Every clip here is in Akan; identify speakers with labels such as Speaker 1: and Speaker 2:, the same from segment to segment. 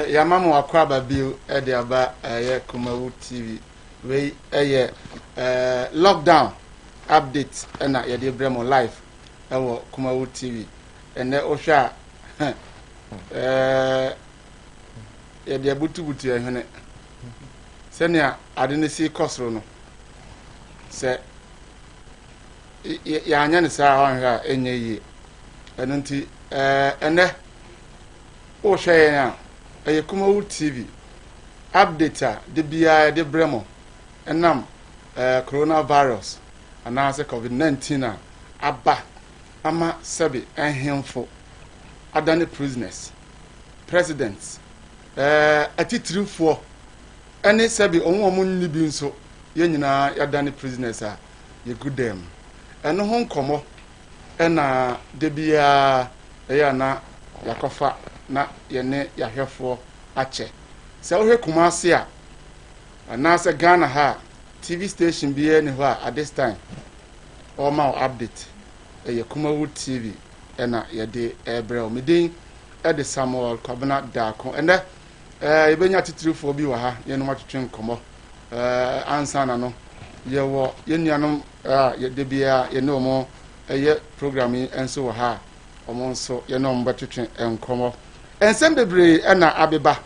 Speaker 1: Yamamu akwaba bill ediaba Kumawu TV we lockdown update na yede bremo live ewo Kumawu TV ene ohwa yede butu ehene senia ade ne si kosro no se ya anya ne sa wanhwa enye yi eno nti ene ohwa ya Kumawu TV update de bia de bremo enam coronavirus anase COVID-19 aba ama sebe enhemfo adane prisoners presidents atitrifo ene sebe onwo nni bi nso ye nyina yadane prisoners a ye gudem eno ho nkomo ena de bia na yakofa na yene yahwefo ache se ohwe Kumasi a anase Ghana ha TV station biye ne ho at this time all my update Kumawu TV ena yede ebrel medin de Samuel Kwabena Dako ende yebenya titirifo bi wa ha ye no matwetwe nkomo ansa na no ye wo ye nuanom yede bia ye ne omo programming enso wa ha omo nso ye no mbatwetwe nkomo ensem bebre ena abeba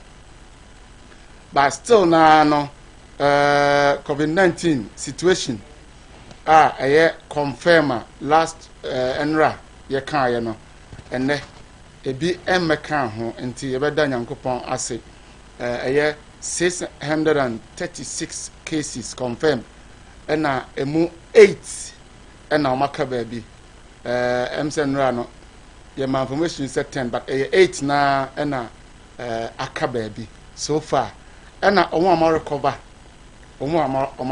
Speaker 1: but still na no COVID-19 situation confirm last enra ye kan ye no enne ebi emmeka ho nti ye beda nyankopon ase 636 cases confirmed ena emu 8 ena omaka ba bi emsenra no ye ma information set 10 but 8 na ena akaba bi so far ena omo ama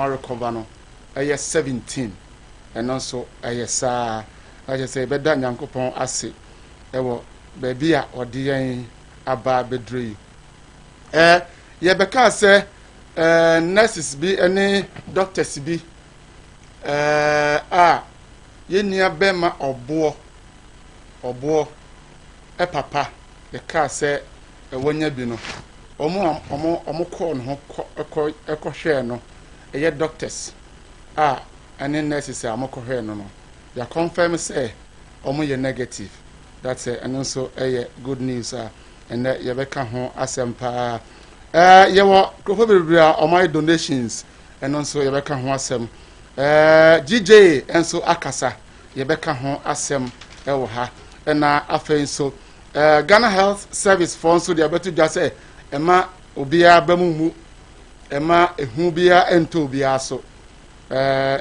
Speaker 1: recover no 17 eno so sa I say beda nyankopon ase ewo ba bia odi yen aba bedrei ye beka se nurses bi ene doctors bi ye nia bema obo papa ye ka se wonya bi no omo call no ekohwe no eye doctors ane nurses amokohwe no ya confirm say omo ye negative that's and also good news and ye beka ho asempa ye wo krofo bebria omai donations and also ye beka ho asem GJ enso akasa ye beka ho asem ewo ha na afen so Ghana Health Service for so they betu just say ema obia bamumu ema ehu bia ento bia so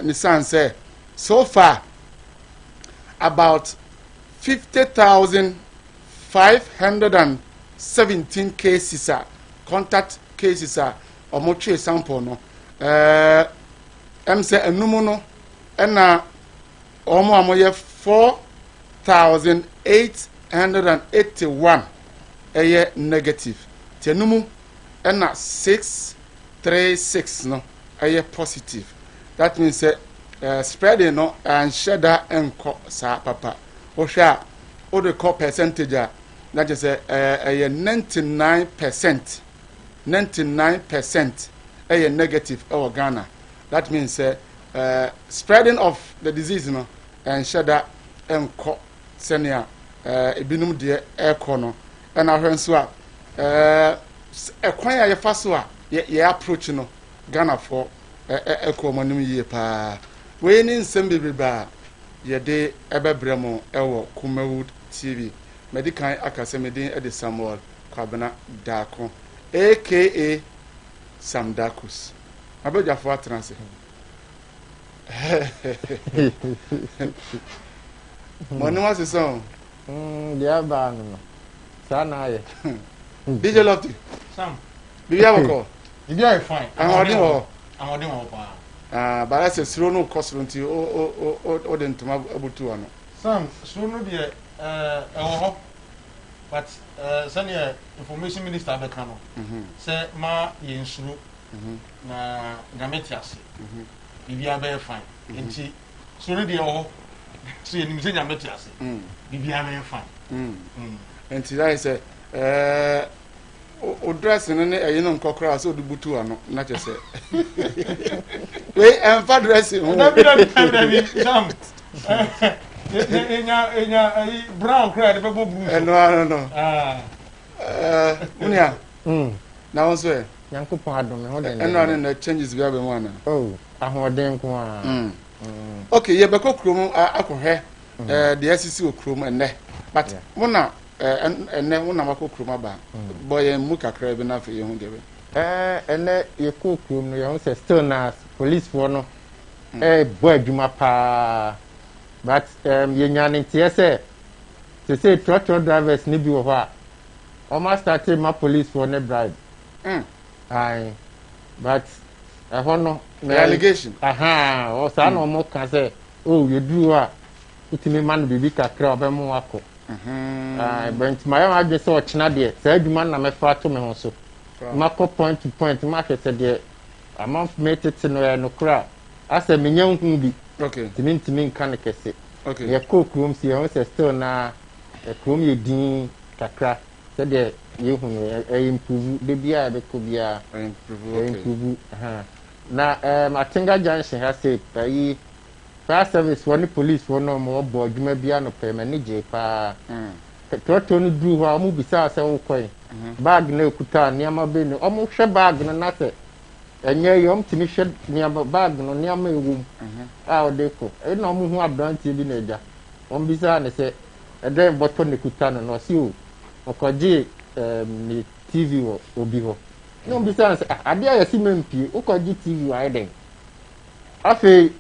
Speaker 1: nisan say so far about 50,517 cases contact cases omotwe sample no say enumu no na omo amoye 4,881 negative tenumu na 636 no positive that means spreading no and sheda enko sa papa ohwa o de call percentage that is 99% negative in Ghana. That means spreading of the disease no and sheda enko senior ebinum de ekono and ahwenso ekwan ya yefaso ye approach no Ghana for ekomonim yie pa we ni nsem bebreba ye de ebebremo ewo Kumawu TV medical akase medin ede Samuel Kwabena Dako aka Sam Dakus abejafo atranse Moni was so
Speaker 2: dia ba no sana ye
Speaker 1: DJ Lofty
Speaker 3: Sam
Speaker 1: bibi abako
Speaker 3: bibi are fine
Speaker 1: I'm ordering
Speaker 3: pa
Speaker 1: but I say slow no cost nti o de ntoma abutu ano
Speaker 3: Sam slow no de ho but senior information minister abeka no say ma ye nsuru na gametiase bibi are fine nti slow de ho so ye nimse gametiase bibi are fine
Speaker 1: nti that is o dress no ne eyi no nkokra so do butu ano na chese we enfa dress ho
Speaker 3: na bi sam enya brown cry de bebo blue
Speaker 1: no unia na wonso e
Speaker 2: Yankopon adome ho den
Speaker 1: eno na changes bi abemu ana
Speaker 2: ahoden ko a
Speaker 1: okay ye be kokrom akohwe the SCC okrom enne but muna enne muna makokrom aba boy mu kakra bi na fe ye hu de be
Speaker 2: enne ye kokrom no ye hu say still na police for no boy adwuma pa but ye nyane tie say truck drivers ni bi wo ho a almost started my police for ne bribe aye but no
Speaker 1: allegation
Speaker 2: o sa no mo kan say you do a utimi man bibi kakra obemu wako but my am just so china de say adwuma na me fa to me ho so mako point to point ma hwese de amount made it no kra asa me nyan hu bi
Speaker 1: okay
Speaker 2: timi kan kese
Speaker 1: okay
Speaker 2: ye kokrom si ho say still na krom ye din kakra say de ye hu improve de bia be ko bia improve na Matinga Junction has said fire service for the police for no more board you may be no payment je pa to no do ho mu bisa se wo koi bag na ekuta niam be no omo hwe bag no na se enye yom timi hwe niam bag no niam ewu o de ko e no mu hu abrantie bi na eja on bisa ne se e den boto ne kuta no si o koje ni TV wo obi ho no bisa se ade ya si mempie ukoji TV wa eden afi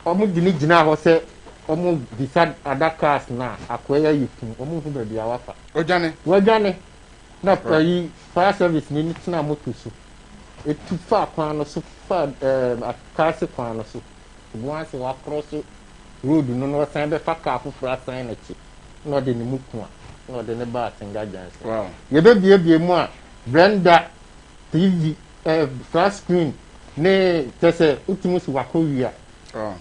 Speaker 2: omu gina ho se omu bisa adakas na akoya yifu omu hu be bia wafa ojane na payi fire service ni tina moto so etu fa kwan no so fa akase kwan no so buanse wa cross road no san be fa ka afufura san na chi no de ni muku a no de ne ba Matinga Junction
Speaker 1: wow
Speaker 2: ye be bie mu a Brenda TV flat screen ne tese utimusi wakowia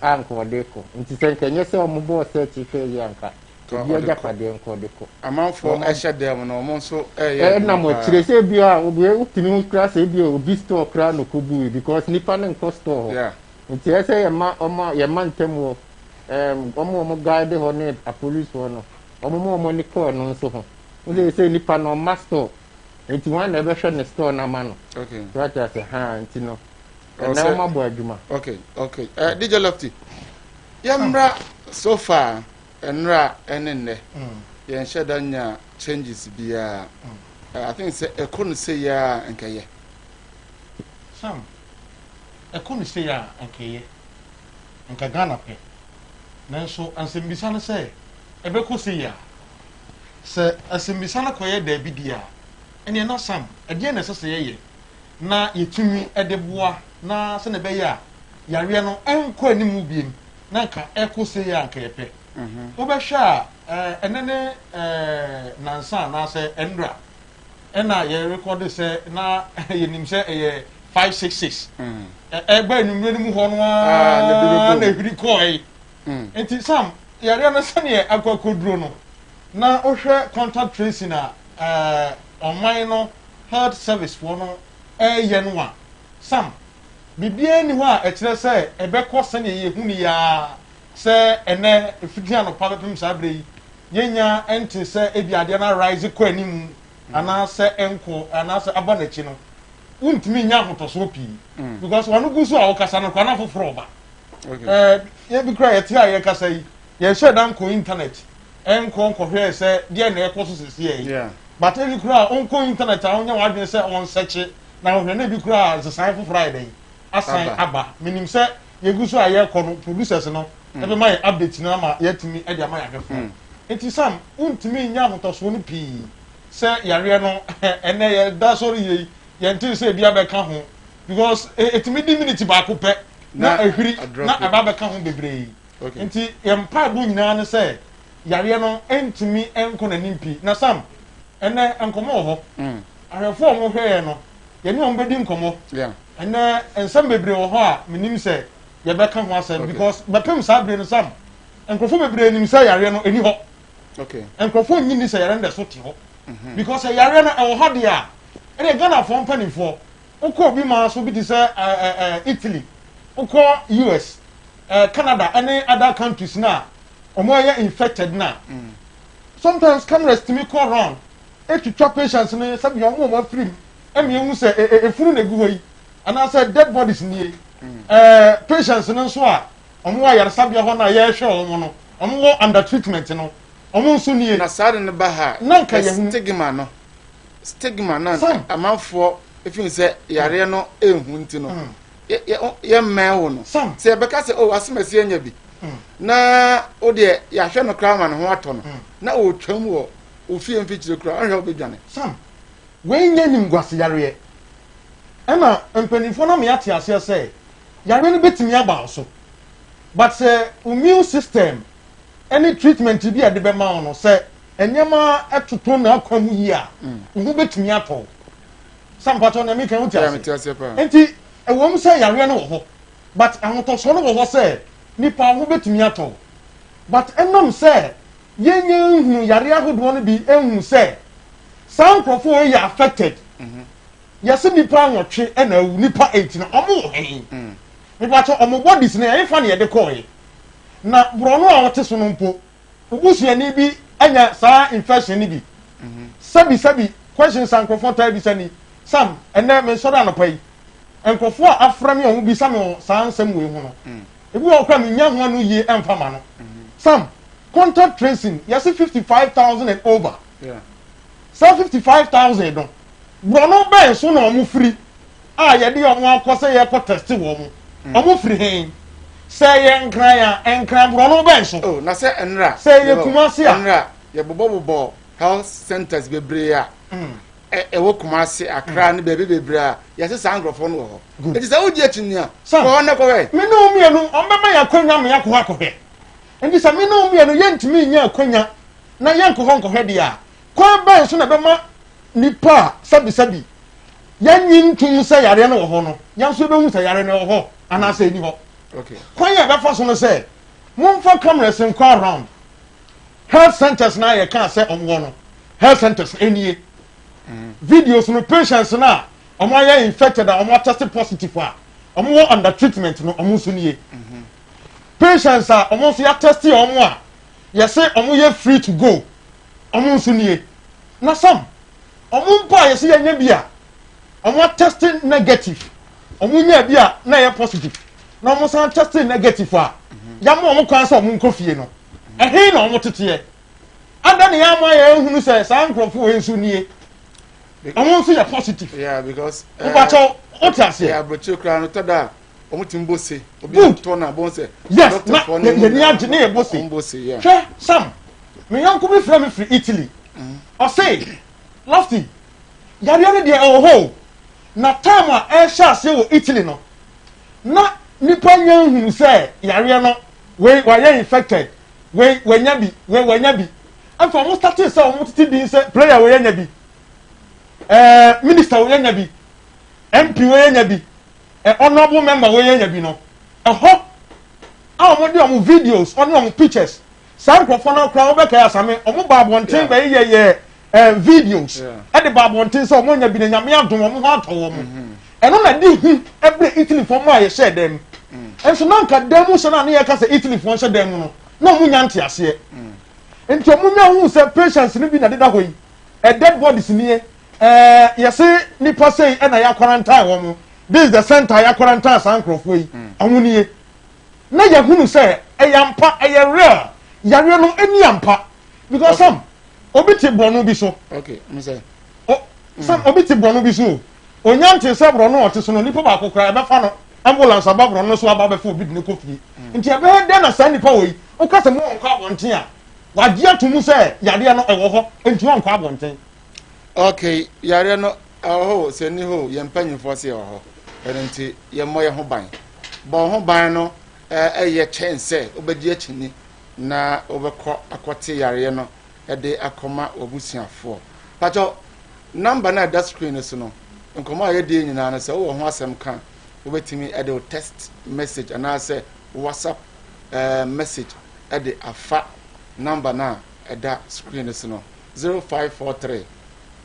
Speaker 2: anko deko nti senke nyese omubo search fe yanka bia japade enko deko
Speaker 1: amanfo ehye dem no mo nso
Speaker 2: na mo kirese bia obi utimi hu class bia obi store kra no kobu because nipa ne nko store
Speaker 1: yeah
Speaker 2: nti ese ye ma ntemo omo guide ho ne a police ho no omo ni call no nso ho nti ese nipa no master nti wan na be hwe ne store na ma no
Speaker 1: okay
Speaker 2: right as nti no na ma bo adwuma
Speaker 1: okay DJ Lofty yamra so far enra enenne yen sheda nya changes bia I think say ekonu say ya nkaye
Speaker 3: sam ekonu say ya nkaye nka Ghana pe nanso ansembisa no say ebeko say ya se asembisa na koye da bidia ene na sam ade na sese ye na yetumi edeboa na se ne be ya yare no enko animu biem na ka eko se ya ka yepe wo be hwa enene nansa na se endra ena ye record se na yenim se 566 egba enumre mu ho no na hiri koi enti sam yare no se ne akwakoduro no na ohwe contact tracing na online no health service for no ye no a sam bibia ni ho a ekire se ebekọ se ne ye hu ni ya se ene fitia no pabepem sabre yi yenya enti se ebiade na rise ko animu ana se enko ana se aba na chi no untimi nya hotoso pi because wanu gusu a okasa no kwa na foforo ba ye bi kra ye ti a ye kasa yi ye share dan ko internet enko nko hwe se de na ekoso sisi yi but every kra onko internet a onya wadwen se on search na hwe na bi kra zesan fo Friday asan aba minim se yeguso aye ko no producers no e be my update na ma yetimi e de ma ya hwefo enti sam untimi nya hotoso no pi se yare no ene ye da sorry ye ntin se bia be ka ho because etimi di minute ba ko pe na ahwiri na aba be ka ho bebre enti ye mpa bu nyina ne se yare no entimi enko na nimpi na sam ene enkomo ho ahwefo mo hwe no ye ne on bedi nkomo ene ensam bebre wo ho a minim se ye be ka ho asem because bepem sabre no sam enkofo bebre nim se yare no eni ho
Speaker 1: okay
Speaker 3: nkrofo nyini say yare ndeso te ho because yare na e ho de a e Ghana for mpanimfo ukọ bi ma so bi say Italy ukọ US Canada any other countries na omo ye infected na sometimes cameras to me call around to trap patients no sabi yo mo free emi ehun say efuru na gu hoyi and I said dead bodies ni patients no so a omo ayare sabi ho na ye hwe omo no omo under treatment no omo nso ni
Speaker 1: na sade ne ba ha
Speaker 3: nanka ye
Speaker 1: stigma na amanfo efin say yare no ehun nti no ye mmewo no se e beka se o asemasi anya bi na o de ya hwe no kra ma no ho ato no na o twam wo ofie mfikyire kra ahwe obedwane
Speaker 3: sam we nya nim gwase yare ema mpanifo na me ate ase say yare no betimi aba so but immune system any treatment bi ade be ma no say enyema etoto na akwamu yi a wo betimi ato sam pato na me kan uti ase enti ewom say yare no wo ho but ahotoso no wo ho say nipa wo betimi ato but enam say yenye hu yare ahodo no bi ehun say some crofo are affected yesi nipa nwotwe na awu nipa 8 na omo hen nipa cho omo bodies na e fa na ye de koe na brono a wote so no mpo obusuani bi anya saa infection ni bi sabi questions and crofo tai bi sani sam ene me so da no pai enkofo a afra me omo bi sam saa nsam we hu no ebi wo kwa me nya ho anu yi emfa ma no sam contact tracing yesi 55,000 and over so 55,000 no brono ben so na omo free a ye de omo akose ye ko test wo mo omo free hen say ye nkran ya enkran brono ben so
Speaker 1: oh na say enra
Speaker 3: say ye kumase a
Speaker 1: enra ye bobo health centers bebre a wo kumase akra ne bebre a ye se sangrofo no ho enti say odi akini a ko na ko we
Speaker 3: me no mienu ombema ya kwanya me yakọ akọhwe enti say me no mienu ye ntimi nya kwanya na ye nkọ nkọhwe de a kwa ben so na bema nipa sabi yanyi ntum se yare no ho no yanso be hu se yare no ho ana se ni ho
Speaker 1: okay
Speaker 3: kwa ya be fa so no se momfa cameras in call around health centers na ye kan se omwo no health centers enie videos no patients na omo ya infected a omo test positive a omo under treatment no omo so nie patients a omo so ya test omo a ye se omo ye free to go omo so nie na some omo mpa ye se yanya bia omo testing negative omo nya bia na ye positive na omo san testing negative a ya mo omo kwan so omo nkofie no ehe na omo tete ada ne ya ma ye hunu se san nkrofo we nso nie omo so ya positive
Speaker 1: yeah because
Speaker 3: ubacho otiase
Speaker 1: yeah brocho kra no tada omo timbose obi to na bonse
Speaker 3: yes na ye ni age na ye
Speaker 1: bose yeah
Speaker 3: hwe sam me yanko be from free Italy o say lofty yare de ho na time a sha se wo Italy no na nipa nya hunu se yare no we were infected we nya bi and for most started say o titi din say player we nya bi minister we nya bi MP we nya bi honorable member we nya bi no ho a mo de o videos on o pictures some professional crowd be kaya same o mo ba abonten be ye videos at the babontin so mo nya bi na nyame adom mo ho atowo mo eno na di hu every Italy for mo aye share dem and so nanka dem so na ye ka say Italy for share dem no na mo nya nte ase enti mo nya hu say patients ni bi na deda hoyi dead bodies ni yesi nipa say na ya quarantine wo mo this is the center ya quarantine sankrofo yi ahuni na ya hunu say eyampa real yare no eni ampa because some obi ti brono bi so
Speaker 1: okay me say
Speaker 3: some obi ti brono bi so onyante se brono ote so no nipa ba kokora e be fa no ambulance aba brono so aba be fa obi ne kofi nti e be de na sa nipa wo yi o ka se mo onko abonten a wagye atumu se yare no e wo ho nti onko abonten
Speaker 1: okay yare no ho se ni ho ye mpanyimfo se ho enti ye mo ye ho ban bo ho ban no ye chance obedi akini na obekọ akote yare no ede akoma obusuafo pacho number na that screen so no nkoma ye de nyina na se wo ho asem kan obetimi ede text message and I say WhatsApp message ede afa number na ɛda screen is no 0543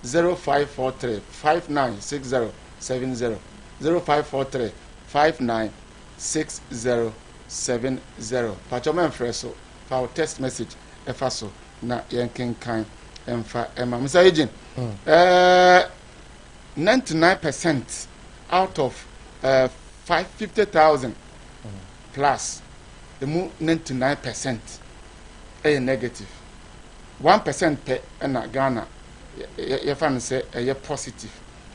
Speaker 1: 0543 596070 0543 596070 patchoma mfreso for text message efa so na yenkenkan emfa ema Mr. Agent 99% out of 550,000 plus the 99% is negative 1% per na Ghana you find say a positive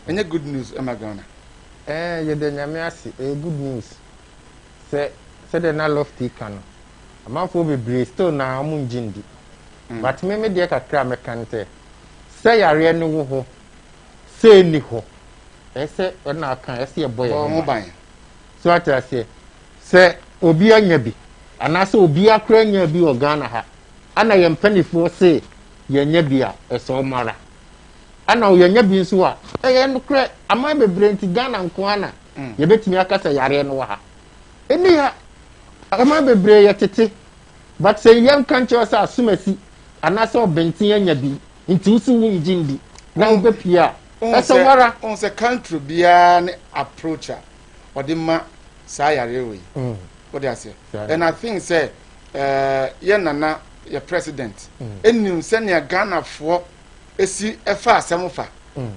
Speaker 1: any good news ema Ghana
Speaker 2: you the nyame ase good news say the na lofty can amanfo bebre still na amun jindi but me de kakra me kan say yare no wo ho say ni ho ese na kan ese ye boy
Speaker 1: ho ban
Speaker 2: so atase say obi anya bi anase obi akra anya bi o Ghana ha ana ye mpanifo say ye nya bi a eso mara ana ye nya bi nso a ye no kra ama bebre nti Ghana nko ana ye betimi akasa yare no wa ha eni ha ama bebre ye tete but say yam kan che osa asumasi anase obentin anya bi nti usu wu njindi na obepia eso mara
Speaker 1: on se country bia ne approacher odima sa yare we what they say and I think say ye nana your president enim se ne Ghana fo esi efa asemofa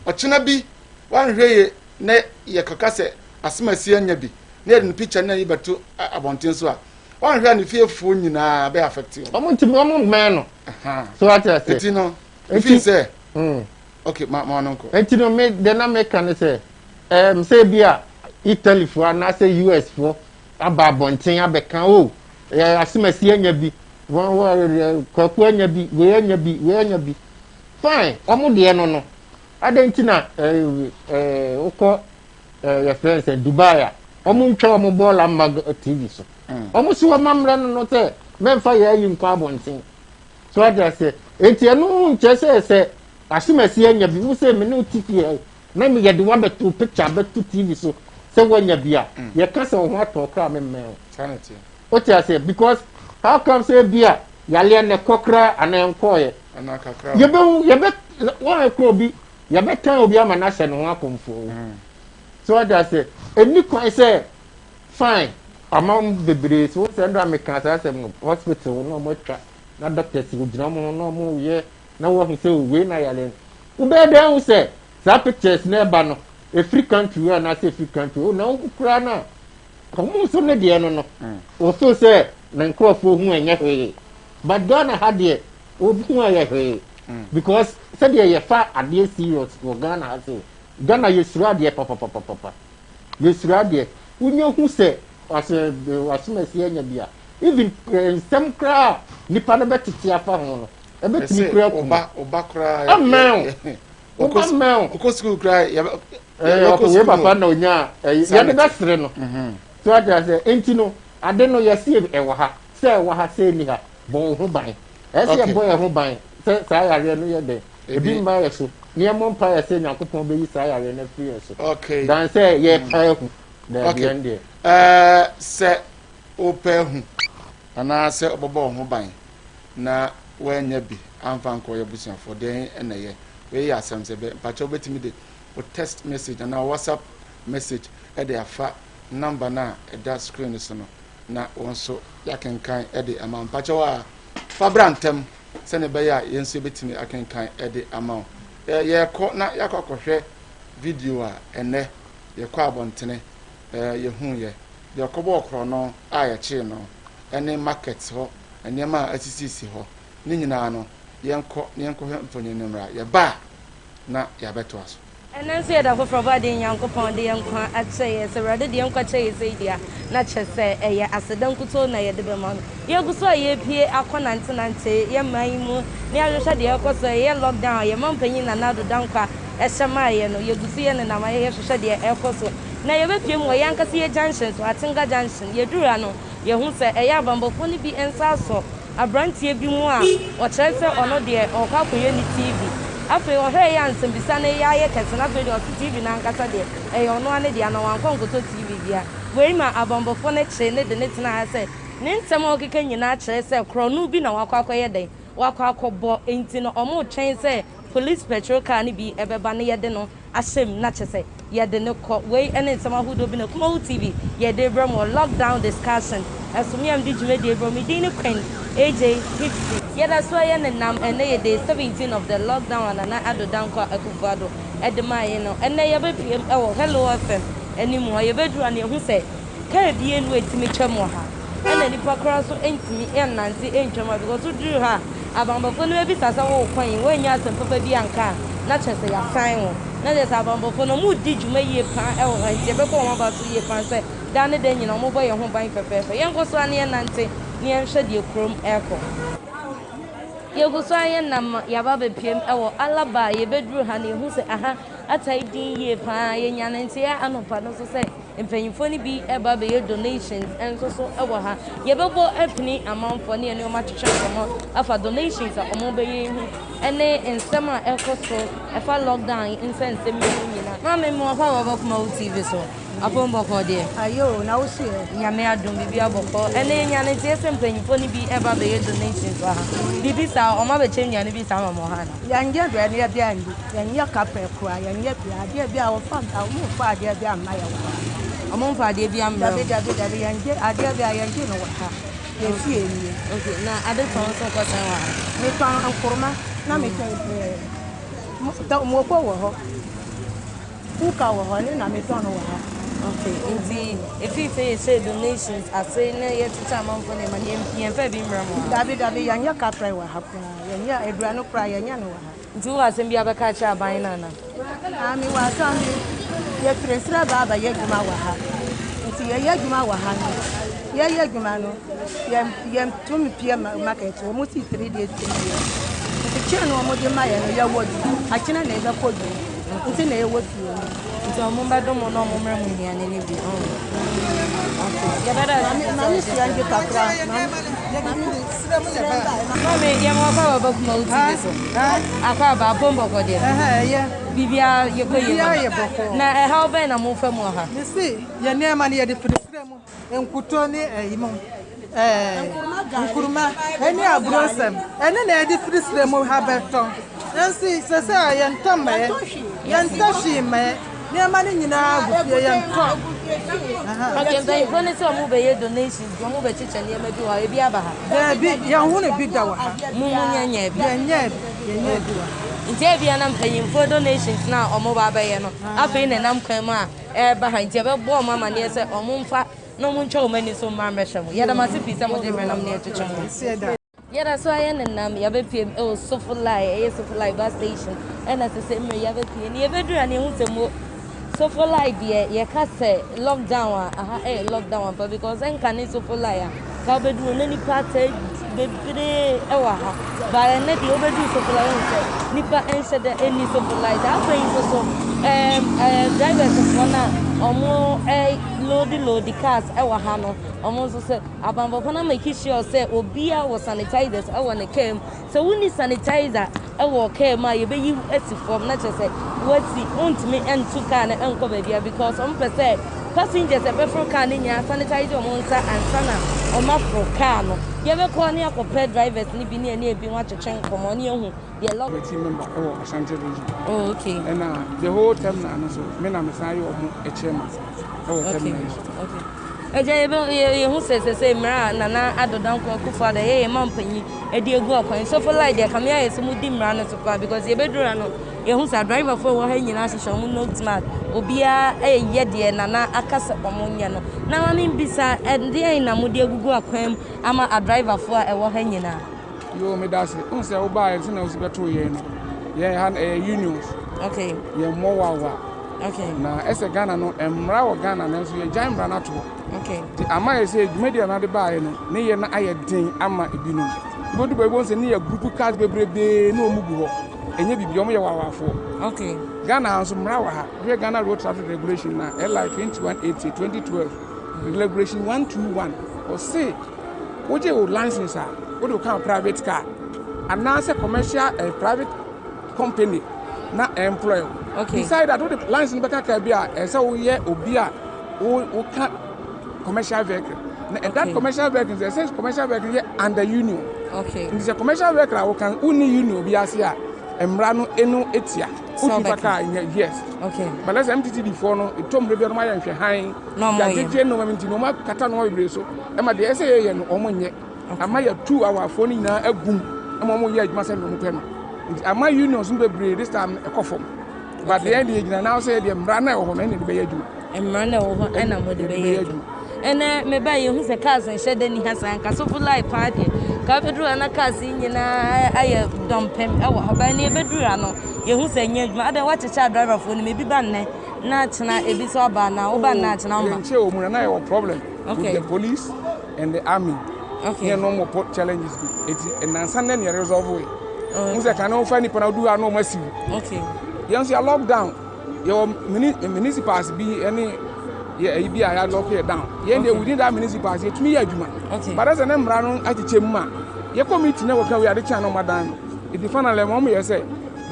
Speaker 1: ochina bi wan hweye ne ye kokase asmasi anya bi ne the picture na yibeto abonten so a wan hwe ne fiefo nyina be affect you
Speaker 2: omo man no so what I say
Speaker 1: eti no if you say okay ma nonko
Speaker 2: eti no me the na make can say say bia Italy for na say US for aba bonten abeka o asmasi anya bi won kwaku anya bi we anya bi fine omo de no adentina uko your friends in Dubai omo ntwa omo bola mag TV so omo si wo mamre no te memfa ya yi nkwa abonten so I say enti eno nche se asumasi anya bi wo se me no TV na me ye de wa beto picture beto TV so se wanya bia ye ka se ho atokra me
Speaker 1: sanity
Speaker 2: o te say because how come say bia yale ne kokra anenkoye
Speaker 1: anakakra
Speaker 2: ye be wa ko bi ye be tan obi ama na hye no ho akomfo so I say eni kwan say fine among bebre so say ndo american say hospital no mo twa na doctors go gina mo no mo ye na wo fi say we na yale u be dey u say that pictures na ba no a free country na say free country o na ku kra na komo so ne de no o so say na nkrofo hu anya hwe but Ghana had there obi hu anya hwe because said ye fa ade serious go Ghana say Ghana yesura de papa yesura de unyo hu say asumasi anya bia even some crowd nipa na betiti afa ho no e betimi kra ku
Speaker 1: oba kra
Speaker 2: amen
Speaker 1: okos school kra
Speaker 2: we papa na onya ya de besre no so I say enti no ade no yesi e wo ha se ni ha bon ho ban ese bon ho ban se sa yare no ye de ebi mba ye so ni mo mpa ye se Yakobon be yi sa yare na free ye so
Speaker 1: okay
Speaker 2: dan say ye pa hu da bien de
Speaker 1: se opa hu ana se obobo ho ban na wanya bi amfa nko ye busiafo den na ye we ya asem se be pacho betimi de o text message na WhatsApp message e de afa number na e da screen so no na wonso yakenkan e de amount pacho wa fabrantem se ne be ya yenso betimi akenkan e de amount ye ko na yakokohwe video a ene ye kwa abontene ye hu ye de kobo okro no a ye chi no ene market ho ene ma asisisi ho ni nyina no yenko hwe mfonye nemra ye ba na ya beto aso
Speaker 4: enen se da for provide Yakobon de yenkwa ache ye se rade de yenkwa che ye se dia na che se eye asedan kuto na ye de be ma ye guso ye pie akona ntenante ye man mu ne ahwehwe de yekoso ye lockdown ye mampanyi na nado dankwa ehema ye no ye guso ye na ma ye hwehwe de ekoso na ye be pie mu ye ankase ye junction so atinga junction ye dura no ye hu se eye abambofo ni bi ensa so abrantie bi mu a o chere se ono de okwa koye ni TV afi o hwe ya nsembisa na ya ye kese na video TV na nkasa de ono ane de na wankonkoto TV bia we ma abombofo ne che ne de ne tena ha se ne ntem okeke nyina chere se kronu bi na wakwakoye den wakɔ enti no ɔmo twɛn sɛ police petrol car ni bi ɛbɛba ne yɛde no ahyɛm na kyɛ sɛ yɛde ne kɔ wei ɛne nsɛm ahodoɔ bi na Kumawu TV yɛde brɛ mo lockdown discussion ɛso me am di dwumadie brɛ me din ne Queen AJ 50 yɛda so yɛ ne nam ɛnɛ yɛ day 17 of the lockdown Nana Addo Dankwa Akufo Addo ɛde maa yɛ no ɛnɛ yɛbɛpiem ɛwɔ Hello FM anim hɔ yɛbɛduru ne ɛho sɛ kaa bie no ɛtumi twam wɔ ha ɛna nipa koraa so ɛntumi ɛnnante ɛntwam ha because woduru ha abambɔfo no bɛbisa sɛ wo kwan woanya asɛm papa bi anka na kyerɛ sɛ yɛasan wo na kyerɛ sɛ abambɔfo no mudi dwuma yie paa ɛwɔ ha nti yɛbɛkɔ wɔn aba so yie paa sɛ daa ne da nyina ɔmobɔ yɛn ho ban fɛfɛɛfɛ yɛnkɔ so a ne yɛnante ne yɛnhwɛ deɛ kurom ɛrekɔ yɛgu so a yɛnam yɛaba bɛpiem ɛwɔ Alaba yɛbɛduru ha ne yɛhu sɛ aha atai din yie paa yɛnya ne nti yɛ anɔpa no so sɛ mpanyinfo ni bi ɛba bɛyɛ donations ɛnso so ɛwɔ ha yɛbɛbɔ ɛpini amanfo ne yɛne ɔmo atwitwa nkɔmɔ afa donations a ɔmo bɛyɛ hu ɛne nsɛm a ɛkɔ so ɛfa lockdown nsɛnsɛm yɛ ho nyinaa maame mu ɔfa wɔ Kumawu TV so apɔ mbɔkɔ deɛ
Speaker 5: ayo na wo sie
Speaker 4: nyame adom bibi abɔkɔ ɛne nya ne tie sɛ mpanyinfo ni bi ɛba bɛyɛ donations wɔ ha bibi saa ɔmo abɛkyɛ nyane bi saa mama ha na
Speaker 5: yɛnyɛ bɛne yɛ bi andi yɛnyɛ kapɛ koa yɛnyɛ bi adeɛ bi a wɔfa ɔmo fa adeɛ bi amma yɛ wɔ
Speaker 4: ɔmo mfa adeɛ bi amrɛ
Speaker 5: dabi yɛnyɛ adeɛ bi a yɛnyɛ no wɔ ha yɛfie nie
Speaker 4: okay na ade tɔn so kɔsɛn wɔ ha
Speaker 5: metɔn nkoroma na metɔn mɔkɔ wɔ hɔ kuka wɔ hɔ ne na metɔn no wɔ ha
Speaker 4: okay nti efife yɛhyɛ donations ase na yɛtete amanfo ne ma yɛmfa bi mmrɛ mo
Speaker 5: dabi yɛnyɛ kapɛ wɔ ha koraa yɛnyɛ aduane koraa yɛnyɛ no wɔ ha
Speaker 4: nti wo asɛm bi abɛka kyerɛ aban no ana
Speaker 5: ami wɔ asɛm bi yɛfiri nsira baaba yɛ adwuma wɔ ha nti yɛyɛ adwuma wɔ ha no yɛyɛ adwuma no yɛntumi pie market wɔ mo si 3 days nti kyerɛ no ɔmo de ma yɛ no yɛwɔ du akyena na yɛbɛkɔ du nti na yɛwɔ fie no
Speaker 4: nti ɔmo bɛdom no ɔmo mmerɛ mu nnuane no bi yɛbɛda
Speaker 5: mame sua ngye kakra
Speaker 4: mame yɛma ɔkɔ baba Kumawu TV so akɔ aba apɔ mbɔkɔ deɛ bibia yɛkɔ yɛ na ɛha wobɛn na momfa mu ɔha
Speaker 6: mesi yɛ nneɛma no yɛde firi srɛ mu nkuto ne ayi nkuruma ɛne aburosɛm ɛne na yɛde firi srɛ mu ha bɛtɔn nsi sɛ sɛ yɛntɔ mɛɛ yɛntɔ hwee mɛɛ nneɛma no nyinaa gu fie yɛntɔ
Speaker 4: okay mpanyinfo ne sɛ ɔmo bɛyɛ donations ɔmo bɛkyekyɛ nneɛma bi wɔ ha ebi aba ha
Speaker 6: daabi yɛnho no bi da wɔ ha
Speaker 4: mu nyanya bi
Speaker 6: yɛnyɛ bi wɔ ha
Speaker 4: nti ebia na mpanyinfo donations na ɔmo ba bɛyɛ no afei na nam kwan mu a ɛɛba ha nti ɛbɛbɔ ɔmo amaneɛ sɛ ɔmo mfa na ɔmo ntwa ɔmo ani so mma mmɛhwɛ mo yɛda mase fii sɛ mode mmerɛ nam ne ɛtwetwe mo yɛda so ayɛ ne nam yɛbɛpiem ɛwɔ Sofolai ɛyɛ Sofolai bus station ɛna sɛ sɛ mmerɛ yɛbɛpie ne yɛbɛduru a ne ɛhu sɛ mo Sofolai deɛ yɛka sɛ lockdown a aha ɛyɛ lockdown ampa because ɛnka ne Sofolai a ka wobɛduru na nipa ata bebree ɛwɔ ha bare ne deɛ wobɛduru Sofolai ɛhu sɛ nipa ɛnhyɛ dɛ ɛni Sofolai da afei nso so drivers foɔ no a ɔmo load cars ɛwɔ ha no ɔmo nso sɛ abambɔfo no make sure sɛ obiara wɔ sanitizers ɛwɔ ne kaa mu sɛ wonni sanitizer ɛwɔ kaa mu a yɛbɛyi asi fam na kyerɛ sɛ wasi wontumi ɛnto kaa no ɛnkɔ baabia because ɔmo pɛ sɛ passengers ɛbɛforo kaa no nyinaa sanitize ɔmo nsa ansa na ɔmo aforo kaa no yɛbɛkɔ ne akɔpɛ drivers ne bi ne ɛne ebi ho atwetwe nkɔmmɔ ne ɛhu deɛ
Speaker 7: team member ɛwɔ Ashanti region.
Speaker 4: Oh, okay.
Speaker 7: And the whole terminal no so me na mesai ɔmo chairman ɛwɔ terminal so.
Speaker 4: Okay. Eje yɛhu sɛ mmara Nana Addo Dankwa Akufo Addo yɛ ma mpanyi ɛde egu akwan so for like deɛ kamea yɛ sɛ mu di mmara no so pa because yɛbɛdura no yɛhu sɛ driver fo wɔ ha nyinaa hyehyɛ ɔmo note mark obiara ɛyɛ deɛ Nana akasa ɔmo nyɛ no na ma mbisa ɛdeɛ na mo de egugu akwan mu ama a driver fo a ɛwɔ ha nyinaa
Speaker 7: yo me dase unse wo ba yɛ na usi beto yɛ no yɛ han unions
Speaker 4: okay
Speaker 7: yɛ mowawa
Speaker 4: okay
Speaker 7: na ɛsɛ Ghana no mmara wɔ Ghana na nso yɛ gyan mmara na to
Speaker 4: okay
Speaker 7: ti ama yɛ sɛ dwumadia na de ba yɛ no ne yɛ na ayɛ den ama ebinom bodu bɛbɔ nse ne yɛ group cars bebrebe na ɔmu gu hɔ enye bibi ɔmo yɛ wawafo
Speaker 4: okay
Speaker 7: Ghana nso mmara wɔ ha hwɛ Ghana road traffic regulation na LI 2180 2012 regulation 121 ɔse woje o license a wo do kan private car and now say commercial private company na employer
Speaker 4: okay
Speaker 7: beside that wo the license be ka bia say wo ye obi a wo ka commercial vehicle na that commercial vehicle say commercial vehicle ye under union Okay. It's a commercial vehicle I can only be as here. Emrano eno etia. Yes.
Speaker 5: Okay.
Speaker 7: But let's MTT before no, it told me my and high. No more. No Catano Breso. Emma the essay and Omonye. I might have 2 hour phone in a boom. I'm almost yet myself on pen. I might unions in the breed this time a coffin. But the end is now say the Emrana or many bayadu.
Speaker 5: Emrana or Anna with the bayadu. And maybe you who's a cousin, shed any has and Castle Light party. Capital and a cousin, you know, I have dumped him. Oh, by near bedroom. You who say, Mother, what a child driver for maybe banner. Not now, a bit so bad now, but not now.
Speaker 7: No problem with the police and the army. Okay. No more challenges. It's and Sunday you resolve way. Who's I cannot find it, do I know mercy. Okay. You see a lockdown. Your municipalities be any. Yeah, you be a lock here down. Yeah, within that municipality, it's me a human. Okay. But as an embryo at the chamber, you come to know we are the channel, madam. If the final moment you say,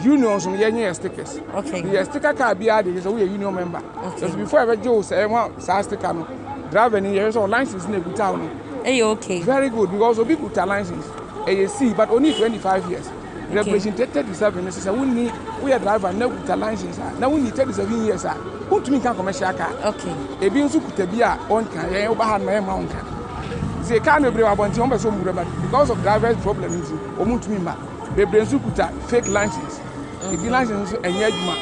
Speaker 7: unions on your stickers. Okay. The sticker card be added is a union member. Okay. Just before ever Joe say, well, sticker, driving in years or license in a good town. Hey, okay. Very good, because of people with license. ASC, but only 25 years. Regulation 37 is we are driver no with license. Now we need 37 years. Who to me can commercial car? Okay. A being so could be on can overhand my mountain. They can't be about because of driver's problems. To me, they bring Sukuta fake license. If the license and Yajma,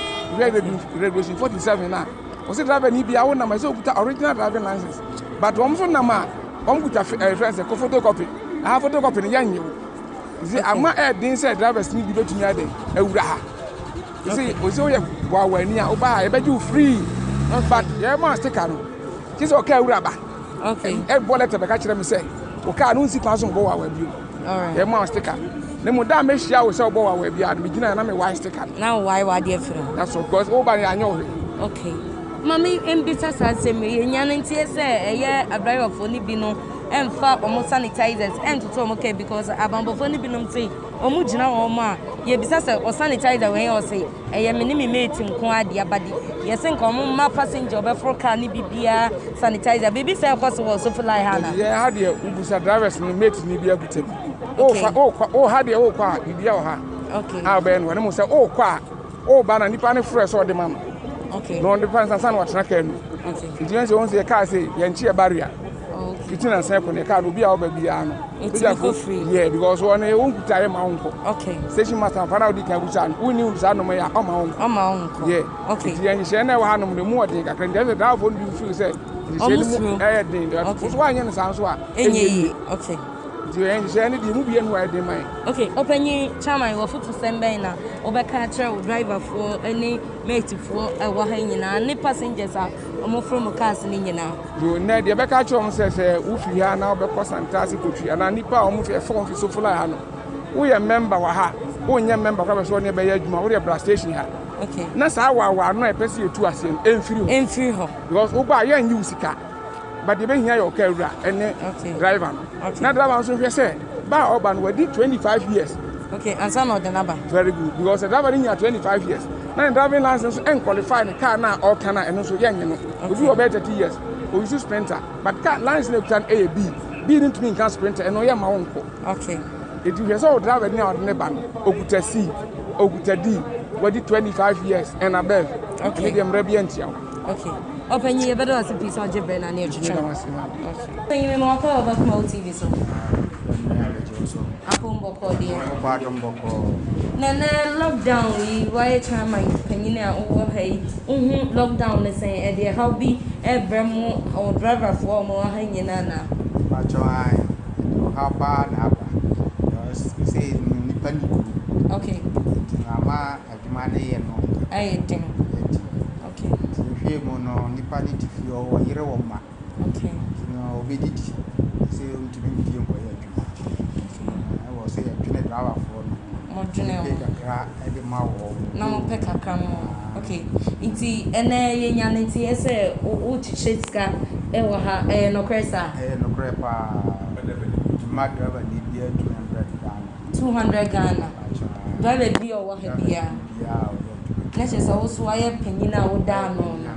Speaker 7: regulation 47 now. Was it driver need be our number so original driving license? But also Nama, friends a photocopy. I have photocopy in Yan. See, I'm not adding said drivers need to go to me. You see, we saw you while near Oba, I bet you free. But you must take on. It's okay, Rabba. Okay. Every bullet of a catcher, me say, okay, I don't see person go away with you. All right. You must take on. The more damage I was so bored with the beginner, and I'm a wise sticker. Now, why, dear friend? That's of course, Oba, I know. Okay. Mammy, and business has me, and Yan and TSA, a driver for Nibino. And far almost sanitizers and to Tom okay because Abambo for Nibinum say, Omujina or Ma, ye business or sanitizer when you say, I am minimum mate in Quadia body. Yes, and come my passenger before can Bibia sanitizer. Baby fair possible so for like Hannah. Yeah, how dear Ubusa drivers and mate Nibia good. Oh, how dear old car, Bibia. Okay. I'll be when I must say, oh, qua, oh, Banana Nipani fresh or the man. Okay. No, the pants and son was tracking. Okay. If you want to car say, Yanchi barrier. It's in a second, a car will be our baby. It's free. Yeah, because one won't tire my uncle. Okay. Station master found out the Kabusan, who knew Sanomay on my own. On my own. Yeah. Okay. And she never had no more. I can tell the dog won't be free. Say, that's why you sound so. Okay. Okay, open your channel or foot to send Bena, over catcher or driver for any mate for a Wahangina, any passengers are more from a castle in you now. You know, the Becca says, Ufi are now because I'm Tassi, and I nipper almost a phone so full. We are member of her, one young member of us one near Bayajma, blast station here. Okay, that's how I know I pursue to us in free because Oba young Usika. But the being here, okay, and driver. Now, driver also say, Bar Urban, we did 25 years. Okay, and some of the number. Very good, because the driver in here 25 years. Now, driving license and qualifying the car now, or can and also young, you know. We do about 30 years. We use sprinter, but car license can A, B. B didn't mean can sprinter, and no, yeah, my uncle. Okay. It is all driver now at Neban, Okuta C, Okuta D. We did 25 years and above. Okay. Medium Rebientia. Okay. Open your better as a piece of Jabin and near China. Okay. You walk over Mo TV so. Nana lockdown, we why try my opinion over hey. Lockdown is saying a hobby, a bremo or driver for more hanging nana. How bad say okay. Mama, money and I think. Mono Nipani to feel or hear one. Okay. No, we did say to be I was say a junior driver for more junior every mile. No, pick a come. Okay. It's and a yanity, I say, oh, Chiska, Ewaha, no cressa, no crepa. My driver need 200 Ghana. Driver be or what he are. That is also why I'm penning out down on.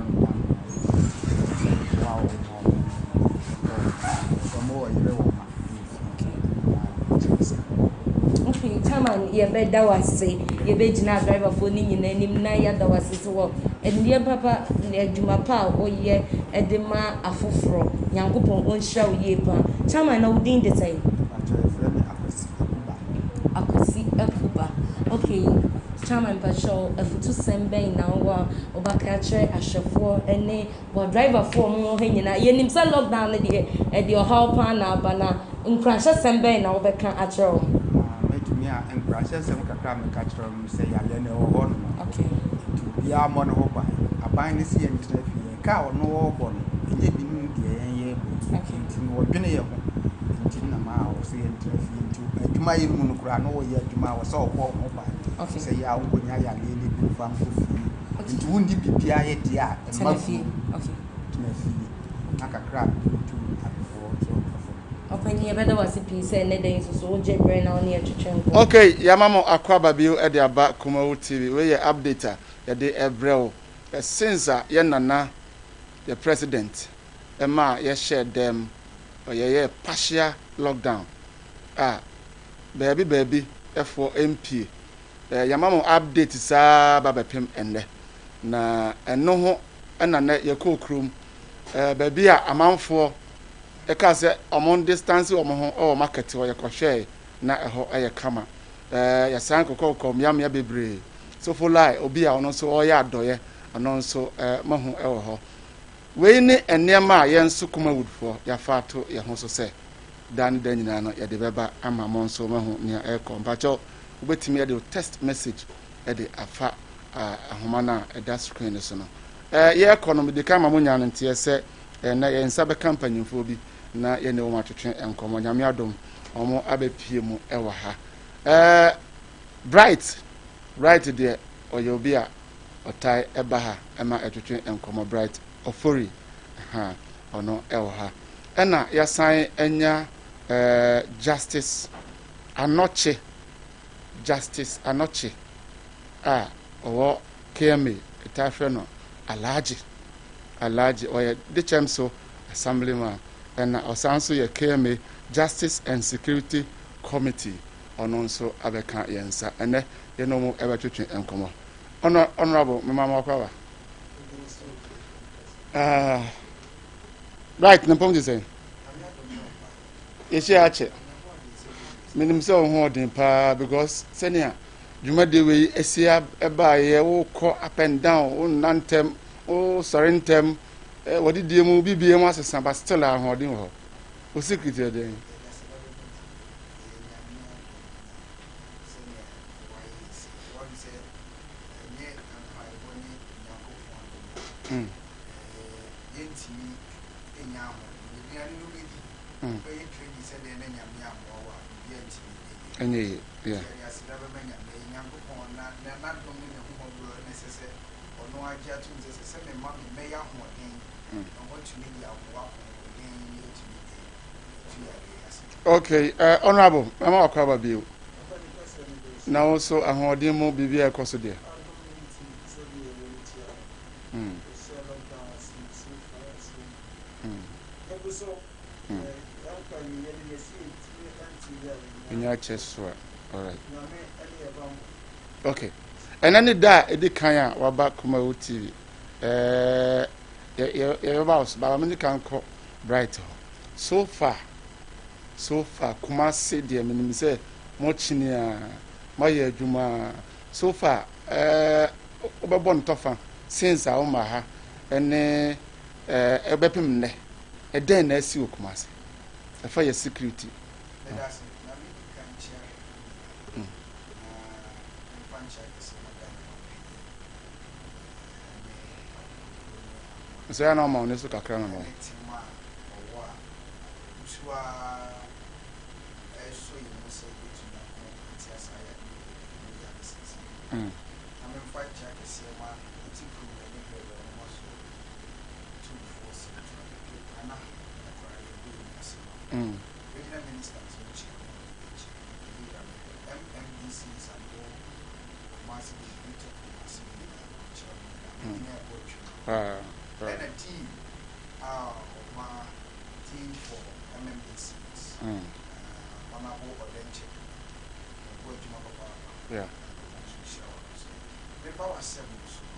Speaker 4: chairman ye be da wase ye be gina driver for ni nyina nim na ya da wase so endie papa adwuma pa oye edema afoforo nyankopon onhira oye pa chairman na udin de say Akwasi Akuba. Okay, chairman patrol afutu semben na wa obaka kire ahwefo ene wa driver for mo hanyina ye nim say lockdown ne de help na bana nkrasha semben na obeka akire
Speaker 8: metumi a nkrasha sem kakra me ka kire mo say yale ne wo ho no
Speaker 4: okay
Speaker 8: to bia mo no ho ba aban ne si ye ntra fie ka ono wo bo no enye bi nu de ye bo okay nti wo dwene ye ho nti na ma wo say ntra fie nti adwuma ye mu no kura no wo ye adwuma wo say okwo ho ba okay say ya wo nya ya le le bi fa mo fie nti wundi bibia ye de a ma fie
Speaker 4: okay
Speaker 8: tuna fie akakra to afo so
Speaker 4: opani ebeda wasi pise ne den so je bre na oni atwetwenko
Speaker 1: okay yamamo akwaba bio e de aba Kumawu TV we ye updater ye de ebrel since ye nana the president ma ye share them ye partial lockdown baby for MP yamamo update sa baba pem enne na eno ho na na ye kokrum baby a amanfo eka se omon distance omo ho market wo ye kohwe na eho eye kama ya san kokoko miamia bebre so for lie obi a ono so oye adoye ono so mahu ewo ho we ni enema ye nso Kumawu fo ya fato ye ho so se dan nyina no ye de beba ama mon so mahu nia e kompacho ubetimi ye de text message e de afa ahoma na e da screen so no ye economy de kama mo nya no ntie se na ye nsa be company fo bi na ye ne wo matwetwe enkomo nyame adom omo abepie mu ewa ha bright de oyobi a otai eba ha ema etwetwe enkomo bright ofori ono ewa ha ena ya san enya justice anoche owo KMA etafre no alaji oye de chemso assemblyman and osanso ye KMA Justice and Security Committee ononso abeka yensa ene ye no mo ebetwetwe enkomo honorable mama kwawa right na pom say ye ache minim se ho den pa because senior juma de we esia eba ye wo ko up and down wo nantem wo sorentem wodi die mu bibie mu asesa ba still a ho den ho o secret den yeah. Okay, honorable, mama akwaba biu. Now also ahodi mu bibia ekoso de. All right. Okay. And any da edi kan a waba Kumawu TV. Ye about ba me kan ko bright. So far Kumasi de minim say mo chini a mo ye adwuma so far obebo ntofa since a wo ma ha ene ebepem ne eden na asi Kumasi e fa ye security so ya na ma oneso kakra na mo Yeah.
Speaker 8: The power seven.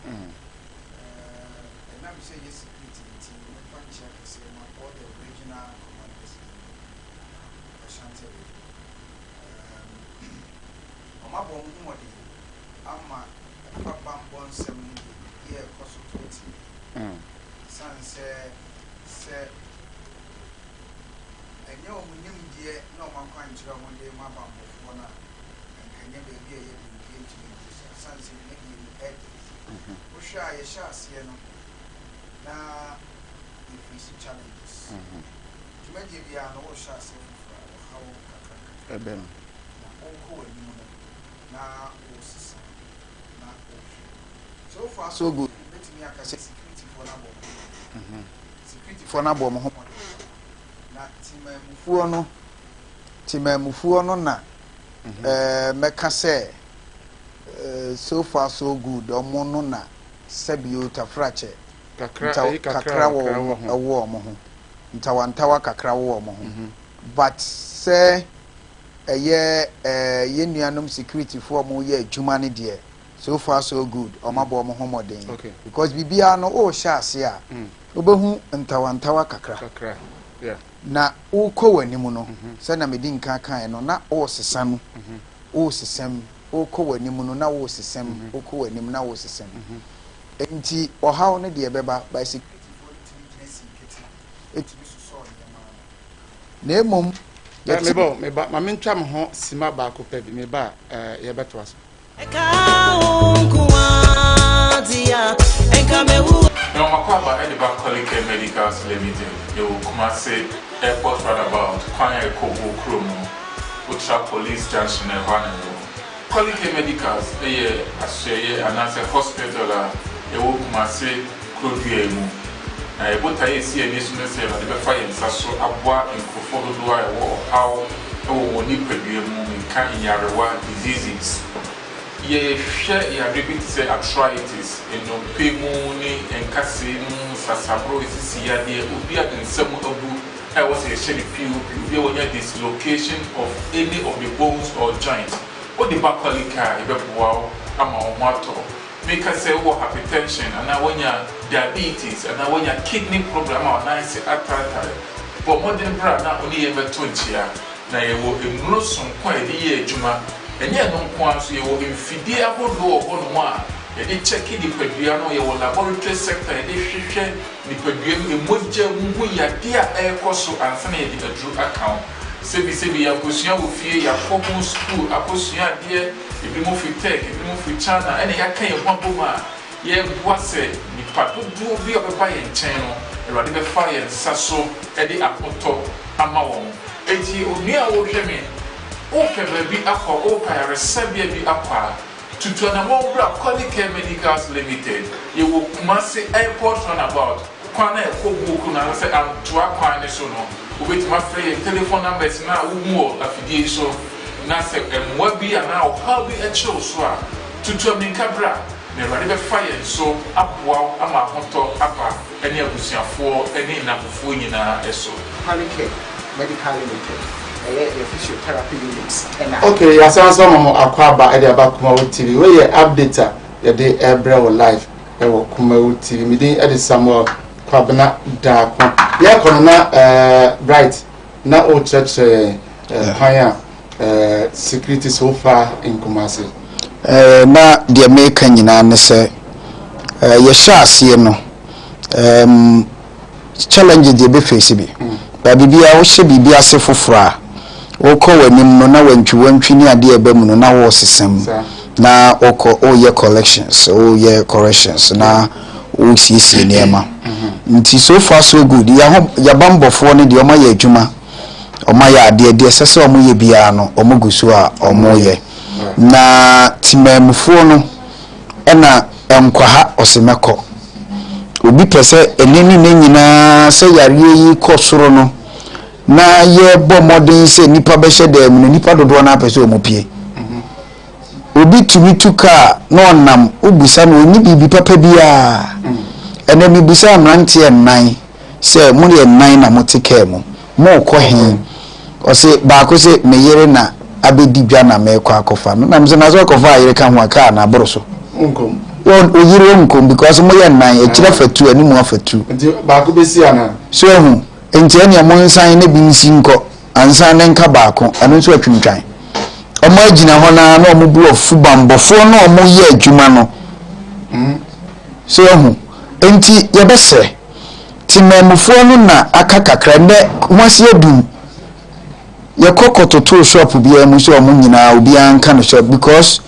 Speaker 8: And I'm saying yes, security, function, all the original commanders. Ashanti. I'm a born 7 year cost of 20. Son said, and you know, dear, no one can tell one day my bump of one and can never be able to get to me. Son said, making you head. Shy, see, now if we see challenges. To make you be an old shot, how a ben. Now, so far, so good. Let me say security for Nabo. Security for Nabo. Not Timamufuano na. Meka say, so far, so good. Omono na. Sebio tafrache. Kakra wo mo ho. Ntawantawa kakra wo mo ho. But say ye nuanom security for mo ye adwuma ne de. So far so good. Omabo mo ho modern.
Speaker 1: Okay.
Speaker 8: Because bibia no o sha ase a. Obehu ntawantawa kakra.
Speaker 1: Yeah.
Speaker 8: Na ukọ wanimu no. Se na medi nka kan no na o sesa no. O sesam. Ukọ wanimu no na o sesam. Ukọ wanimu na o sesam. Enti ohaw ne de beba by security for the na emom
Speaker 1: meba ma mentwa me ho sima ba ko pa bi meba ye beto aso
Speaker 9: no makwaba ediba colleague medicals limited you come say airport roundabout kwan e ko go kromo ultra police junction e hwan colleague medicals eye aseye anase hospital ewo kuma se produit mu na ebota esi eni so ne se na de be fa yen saso aboa enkofo dodo a ewo how ewo woni padue mu nka inyarewa diseases ye hwe ya debit say arthritis eno pemu ni enkase mu sasabro isisi ya de obi adensem abu I was a shady few there was a dislocation of any of the bones or joints what the back collica ebeboa ama omato make us say hypertension and when you diabetes and when you kidney problem or nice atata but modern brand na only ever 20 year na you will immerse on quite the year juma and yet no one so you will infidel abodo on one they check the peduano your laboratory sector and they share the peduano emoja mu ya dia air cost and send the true account sebi ya kusia wo fie ya common school akosia dia ebi mo fi tech ebi mo fi china ene ya kan ye hwaboma ye boase ni padodo bi obeba ye nchen no erade be fa ye nsaso e de apoto ama won enti oni a wo hwe me o pe bi akwa o pa ya resabia bi akwa tutu na mo bra Quality Medicals Limited ye wo Kumasi airport runabout kwana e ko buku na se amtoa kwan ne so no ubeti ma free telephone numbers na wo afidie so na se emwa bi ana o ha bi e che so a tutu aminkabra na erade be fire so aboa ama hoto apa ene abusuafo ene nafofo nyina eso
Speaker 8: Quality Medical Limited physiotherapy units
Speaker 1: okay ya sanso mo akwaba e de abakuma wo TV we ye updater ye de ebre wo live e wo kuma wo TV midin e de Samuel kwabena da ko ye kono na bright na o church haya security so far in Kumasi
Speaker 8: na de make nyina ne se ye sha ase no challenge de be face bi ba bibia wo hye bibia se fofora woko wanim no na wantwi ni ade eba mu no na wo sesam na woko o ye collections o ye corrections na o siesie niema nti so far so good ya bambofo ne de o ma ye adwuma o ma ya ade de sese o mo ye bia no o mo gusu a o mo ye na timamfo no na enkwaha osemeko obi pese enini ne nyina se yare yi kosoro no na ye bo modern se nipa be hye dem no nipa dodo na pese o mopie obi tumi tuka no nam obusa no oni bibi papa bia ene mi busa amrante ennan se mo ye ennan na moteke mo ko hen o se ba ko se meyere na
Speaker 10: abedi dwa na me kwa akofa no na mse na so akofa ayire ka ho aka na aboro so
Speaker 1: nkom
Speaker 10: oyire nkom because mo ye nan e kire fatu ani mu afatu
Speaker 1: ba ko besi ana
Speaker 10: so hu enti ene mo nsan ne bi nsi nko ansan ne nka ba ko eno so atwintwan omo agina ho na na omo bu ofu bambofo na omo ye adwuma no so hu enti ye bese ti memufo no na aka kakra ne wasi adum ye kokototo shop bia mu so omo nyina obi anka no shop because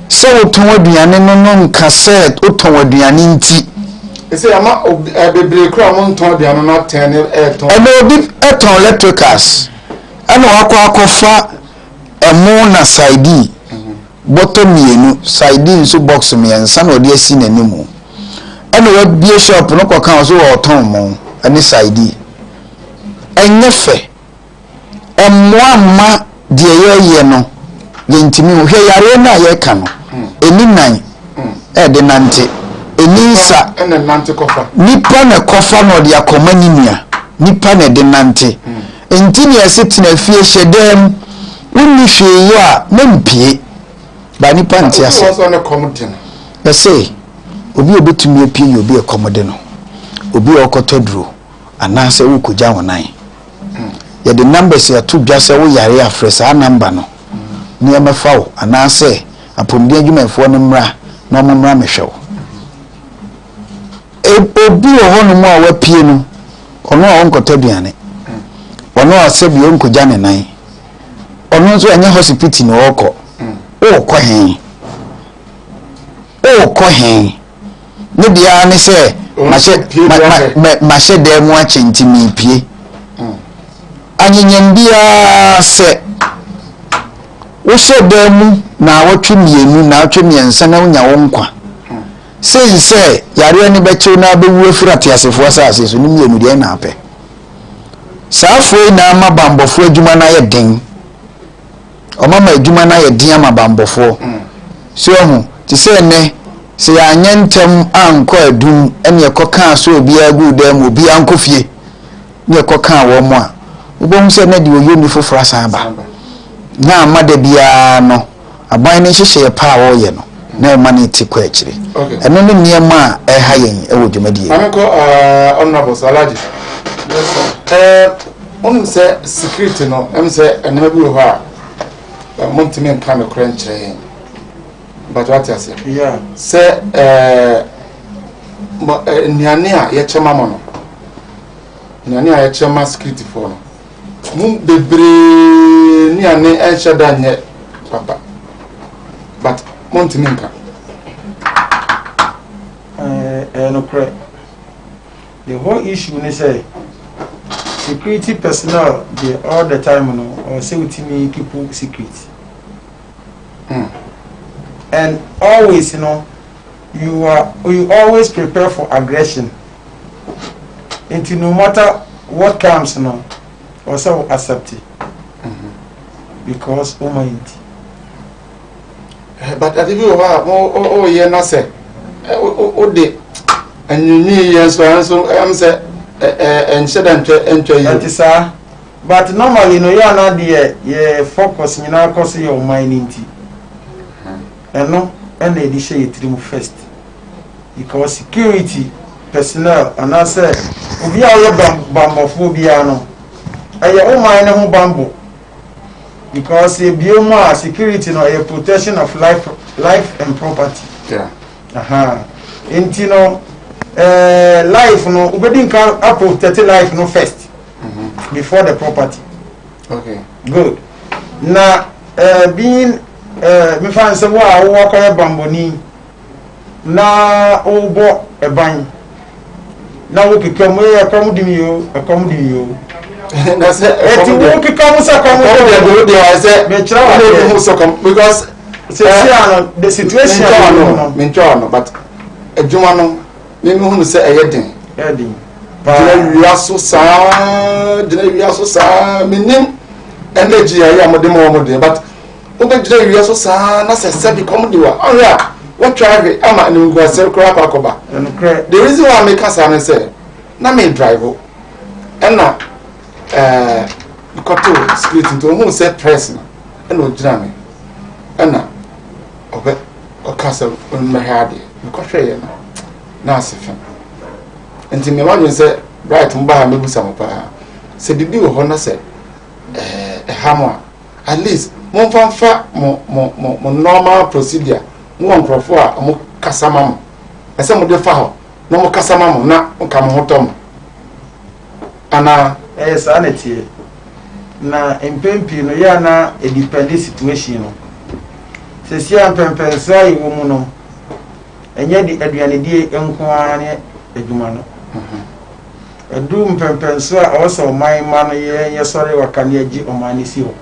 Speaker 10: so oton aduane no nka set oton aduane nti
Speaker 1: ese ama bebre kra mo nton aduane na 10 eton
Speaker 10: eno obi eton electricals ana akwafa emo na side bottom mienu side nso box miensa na odi asi nanimu eno wa bie shop no kwa kan so oton mo ani side enyefe emwa de ye no yentimi hwe yare na ye ka no eni nan de nante enisa
Speaker 1: ene nante kofa
Speaker 10: nipa na kofa no de akoma ninia nipa na de nante entini asetina fie hyedem wonni hwe yo a mempie ba nipa ntia se
Speaker 1: so na komode no
Speaker 10: ese obi obetumi apie yo obi ekomode no obi okotoduro anase wo kogya wonan ye the numbers ya to dwa se wo yare afresa number no ni amafawo anase apomdi adwumafo no mra na omomra mehwewo obi ohono mu a wapie no ono a onkotoduane ono asebi onkogya ne nan ono nso anya hospital no okọ okọ hen ne bia ne se mahye dem mu achentimi pie anyanyam bia se wo so dem na wotwe mienu na wotwe miensa na wonya wo nkwa se yare ni beche na bewu afirate asefo asase so ni mienu de na apɛ saafo na mabambofo adwuma na ye den omama adwuma na ye den amabambofo so hu ti se ne se ya nyentem anko adum ene ekoka so obi agu dem obi anko fie ne ekoka wo mo a ubom se na de oyomi foforo asaba na amade bia no aban ne hyehye pa wo ye no na ma ne ti kwa akire eno ne niema a ha yen e wo dwumadie
Speaker 1: ameko honorable Salaji on se security no em se enema bi ho a montimi nka me kora nkyerɛ but what you say
Speaker 3: yeah
Speaker 1: se niane a ye chema mo no niane a ye chema security for no mu bebre niane enhyeda nye papa but montimi nka
Speaker 3: no correct the whole issue they say security personnel they all the time no or say with me keep secret and always you always prepare for aggression into no matter what comes also accept it because mind
Speaker 1: but at you oh yeah na say o de anyunyi yes so am say incident enter you
Speaker 3: that is but normally you are not the focus you know cause your mind into and they share it first because security personnel and I say obi a bambophobia no aye o mind no bambo because e bioma security no a protection of life and property
Speaker 1: yeah
Speaker 3: into life no ubedi can protect life no first before the property
Speaker 1: okay
Speaker 3: good na being me fan say wa wo kwa bamboni na obo eban na wo kekam yo
Speaker 1: na say
Speaker 3: eti wo kekam sa kom
Speaker 1: de I say
Speaker 3: me kira wa
Speaker 1: de so come because
Speaker 3: the situation
Speaker 1: no but adwuma no me hu say eyeden dina wia so saa menim energy ya amode mo but obe dina wia so saa na se bi come di wa oya what drive ama ni ngwa se kura akoba the reason why me kasa na say na me drive and na koto split into who say press ɛna ogyina me ɛna ɔbɛ ɔkasa mmɛhade nkɔhwɛ yɛ no na asefa nti me ma sɛ bright mba ha mebusa mo paa sɛ bibi wɔ hɔ na sɛ ɛha mo a at least momfa mo normal procedure mo wɔ nkurɔfo a mo kasa ma mo ɛsɛ mo de fa hɔ na mo kasa ma mo na nka mo ho tɔ mo ana
Speaker 11: saa na tie na mpempi no ya na a dependent situation no se sia mpempensa yi wo mu no enye di aduane die enko ara ne adwuma no edu mpempenso a oso man ma no ye sori waka ne agi omani si ho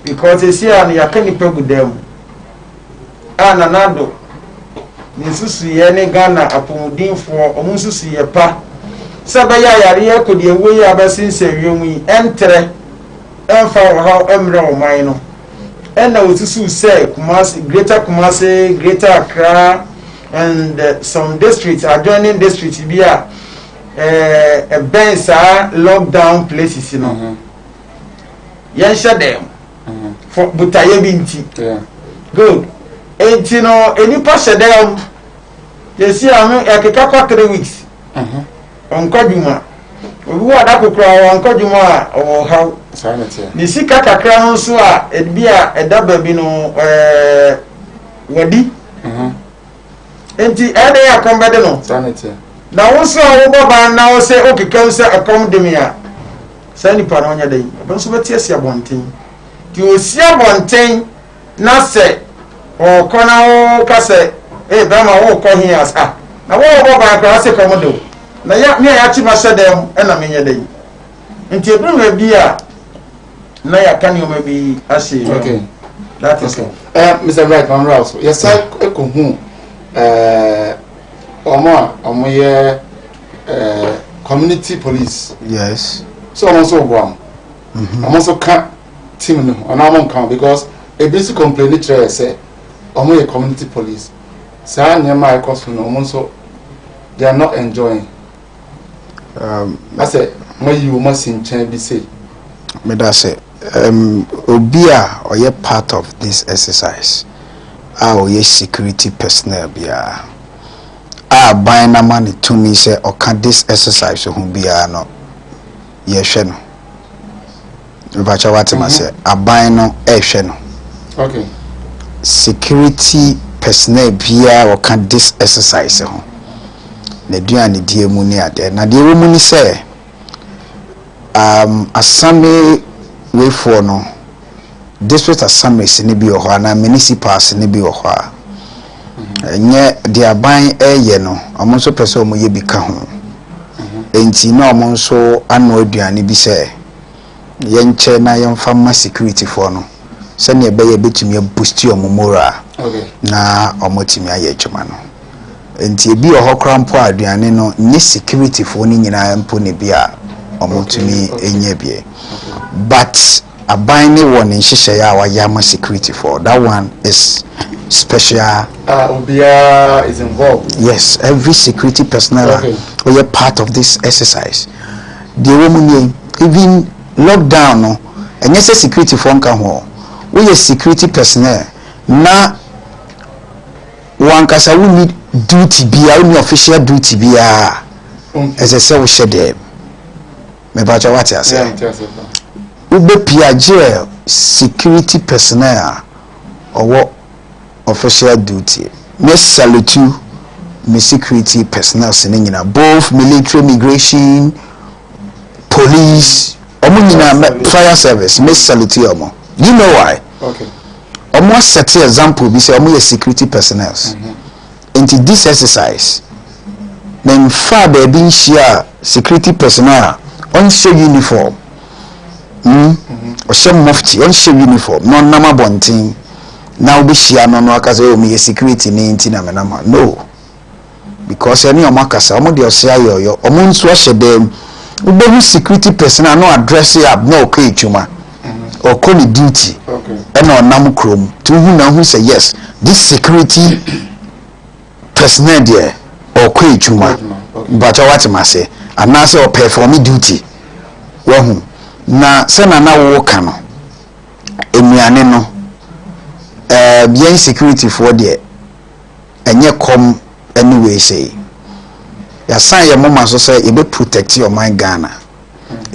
Speaker 11: because sia no yakani pagudam ana nado ni susu ye ne Ghana apomudinfo omun susu ye pa saba ya yare ya kodi ewe ya basinse wiemu yi entre emfa wo ha emre wo man no ena osusu say Kumasi, Greater Accra and some districts adjoining districts bi a bensa lockdown places you know yan shadem for butaye binti good enti no enipa shadem yesi am ekeka kwa 3 weeks onkwaduma obi wa da kokra onkwaduma o ha ni sika kakra no so a ebi a eda ba bi no wadi enti ede ya kombede no na wo so wo baba na wo se okeka se akom de me a sani pa no nya dai ben so beti asia bonten ti osia bonten na se o kona wo ka se be ma wo ko hi asa na wo baba akra se komodo na ya me ya chi ma se dem na me nya dai enti ebu me bi a na ya kan you maybe ashe
Speaker 1: okay
Speaker 11: that is
Speaker 1: okay Mr. Right from Rouse yes I ko hu omo ye community police
Speaker 10: yes
Speaker 1: so also one also can team no on can because a basic complaint try say omo ye community police say nyema I cause no omo so they are not enjoying I say you must in change be say
Speaker 10: me da say obia or ye part of this exercise or ye security personnel bia buy na money to me say or can this exercise so who bia no ye hwe no bacha what ma say buy no hwe no
Speaker 1: okay
Speaker 10: security personnel bia or can this exercise ho na duane die mu ni ade na die mu ni say asame way for no district assemblies ni bi oho na municipals ni bi oho a nye dia ban eye no omo so pese omo ye bi ka ho enti na omo so ano aduane bi se ye nche na ye mfa ma security for no se ne be ye betumi boost omo moral na omo timi aye adwuma no enti bi oho krampo aduane no ni security for ni nyina mpo ne bi a omo timi enye bi but abine one in Shishaya or Yama security for that one is special.
Speaker 1: Obia is involved.
Speaker 10: Yes, every security personnel we are part of this exercise. The woman even lockdown no, and yes, security phone come home. We are security personnel. Na one kasa we need duty be our official duty be as I say we share them. Me bacha what I say. Ube piaje security personnel or official duty. Me salute you, me security personnel sinina both military, immigration, police, fire service. Me salute you omo. You know why?
Speaker 1: Okay.
Speaker 10: Omo set example be say omo security personnel. Into this exercise, then far baby share security personnel on show uniform. Or some mufti on show uniform, no nama bonting. Now be share no akaze o me security ni ntina menama. No. Because any omakasa omo de osia yo omo nso hye dem ubehu security personnel no address up no okay chuma. Or call it duty.
Speaker 1: Okay.
Speaker 10: And on nam krom to who say yes, this security personnel there or okay chuma. But what I say, and now say or perform duty. Well, na se na wo ka no enuane no bien security for there enye kom anyway say ya san ye mama so say e be protect your mind Ghana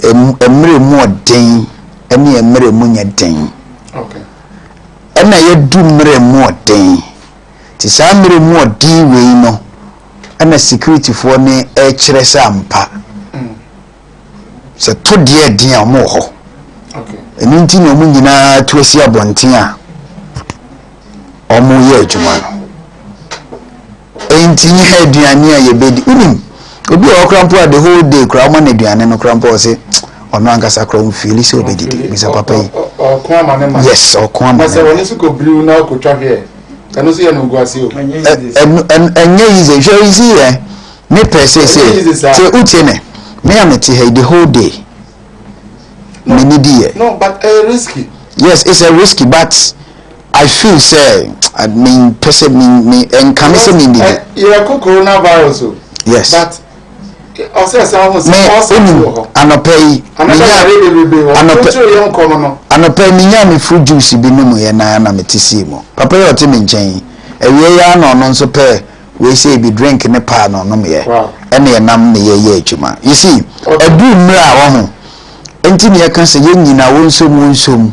Speaker 10: emre mu odin ene emre mu nya den
Speaker 1: okay
Speaker 10: ena ye du mre mu odin ti sa mre mu odin we no ena security for ne e kire sa ampa se to de din a mo ho
Speaker 1: okay
Speaker 10: eni nti no mu nyina to asi abonten a omo ye adwuma no enti nye aduane a ye bedi unim obi o krampo a the whole day kra mo na aduane no krampo se ono ankasa kra mo feel se obedi misa papa yi
Speaker 1: o ko ama ne ma
Speaker 10: yes o ko ama
Speaker 1: se woni su ko blue na ko twa here eno so ye no guase o
Speaker 10: enye easy sure easy me per se utene me am ti the whole day me need here
Speaker 1: no but risky
Speaker 10: yes it's a risky but I feel say I mean person me and can say me
Speaker 1: you are coronavirus
Speaker 10: yes
Speaker 1: but also someone
Speaker 10: anopay anopay minya me fruit juice bi no ye na me tisi mo papa yo te me nchen ewie ya no no nso pe we say be drink ne pa no no me ene nam ne ye adwuma you see edu mra wo ho enti me kan say ye nyina wonsom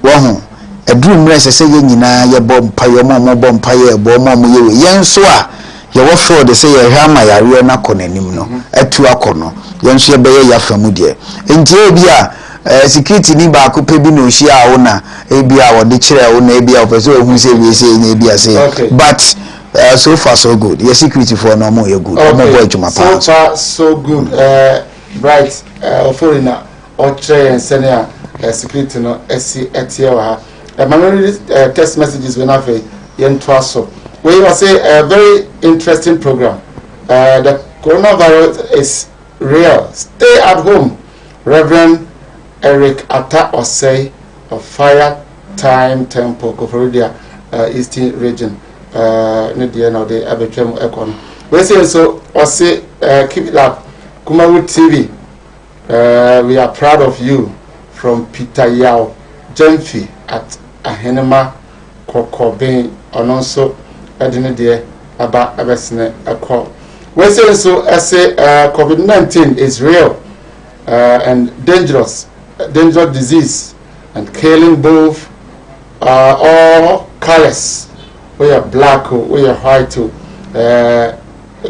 Speaker 10: wo ho eduru mre sese ye nyina ye bompa ye mo bompa ye bo mo ye yenso a ye wo sure de say ye hama yare na konanim no atu akono yenso ye beye ya famu de enti obi a security ni ba ko pe bi no hia a wo na ebi a wo de kire wo na ebi a wo so ehun say we say na ebi a say but so far so good your security for no more you good mo boy juma pa
Speaker 1: so far so good right foreigner or train senior security no esi etie wa my text messages when I say we will say a very interesting program. The coronavirus is real. Stay at home. Reverend Eric Atta Osei of Fire Time Temple, Koforidia, Eastern Region. We say so. Osei, keep it up. Kumawu TV. We are proud of you from Peter Yao Jemfi at Ahenema Kokobin Ononso Edine de Aba Abesne Eko. We say so I say COVID-19 is real and dangerous disease and killing both all colors. We are black, we are white,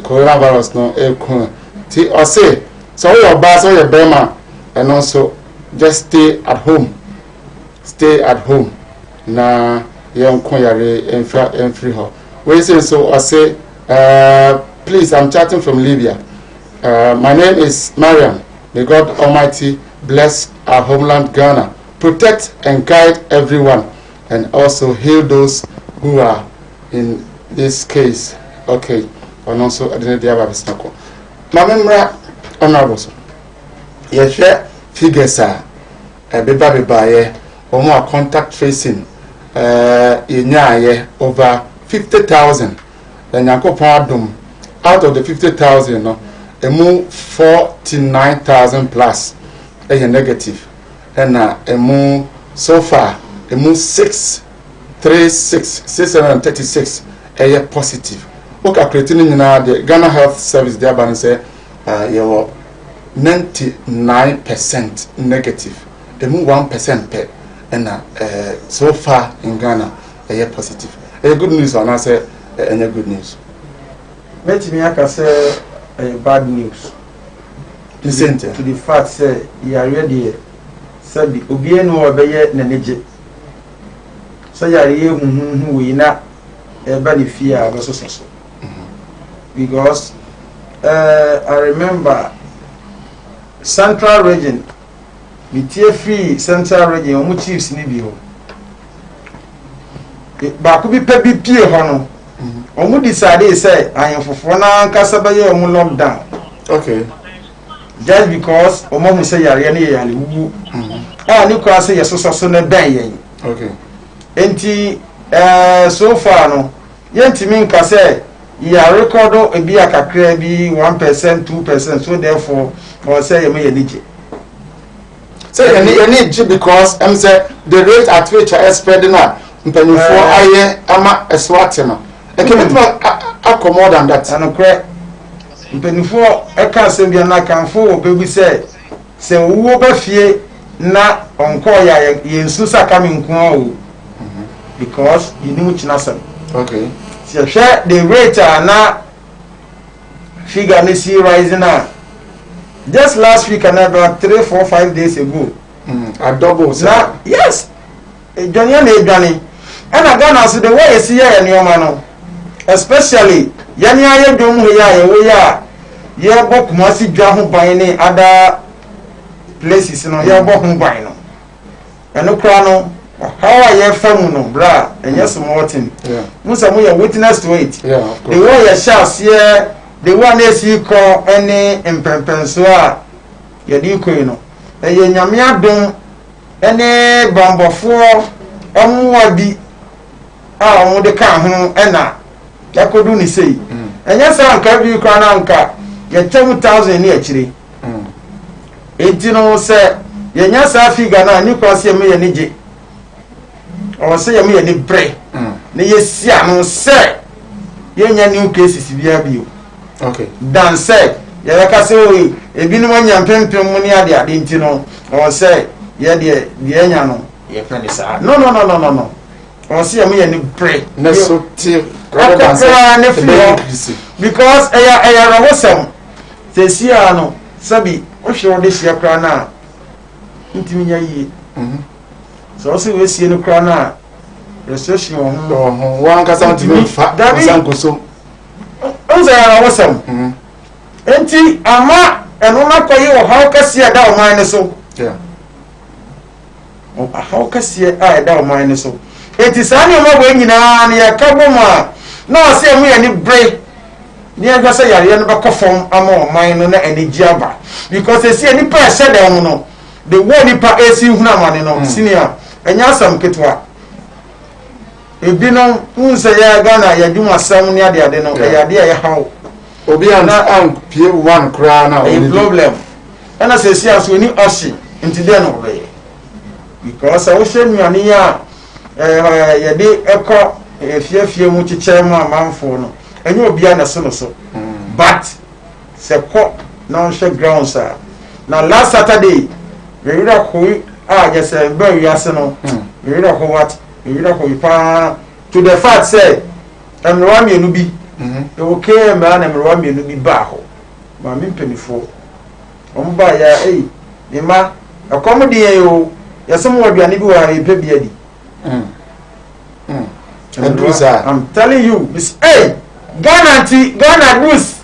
Speaker 1: coronavirus no ekun. Ti I say so we are bad, so we are Burma and also just stay at home. Stay at home. Na young Koyare and free her. We say so I say please, I'm chatting from Libya. My name is Mariam. May God Almighty bless our homeland Ghana, protect and guide everyone, and also heal those who are in this case. Okay, and also I didn't have a snako. Mamma honorable. Yes, figures are a baby or more contact tracing in over 50,000. Then Yanko Pardum out of the 50,000, no, a move 49,000 plus a negative, and a move so far a move 636 a positive. Okay, creating now the Ghana Health Service there, but say you are 99% negative, a move 1% per, and so far in Ghana a positive. A good news, and I say any good news.
Speaker 8: Let me say bad news. To the fact say you are ready. Said the Obiano obey Nanije. Say you are not a benefit also. Because I remember Central Region, the free Central Region, which chiefs Nibio. But could be peppy peer honor. Omu decide say I am for na kasabaye omu lockdown.
Speaker 1: Okay.
Speaker 8: Just because omu say yare na yare wu. Ni kwa say yeso na ben yen.
Speaker 1: Okay.
Speaker 8: Enti so far no yentimi nka say ya record e bi akakra bi 1% 2% so therefore or say ye me nije.
Speaker 1: say any because I'm say the rate at which I spreading now mpanimfo aye ama eswate no e can it more than that
Speaker 11: and correct mpanimfo e ka asem bia na kanfo obebi say wo ba fie na onko ya yensu saka me nko o because you know chinasem
Speaker 1: okay
Speaker 11: so share the rate na figure me see rising now just last week and about 3 4 5 days ago
Speaker 1: a double
Speaker 11: now yes Johnny and Johnny and I gonna see the way you see here in your man especially yani aye dom here we ya ye bok masi dwa ho ban ni other places no ye bok ho ban no eno kra no how are you fam no bra enye small thing musa mo ye witness to it
Speaker 1: the
Speaker 11: way you shall here the one is you call any impempenso a ye di ko no eye nyame adom any bambofo omwa bi a omo de ka ho ena yakodu ni sei enya sa nka bi kwa na nka ye 10,000 ni akire enti no se ye nya sa figa na ni kwa se me ye ni je o se ye me ye ni bre ne ye sia no se ye nya new cases bia bi
Speaker 1: okay
Speaker 11: dan se ye ka se o ebi no nya mpempem mu ni ade ade enti no o se ye de nya no ye fa ni sa no o se ye me ye ni bre
Speaker 1: na so ti
Speaker 11: because eya rawosam sesia no sabi o hwe de sia kra na ntimi nya yi so se we sie no kra na recession ho
Speaker 1: wan ka sa ntimi fa san koso
Speaker 11: o se ya rawosam enti ama eno na koyi o haw kasia da o man ne so o haw kasia a da o man ne so enti sani o ma bo nyina na ya ka bo ma na o se mu ya ni bre ni agba se yare no ba kofom ama o man no na energy aba because e se ni pa se da mu no the one ni pa esi huna mane no senior enya asam ketwa ebi no unse ya Ghana ya dwuma sam ni ade ade no ya ade ya haw
Speaker 1: obi an pie one kra na
Speaker 11: o problem ana se si aso ni oshi nti de no be because I wish me ani ya ya de eko fie mu chiche mu amanfo no enye obi ana so no so but se ko na she grounds na last Saturday we ira ko je se ba wi ase no we ira ko what we ira ko pa to the fact say emrwa mienu bi e okay ma na emrwa mienu bi ba ho ma mi penifo omo ba ya ni ma akomo de yo yasem waduane bi wa epe bi adi I'm telling you this Ghana news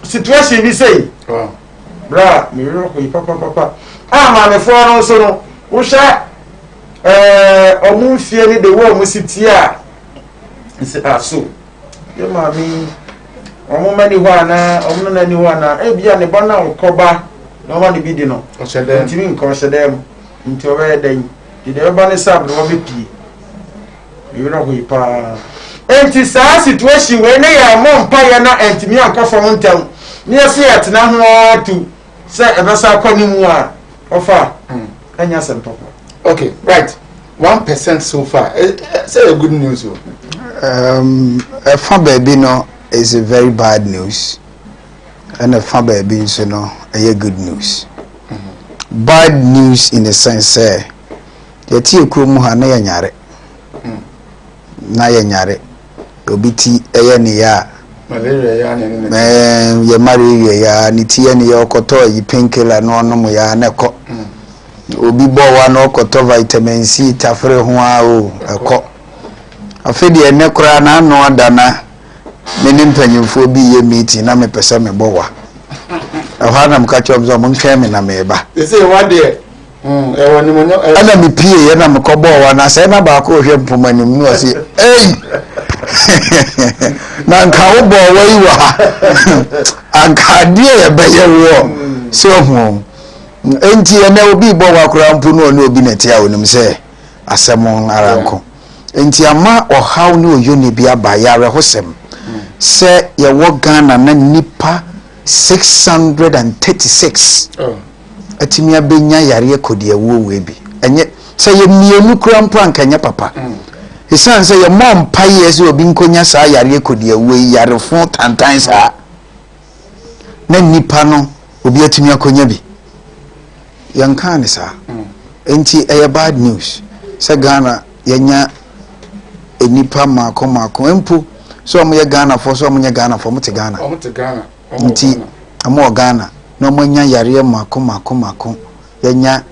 Speaker 11: situation be say bra me ro ko papa ma me for no so no wo sha omu fie ni de wo mu siti a nse aso ye ma mi omu mani ho ana omu na ni ho ana e bia ne bona okoba no ma ni bi di no o shede ntimi nko shede nti o be dan di de ba ne sab no be pie you know we pa enti sa situation we na ya mo mpa ya na entimi ankofo ntam ni ase atena ho tu se ebesa akoni mu a ofa anya sempo
Speaker 1: okay right 1% so far say a good news
Speaker 10: for baby no is a very bad news and for baby so no a good news bad news in the sense yeti ekrom ha na yanyare na yanyare obiti eye ne ya
Speaker 1: malaria ya ne
Speaker 10: ye malaria ya ni tie ne ya okoto yi painkiller no no mo ya ne ko obi bo wa no okoto vitamin C tafre ho a o eko afedi ene kura na no adana me ni mpanyimfo bi ye meeting na me pese me bo wa ehana mka chom zo mo ntwe me na me ba
Speaker 1: say one day woni mo nyo
Speaker 10: ana me pie ye na me ko bo wa na se na ba ko hwe mpomanim no ase na nka wo bo wa yi wa anka die ye be ye wo so hu enti ene obi bo wa kura mpu no ne obi na tia wonim se asem aranko enti ama ohaw ne oyoni bi aba yare hosem se ye wo Ghana na nipa 636 atimi abenya yare kodi awo we bi enye se ye mienu kura mpo ankanya papa esan se ye mom paye se obi nkonya saa yare kodi awo yare fon tantan saa na nipa no obi atimi akonya bi yanka ne saa enti eye bad news se Ghana yenya enipa mako empo so omo ye Ghana for so omo nye Ghana for muti Ghana nti amo Ghana no manya yare mako yenya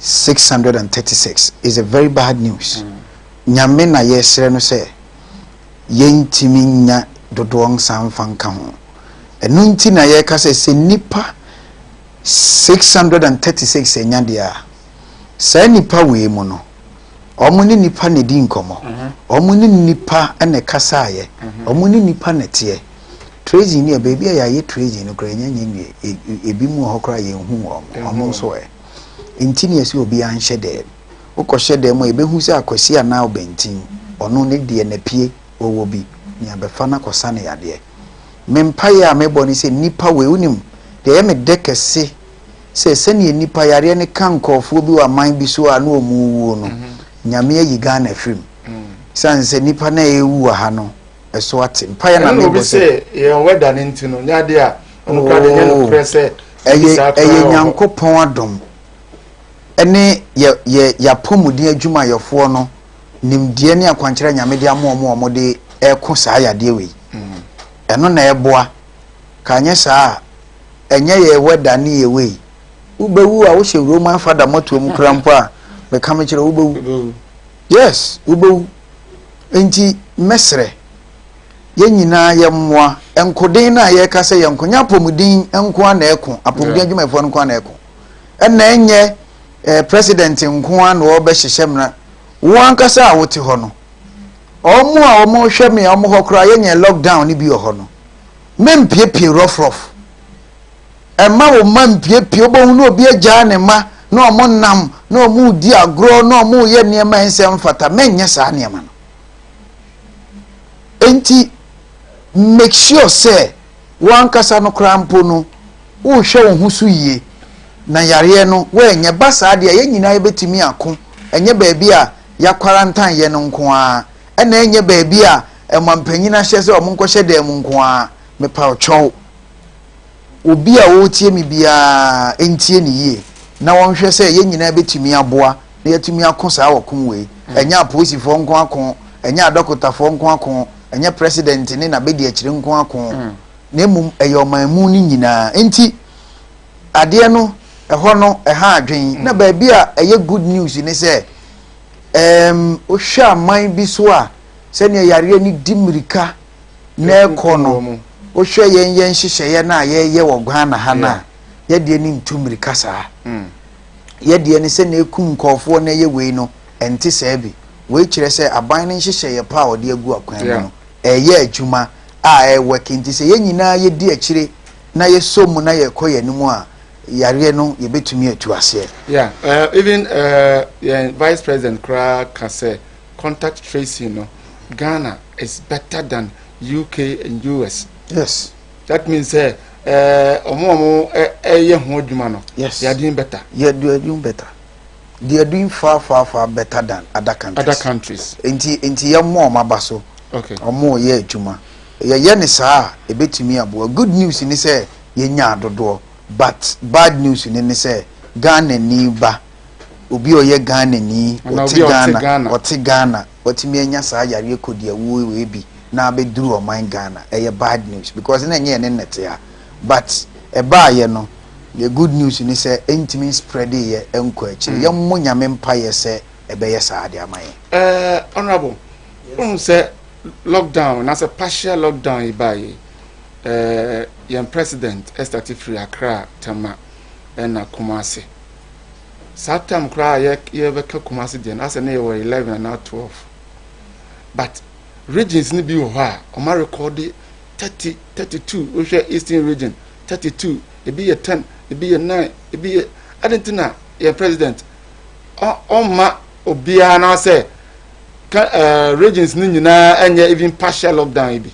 Speaker 10: 636 is a very bad news nyame na yesere no se yentimi nya dodo nsan fanka ho enu nti na ye ka se nipa 636 enya dia sa nipa we mu no omo ni nipa ne di nkomo omo ni nipa ene kasa ye omo ni nipa ne tie Tracy ni baby ya ye Tracy no kra nya ebi mu ho kra ye hu omo so nti ne esi obi anhye de ukɔhye de mo ebehu se akwasi ana obentin ono ne de na pie owo bi ni abefa na kosa ne yade mempaye a mebɔ ni se nipa we unim de ye me dekese se ne nipa yare ne kankɔfo bi wa man bi so anu omu wuo no nyame ayi Ghana film sanse nipa na ewu ha no eso ate mpaye na mebɔ se
Speaker 1: ye weda ne ntino nyade a ono kra de nye no prese
Speaker 10: eye nyankopɔn adom ene ya pomudin adwuma yefo no nimdie ne akwankyere nyame de amomo de eko saa yade we eno na eboa ka anye saa enye ye weda ne ye we ubewu a wo hye Roman father moto mu krampo a be kam kire ubewu yes ubewu enti mesre ye nyina ye mmoa enkoden na ye ka se ye nkonya pomudin enko na eko apomudin adwuma yefo nko na eko ena enye president nkoa na obe hyehyemna wan kasa a wote ho no omo a omo hweme omo hokra yenye lockdown ni bi ho no mempiepie rough emma wo mampiepie obohu na obi agya ne ma na omo nam na omo di agro na omo ye niema ensem fata menye saa niema no enti make sure say wan kasa no krampo no wo hwe wo husu yie na yare no we nye basa de ye nyina yebetimi ako enye baabi a ya quarantine ye no nko a ena enye baabi a emampanyina hye se omonko hye dem nko a mepa ocho obi a wo tie mi bia entie ni yie na won hwe se ye nyina betimi aboa na yetimi ako saa wakon we enye apolisi fo nko ako enye adokota fo nko ako enye president ni na bedi akire nko ako na emum eyomanmu ni nyina enti ade no eho no eha adwen na baabi a eye good news ni se o hwa man bi so a se ne yare ni dimirika na ekono o hwa yen hyehyeye na ye wo Ghana ha na ye de ni ntumirika saa ye de ni se na ekum nkofo na ye wei no enti se bi we kire se aban ne hyehyeye pa o de agu akwan no eye adwuma a working enti se ye nyina ye di akire na ye somu na ye koye ni mu a yare no ye betumi atu ase
Speaker 1: even vice president Kra Kase contact tracing no Ghana is better than UK and US.
Speaker 10: Yes,
Speaker 1: that means omo ye ho adwuma no
Speaker 10: yes,
Speaker 1: they are doing better.
Speaker 10: They are doing better. They are doing far better than other countries. Enti ye mo mabaso.
Speaker 1: Okay.
Speaker 10: Omo ye adwuma. Ye ne saa e betumi abo. Good news ni say ye nya adodo. But bad news ni say Ghana ni ba obi oye Ghana ni oti Ghana watimi anya saa yare kodi awu we bi na be duru o man Ghana bad news because na nye ne nete ya but ba ye no the good news ni say entimi spread ye enko akire ye mo nyame mpa ye say be ye saa de amaye
Speaker 1: honorable say lockdown na say partial lockdown ibaye young president estati free Accra Tama na Kumasi Satam cry ye beka Kumasi den as na were 11 and now 12 but regions ni bi ho a o ma record 30 32 o share eastern region 32 e bi ye 10 e bi ye 9 e bi ye adentina ye president o ma obia na say regions ni nyina enye even partial lockdown bi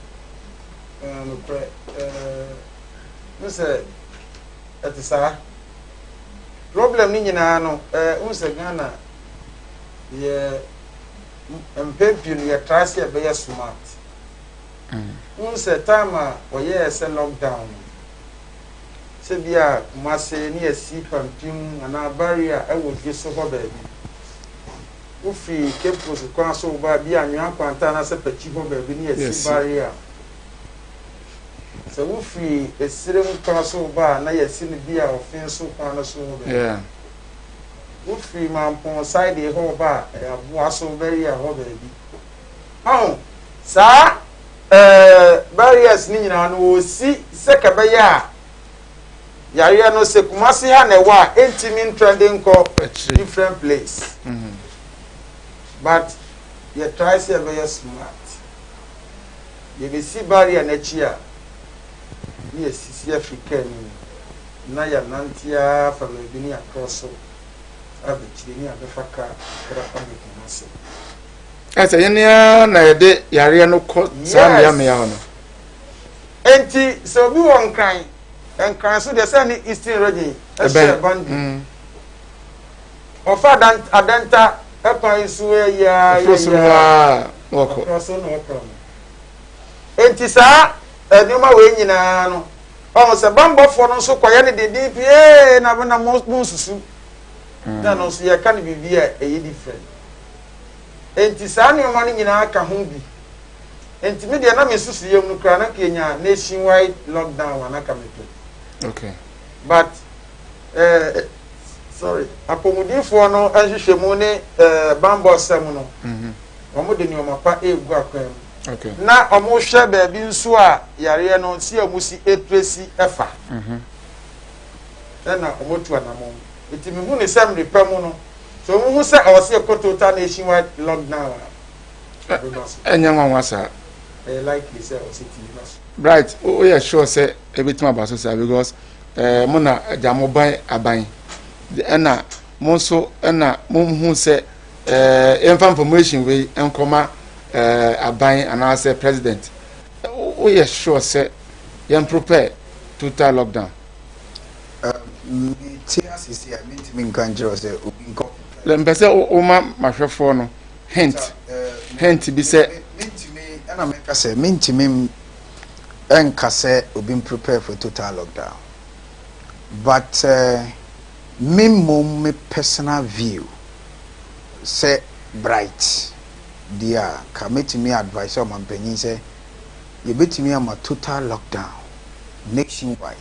Speaker 3: say at the sir
Speaker 11: problem ni nyinaa no unse Ghana ye mpempi no ye trase be ye smart unse time oye se lockdown se bia mase ni esi pampim ana barrier e wo gi so ho baabi ufi kepos kwa so ba bia anwa kwanta na se pachi ho baabi ni esi barrier se ufi esire mu kwa so ba na yesi ni bia ofin so kwa na so ho baabi ufi mampon side ho ba abo so barrier ho baabi sa barriers ni nyina no osi se kabaya yare no se kumasi ha na wa entimi trending ko different place but you try say very smart you be see barrier na chia yes sisi african na ya nantia fa me ni across abechiri ni abefaka kra pa me kumasi
Speaker 1: asa yenia na yede yare no ko sa me ya no
Speaker 11: enti so bi won kan and cancel the same Eastern region. Of Adanta, Upon Sue, Entisa, a new way in an almost a bumble for so quiet the DPA and Avana most moons. Then also, I can't be a different. Entisa, your money in our Kahumbi. Intermediate, I'm a Susie, Ukraine, Kenya, nationwide lockdown, and I come to.
Speaker 1: Okay.
Speaker 11: But sorry, apomudifo no ahwehwe mu ne bambo sam no. Omo de ni omo pa egu akwam.
Speaker 1: Okay.
Speaker 11: Na omo hwe ba bi nso a yare no si amusi etresi efa. Na omo tu anamom. Eti mi hu ne sam de pam no. So omo hu se awose ekotota nationwide lockdown.
Speaker 1: Enya nwanwa sa.
Speaker 11: Likely say awose ti
Speaker 1: Right, we are sure say everything about social because mona jamoban aban na monso na monhu say information we enkoma aban and as president we are sure say you prepare total lockdown
Speaker 10: TRC say I mean to me kan jero say obinko
Speaker 1: lempese o ma mahwefo no hint bi say
Speaker 10: mean to me and America say mean to me and kase been prepared for total lockdown. But me personal view say bright. Dear, come to me advice on my penny say you bet me I'm a total lockdown nationwide.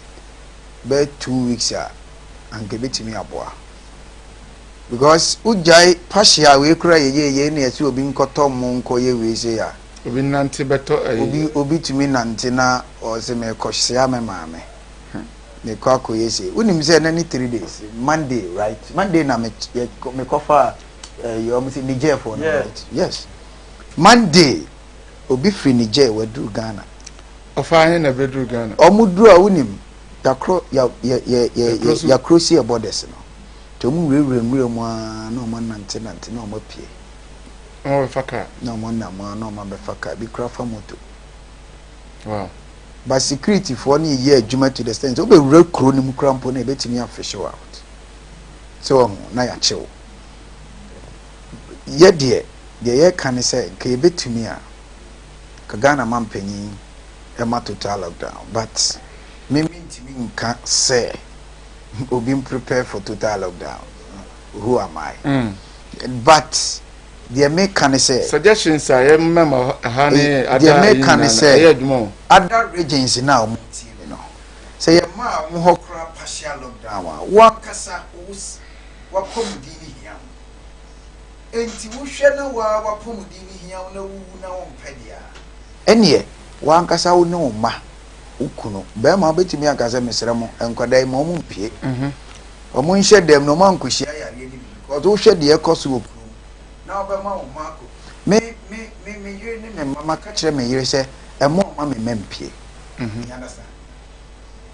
Speaker 10: But 2 weeks and give it to me a boy. Because ujai pasha we cry ye near to being cotton monko ye we say ya.
Speaker 1: Obi nante beto
Speaker 10: obi tumi nante na o se me kohyia me maame me kwako yesi unim say na ni 3 days Monday right Monday na me kofa you must Niger for right yes Monday obi free Niger wadu Ghana
Speaker 1: ofa na bedru Ghana
Speaker 10: omudru a unim ya cross your borders no to mu rewre mu a na o nante na o mapie
Speaker 1: no faka
Speaker 10: no man be faka bi craft moto
Speaker 1: wow
Speaker 10: but security for ni ye adwuma to the extent so be wura kro ni mu crampo na betimi afish out so na ya chill ye de ye kan say ka betimi a ka Ghana man panyin e ma total lockdown but me ntimi nka say obi prepare for total lockdown who am I but the American say
Speaker 1: suggestions I remember honey
Speaker 10: the American say other regions now you know say your ma mo hokra partial lockdown wa kasa us wa komudini hiam enti wo hwe na wa komudini hiam na wu na wo mpadia enie wa kasa wo ne wo ma ukuno be ma betimi akasa mesremo enkwada ma mo mpie omo nhye dem no ma nkohia ya ne ni because wo hwe de ekoso now be ma Marco me yiri ni me mama ka kire me yiri se e mo ma me mempie you understand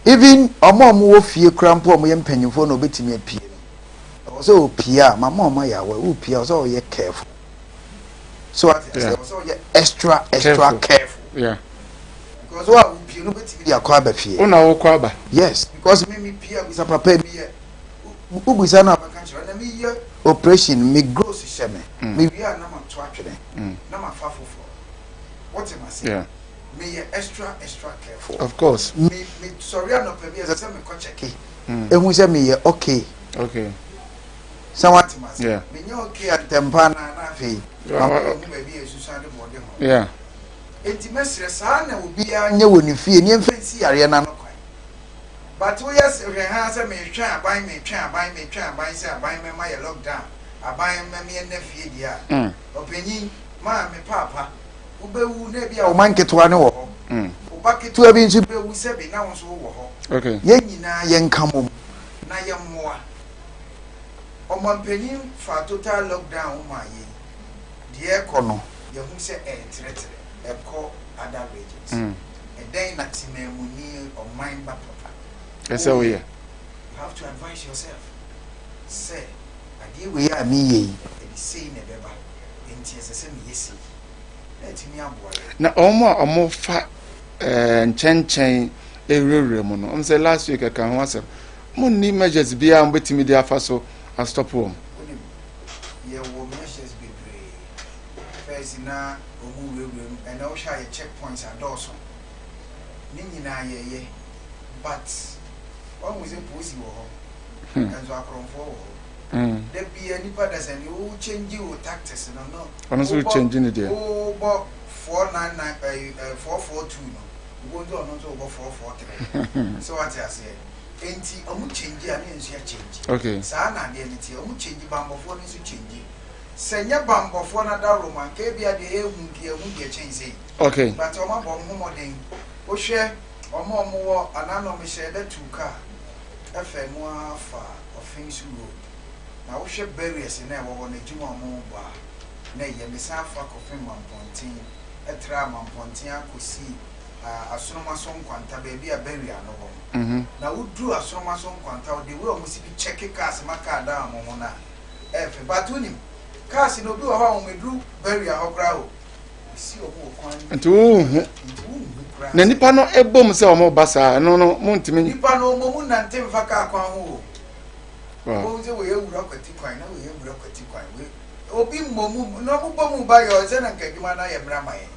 Speaker 10: even omo wo fie krampo omo ye mpanyimfo na obetimi apie no so pia mama ya we pia so ye careful so so ye extra careful
Speaker 1: yeah
Speaker 10: because what pia no betimi dia kwa ba fie
Speaker 1: una wo kwa ba
Speaker 10: yes because me pia bisa papa mi ye ubusa na baka nkyerɛ na me yɛ operation me gross hyɛ me wi a na ma to atwene na ma fa foforo what am I saying me yɛ extra careful
Speaker 1: of course
Speaker 10: me sorry no pe bi ɛsɛ me kɔ check ehu sɛ me yɛ okay so what am I saying me nyɛ okay atempa na afei hu ba bi esusu ade bɔde ho enti mesrɛ saa na obi a nyɛ wɔ ne fie ne mfensi yare na no kwan but we yes hwɛ ha sɛ me twa aban sɛ aban me ma yɛ lockdown aban me me na fie dia opanyin ma me papa ubewu na bia o man ketewa ne wɔ hɔ o ba ketewa bi nso bewu sɛ bi na wo so wɔ hɔ yɛn nyinaa yɛn kamom na yɛn mmoa ɔmanpanyin fa total lockdown ma yɛ deɛ kɔ no yɛhu sɛ ɛtrɛtrɛ ɛkɔ other regions ɛdɛn na tinamuni ɔman ba papa
Speaker 1: ɛsɛ wo yɛ
Speaker 10: you have to advise yourself say adeɛ we a me yɛ ɛdi sei na bɛba enti ɛsɛ sɛ me yɛ sei
Speaker 1: na ɔmo fa nkyɛnkyɛn ewurawura mu no ɔmo sɛ last week ɛka ho asɛm mo ni measures bi a mo betumi de afa so a stop wɔm
Speaker 10: yɛwɔ measures bebree first na ɔmo wurawura mu ɛna ɔhwɛ a yɛ checkpoints adɔɔso ne nyinaa yɛyɛ but wɔn mo sɛ polisi wɔ hɔ ɛnso akorɔmfoɔ wɔ hɔ da bia nipa da sɛ ne wo change wo tactics no
Speaker 1: ɔno so change ne deɛ
Speaker 10: wo bɔ 499 442 no wo ndo ɔno so wo bɔ 443 so what I say enti ɔmo change a ne nso ya change saa na deɛ ne tie ɔmo change bambɔfoɔ ne nso change sɛ nyɛ bambɔfoɔ na da roman ka bia deɛ ehu deɛ change sei but ɔmo abɔ ɔmo modern wo hwɛ ɔmo wɔ anano me hyɛ da two car ɛfɛ no afa offense road na wo hwɛ barriers na ɛwɔ na adwuma mo ba na yɛ mesafa kɔfɛ mamponten ɛtra mamponten akɔsi asoromaso nkwanta baabi a barrier no wɔ na woduru asoromaso nkwanta wo de wo mo si bi check cars maka da mo ho na ɛfɛ batunim cars no bi wɔ hɔ a mo meduru barrier hɔ kra o si obo kwan
Speaker 1: nti wo hu na nipa no ebom sɛ ɔmo ba saa no mo ntimi
Speaker 10: nipa no mo nante mfa ka kwan ho o se we ewura kwati kwan na we ewura kwati kwan we obi momu no mo bomu ba yo se na nkadwuma na ye brama ye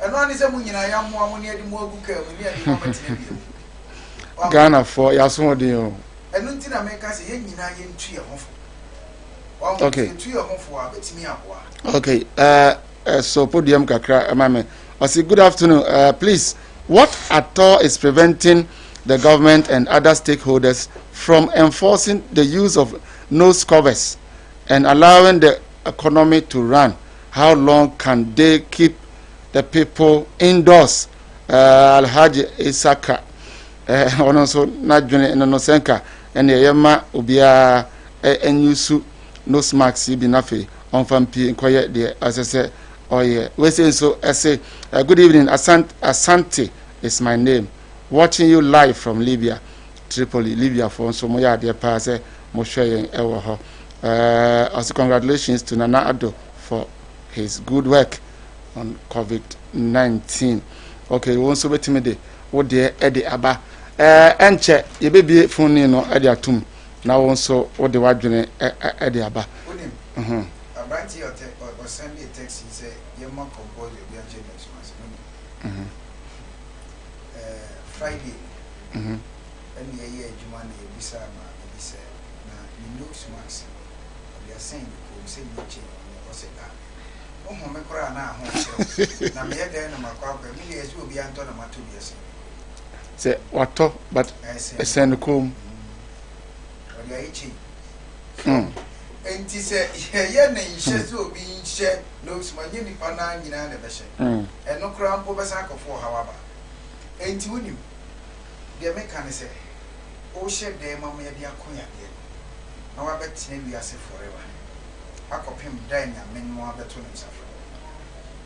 Speaker 10: eno ani se mu nyina ya mo amu ne adi mo agu ka mu ne adi mo matine bi
Speaker 1: Ghana for ya so de o
Speaker 10: eno nti na me ka se ye nyina ye ntu ye hofo ntu ye hofo a betimi aboa
Speaker 1: so podium kakra amame I say good afternoon please what at all is preventing the government and other stakeholders from enforcing the use of nose covers and allowing the economy to run? How long can they keep the people indoors? Alhaji Isaka, also Najune no Senka, and the Yama Ubia and Yusu nose marks Ibinafi on Fampi and quiet there, as I say, oh yeah. We say so. I say, good evening, Asante is my name. Watching you live from Libya. Tripoli, Libya for so moya dear pass mo share ewo ho also congratulations to Nana Addo for his good work on COVID-19. Okay, won so betime de wo de e de aba enche ye bebie phone no e de atum na won so wo de wadwene e de aba
Speaker 10: abranti or send me a text he say you ma compose your next month Friday and the year Jumani Bisa Bisa na you looks max we are saying you say you change or say that oh me kora na ho na me dey na makwa kwa me yesu obi anto na mato bi ese
Speaker 1: say wato but send kom
Speaker 10: or ya ichi enti say ye na nhye so obi nhye no smanye nipa na nyina na be hye eno kora mpo be sa akofo hawaba enti wonim de me kan say o she de mama ya dia konya de na wa betene wi ase forever akopem dan ya menno abeto ne safra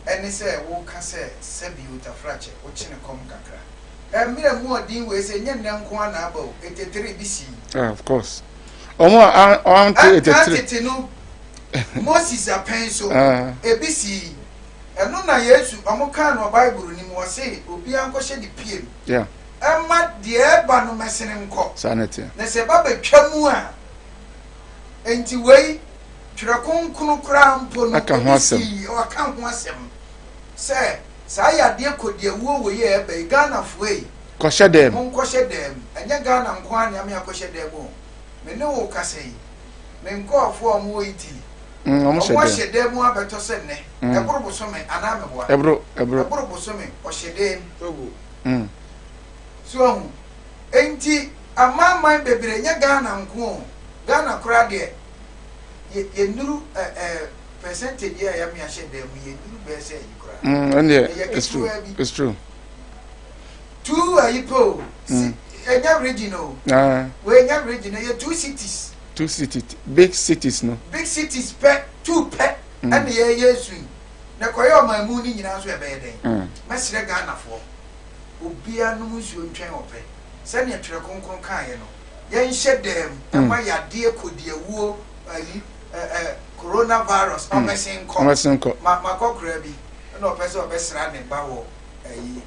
Speaker 10: eni say wo ka say sebi utafrache o chine kom kakra mira mu odin we say nyenne nko na aba o 83 bisi
Speaker 1: of course omo on 83
Speaker 10: no Moses apenso ebisi eno na Yesu omo kan no Bible ni mo say obi anko hye di piem
Speaker 1: yeah
Speaker 10: Emma de eba no mesene nko
Speaker 1: sanity
Speaker 10: na se ba betwa mu a
Speaker 11: enti wei twere konkunu kra mpo no
Speaker 1: aka ho asem
Speaker 11: o aka ho asem se saa ya de kodie wo wo ye ebe Ghana fuei
Speaker 1: ko hyedem
Speaker 11: mon ko hyedem anya Ghana nko anya me ko hyedem o me ne wo kasei me nko afo omo Italy
Speaker 1: omo
Speaker 11: hyedem mo abeto se ne ebro bosome ana me boa ebro bosome o hyedem togo so enti amama bebre nya Ghana nko Ghana kra de ye nuru percentage ya me hyedem ye nuru be se
Speaker 1: and yeah, it's true.
Speaker 11: Two ayipo enya regional we enya regional ye two cities
Speaker 1: big cities no
Speaker 11: big cities pe two pe and ye yesu na koyo mamu ni nyina so e be den mesire Ghana fo obia no musuo ntwen ope se ne twere konkon kan ye no ye nhye dem e ma yade ekodi awuo ayi coronavirus omesin ko makokra bi no person obesra ne ba wo ayi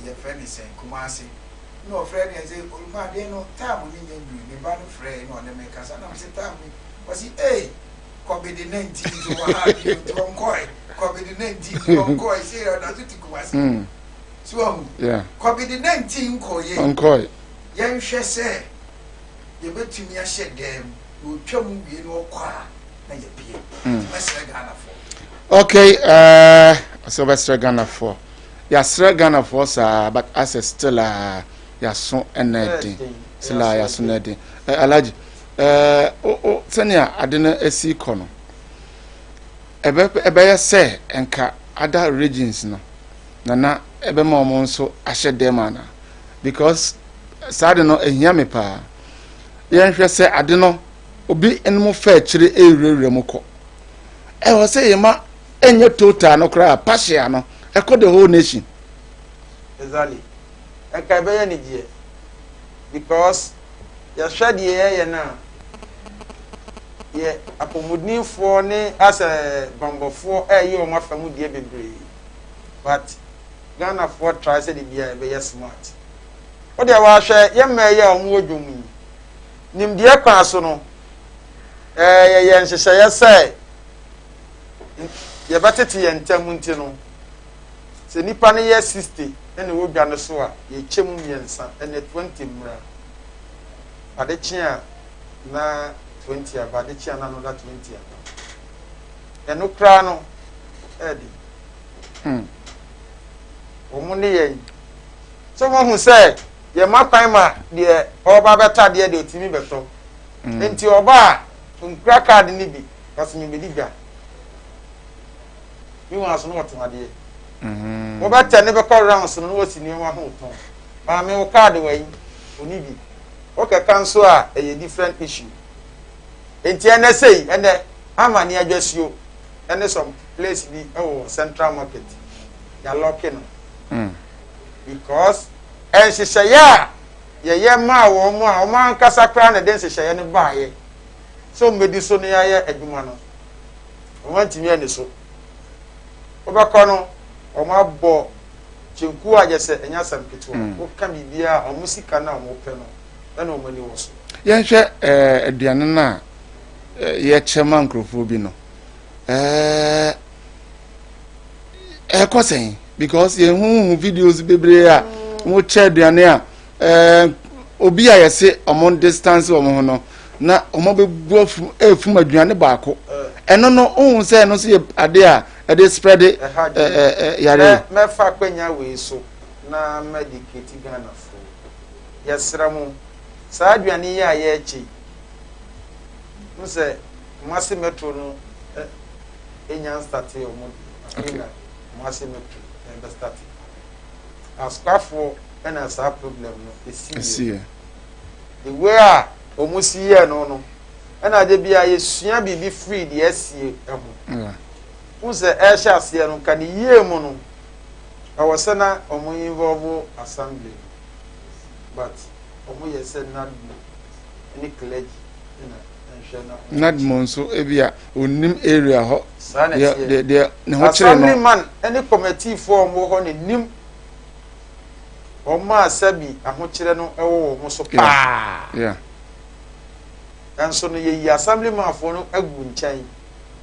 Speaker 11: ye friend is Kumasi no friend is Oluma de no time ni nyandru ne ba no friend no ne me kasa na se time ni wasi COVID-19 so wa ha bi to nkoi COVID-19 so nkoi say na to Kumasi so
Speaker 1: yeah
Speaker 11: COVID-19
Speaker 1: nkoi
Speaker 11: ye nhwe se ye betumi a hye dem no twam wie no kwa na ye pie mesre Ghana for
Speaker 1: okay so mesre Ghana for yasra Ghana for sa but as still yaso enedi still yaso enedi alaji senia ade na esi kono ebe ya se enka other regions no na ebe ma omo nso ahye dem ana because sade no ehia me pa ye nhwe se ade no obi enmo fa kire ewurewure mu ko wo se yema enye total no kra partial no the whole nation.
Speaker 12: Exactly. I can't be any year because you shed ye now. Yeah, a pomudni for ne as a bumble for a year or more from dear baby. But Ghana for tries to be smart. What they was young mayor or more do me. Nim dear Carsono. Yes, say. You better tea and Tamuntino. Se nipa ne ye 60 ene wo dwa ne so a ye kyem miensa ene 20 mra ade chia na 20 aba ade chia na no da 20 aba eno kra no edi omo ne ye so mo hu se ye mapan ma de oba beta de de otimi beto enti oba nkra card ni bi kasi mi be diga mi wa so no otuma de wo beta ne be call rounds no wo si ni wa ho ton ba me wo card wa yi oni bi o ka cancel a e different issue enti ene sei ene ama ni adwasuo ene some place bi e central market ya locking because en shisaya ye ma wo mo a o man kasa kra na den shisaya ne ba ye so medi so ne ya adwuma no o man timi ane so o ba kono o ma bo chinku ajese enya sam keto o ka bibia o musika na o pe no na o mani wo so
Speaker 1: ye hwe aduane na ye chema nkrofo bi no kosen because ye hu videos bebre a mo che aduane a obi a yese omon distance o mo no na omo bebu afum aduane baako eno no ohun se no se ade a ade spread yare
Speaker 12: me fa kwanya we so na medicate Ghana fo yesra mu sa aduane ya ye echi nse mase metro no enya start o mo ina mase metro and start asquafo and sa problem no esi the way a omusi ye no na de bia yesua bibi free de esie eho unse esha se no kan yie mu no awosana omo involve assembly but omo yese na any clergy
Speaker 1: nad monso ebia onim area ho
Speaker 12: de
Speaker 1: ne ho kire no
Speaker 12: man any committee for mo ho ne nim o ma asabi aho kire no ewo mo so pa
Speaker 1: yeah
Speaker 12: enso no ye assemblyman fo no agu nkyɛn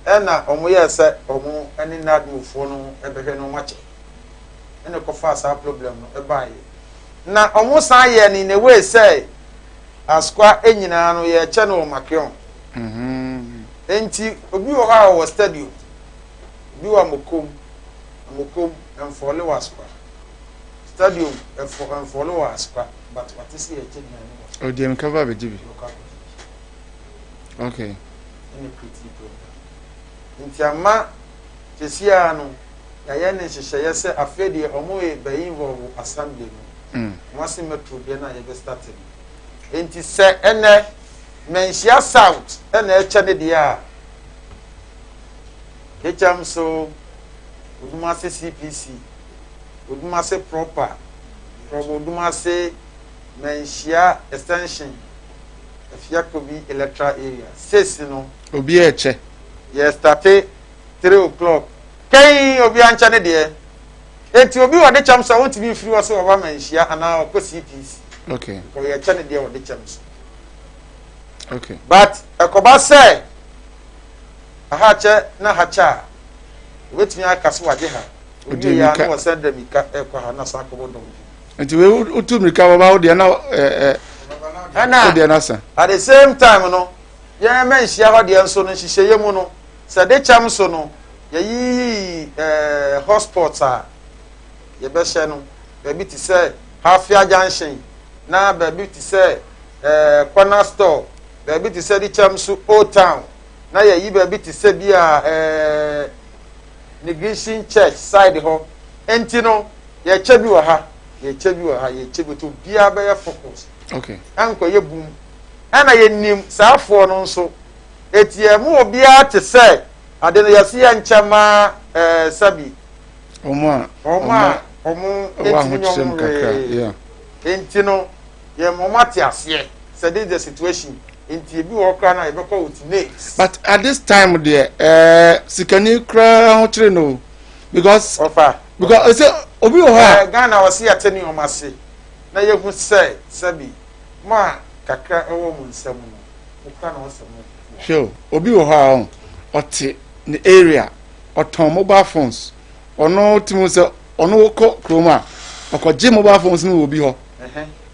Speaker 12: ɛna ɔmo yɛ sɛ ɔmo ɛne nadmo fo no ɛbɛhwɛ no makyɛ ɛna kɔfa saa problem no ɛbaaye na ɔmo san yɛ ni na we sɛ askwa enyina no yɛ kyɛ no makeon enti obi wɔ ha wɔ stadium obi wɔ mokom ɛmfɔle wɔ askwa stadium ɛmfɔle wɔ askwa but what is yɛ kyɛ ni
Speaker 1: o di em cover be jibi okay
Speaker 12: any pretty program nti ama kesia no yɛyɛ ne hyehyɛ sɛ afɛ deɛ ɔmo yɛ bɛyi involve assembly no wasi metro deɛ na yɛbɛ start enti sɛ ɛnɛ menhyia south ɛna ɛkyɛ ne deɛ a kecham so odumase CPC odumase proper from odumase menhyia extension Afiakobi electoral area. Says no.
Speaker 1: Obi eche.
Speaker 12: Yes, started 3 o'clock. Kay obi anchane de. Eti obi wo de chams I want to be free also over menhia ana ko CPC.
Speaker 1: Okay.
Speaker 12: Ko ye chane de wo de chams.
Speaker 1: Okay.
Speaker 12: But akoba say aha che na hacha. Wetimi akase waje ha. Obi ya no send dem ika ekwa ha na sakobo dom.
Speaker 1: Enti we utumrika baba wo de na
Speaker 12: at the same time no ya menhia ho de enso no hihye mu no se de cham so no yi hotspots a ye be hye no be ti say Hafia Junction na be ti say corner store be ti say de cham so Old Town na yi be ti say bia Negation Church side ho enti no ye che bi wa ha ye che bi to bia be focus.
Speaker 1: Okay.
Speaker 12: Anko ye boom. Ana ye nim saafo no nso. Etie mu obia te se ade no yase ya nchama sabi. Omo etimi nyom kakra. Yeah. Enti no ye momate ase. So this is the situation. Enti bi wo kra na ye beko with next.
Speaker 1: But at this time there sikani kra ho kire no because say obi wo ha
Speaker 12: Ghana wase ateni omase. Na ye hu say sabi ma kakra ewo mu nsam no ukra na osam
Speaker 1: sure obi wo ha ote the area oton mobile phones ono timu se ono ko kroma okoje mobile phones no obi ho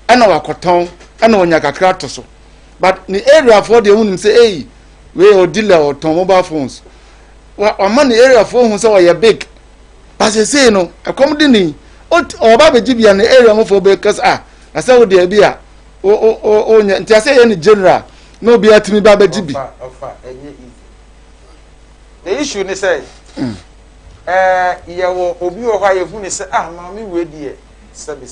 Speaker 1: ana wakoton ana onya kakra to so but the area for the hunim say hey we o dealer oton mobile phones wa man the area for hu say we big but say no akomde ni oba be jibia na area mo for be cause asa wo de bia o nti asa ye ni general no be atimi ba be jibi
Speaker 12: enye easy the issue ni say ye wo obi wo ha ye hu ni say ma me we die sebi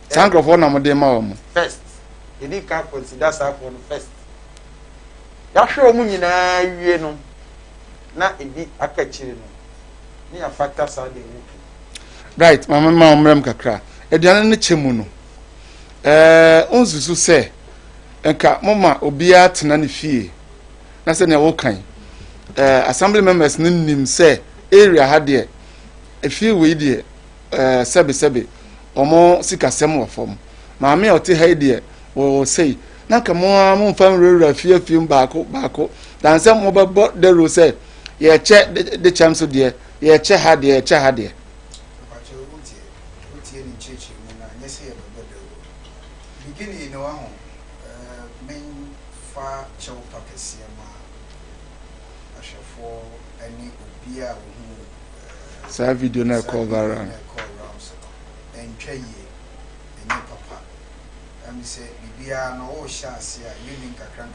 Speaker 1: sankrofo na mo de ma wo
Speaker 12: first you need can consider that for first ya hwe o mu nyina wie no na ebi akachire no ni a factor sa de
Speaker 1: right mama omrem kakra eduane ne chemu no onsusu se enka mama obia tena ne fie na se ne wo kan assembly members nim se area ha de efie we de sebe omo sikasem wo fom maame ote ha de wo sei na ka mo fam rura fie baako dan se mo bebo de ro se ye che de chamso de ye che ha de
Speaker 8: beginning no ho men fa chew pakesi ma ashafo ani obia wo hu
Speaker 1: sa video na cover and
Speaker 8: twaye enye papa am say bibia no wo sha ase a yemi kakra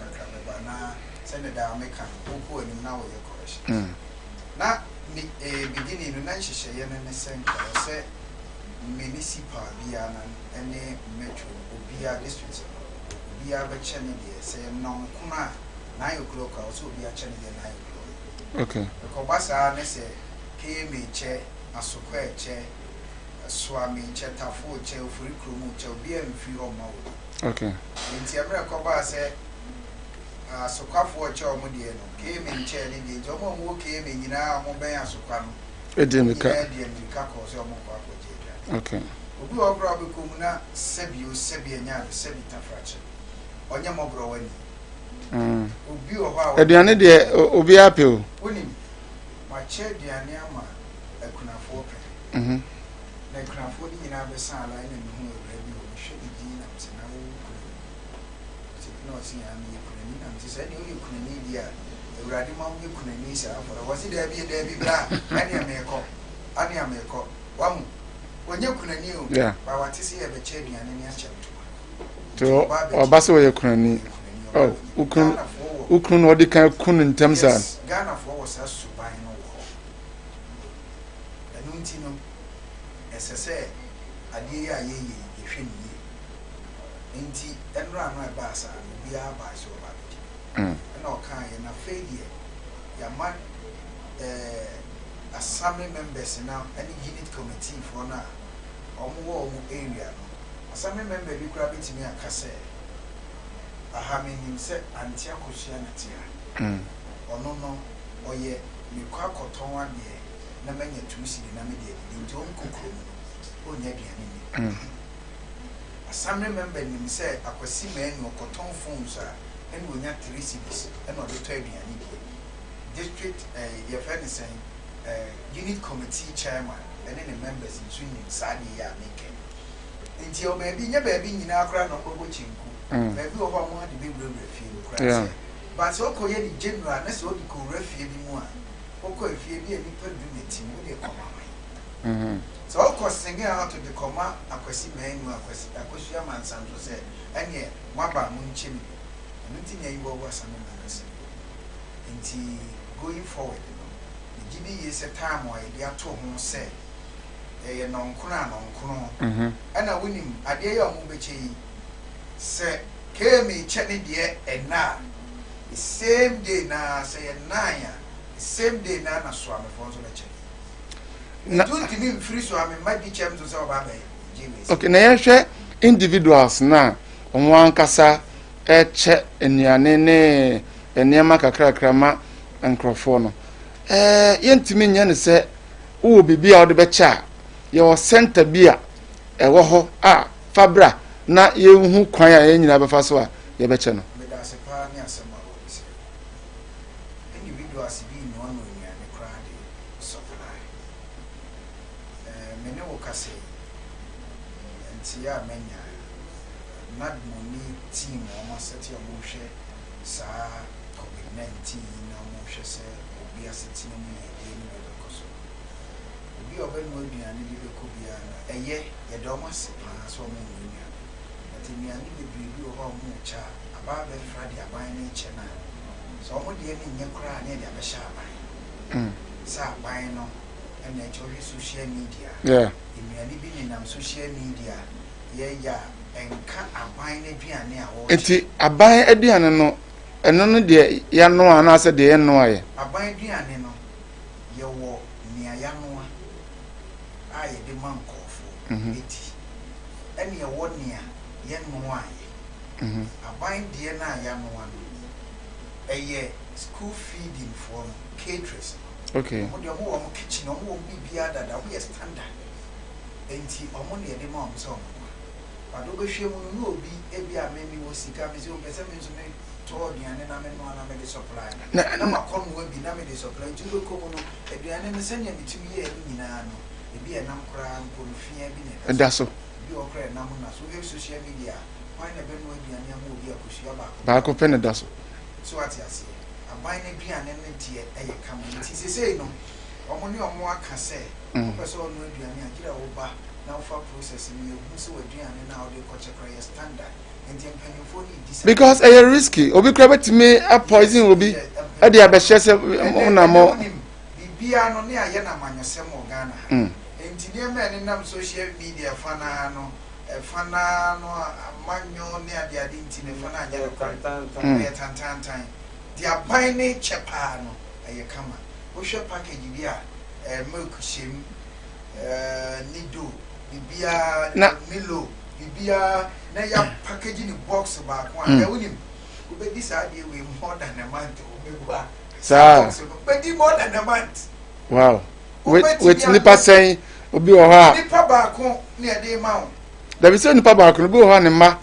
Speaker 8: ba na se ne da meka ko ani na wo ye correction na beginning no na hyehyɛ ye ne se municipal bia na ene metro obia district obia ba chane de se non kuna 9 o'clock also obia chane de 9 o'clock
Speaker 1: okay
Speaker 8: ko basa ne se keme che asokwa che swami che tafo che ofuri kromu che obia mfi o ma wo
Speaker 1: okay
Speaker 8: nti amre ko ba se asokwafo che o mo de no keme che ne de jo mo keme nyina mo ben asokwa no
Speaker 1: edemika
Speaker 8: ko se o mo kwa
Speaker 1: okay
Speaker 8: obi wɔ kora bɛkɔ mu na sɛbi anya ade sɛbi tafrakye ɔnyɛ mɔborɔ wani obi wɔ hɔ a
Speaker 1: aduane deɛ obi apɛ o
Speaker 8: wonim makyɛ aduane ama akunafoɔ pɛ na akunafoɔ no nyinaa bɛsa ala na mehu awura bi wɔ mehwɛ ne din nam sɛ na wo kunani sɛ na ɔse ya meyɛ kunani nam te sɛ ne woyɛ kunani di a awurade ma woyɛ kunani sɛ afɔra wɔ se daabi bra anea meekɔ wamu wɔnyɛ kunani o ba wate sɛ yɛbɛkyɛ aduane ne akyɛ
Speaker 1: nto ɔba sɛ wɔyɛ kunani ukunu no ɔde kan kunu ntɛm saa
Speaker 8: ghanafoɔ wɔ saa suban no wɔ hɔ ɛno nti no ɛsɛ sɛ adeɛ yi a yɛyɛ yɛhwɛ ne yie nti ɛnora no ɛbaa saa no obiara baa sɛ ɔba bɛgye ɛna ɔkaa yɛ na afei deɛ yɛama assembly members now any unit committee for now ɔmo area no assembly member bi kura betimi aka sɛ aha menim sɛ antia kosua na tia ɔno no ɔyɛ mekɔ akɔtɔn adeɛ na manya tuusiri na mede adi nti ɔnkokoro mu no ɔnya aduane ni assembly member nim sɛ akwasi mɛni ɔkɔtɔn phones a ɛne ɔnya 3 cedis ɛna ɔde tɔ aduane deɛ district yɛfrɛ ne sɛn unit committee chairman and then the members in swinging Sadi ya make until maybe never be in our crown of Chinku. Maybe over more the big refuse. But so call the general, and that's what you call refuse more. Oko if you be a people unity, would you come? So of course, singing out of the comma, Akwasi man, Akwasi man, Santo said, and yet, Maba Munchin, and nothing you was some members. Until going forward. Gibi is a time where they are to home say, a non crown, and a winning a day of Mubechi say, came check me dear and now the same day now say a naya, the same day Nana swam for the check. Don't give me free swam and might be champion to Sababe.
Speaker 1: Okay, now share individuals now on one casa a check in your nene and Yamaka Krama and Crofono. Yentimi nya ne sɛ wo bibi a wo de bɛcha ye wo center bia ɛwɔ hɔ a fabra na yehu kwan a ye nyina bɛfa so a ye bɛcha no
Speaker 8: medase pa ne asɛm a wo sɛ individuals bi no no nya ne kra de supply me ne wo kase enti ya menya nad money team o ma seti o mo hwɛ saa covid-19 na mo hwɛ sɛ obi aseti no mu yɛ ni be ko so obi oba no aduane bi be ko bia na ɛyɛ yɛ dɔ ma se pa so mo nua ati aduane bebree bi o hɔ mo cha aba be frade aban ne che na so mo de ni nyɛ kora ne de abɛhyɛ aban sa aban no ɛna ɛkyɛ hwɛ social media aduane bi ni nam social media yɛ ya enka aban ne aduane a wo
Speaker 1: enti aban aduane no ɛno no de ya no ana sɛ de no ayɛ
Speaker 8: aban aduane no yɛ wɔ nia ya no a yɛ de man kɔfo eti ɛne yɛ wɔ nia yɛ no ayɛ aban de na ya no no ɛyɛ school feeding for caterers
Speaker 1: okay
Speaker 8: mo de mo wɔ mo kitchen mo wɔ bibia dada wo yɛ standard enti ɔmo ne yɛ de ma ɔmo sɛ ɔmo ado behwe mu no obi ebi a memi wo sika me se o pese me nso me to aduane na me no na me de supply na ma kono wa bi na me de supply ti be ko mu no aduane me senya me timi ye ni nyina no ebi e nam kra nko fia bi ne
Speaker 1: da so
Speaker 8: bi o kra nam na so we social media why na be no aduane am obi akosia
Speaker 1: ba ko pe ne da so
Speaker 8: so ati ase aban na aduane ne tie eye kam ti sesei no omo ne omo aka se o pese o no aduane agira wo ba now for processing you so aduane na o de ko check your standard and then penny for it
Speaker 1: because e risky obi kra betime a poison obi e de abehye se na mo
Speaker 8: bibia no ne aye na manyosem o Ghana enti de men nam social media fana no amanyo ne ade ade enti ne fana anya no tantan di aban ne chepa no aye kama wo hwe package bi a milk shim nido bibia na milo bibia na ya package ni box ba ko an wonim obedi sa de we more than a month obegua
Speaker 1: sa
Speaker 8: obedi more than a month
Speaker 1: wow with nipa saying obi wɔ hɔ a
Speaker 12: nipa baako ne yɛde ma wo
Speaker 1: dabi sɛ nipa baako no bi wɔ hɔ a ne mma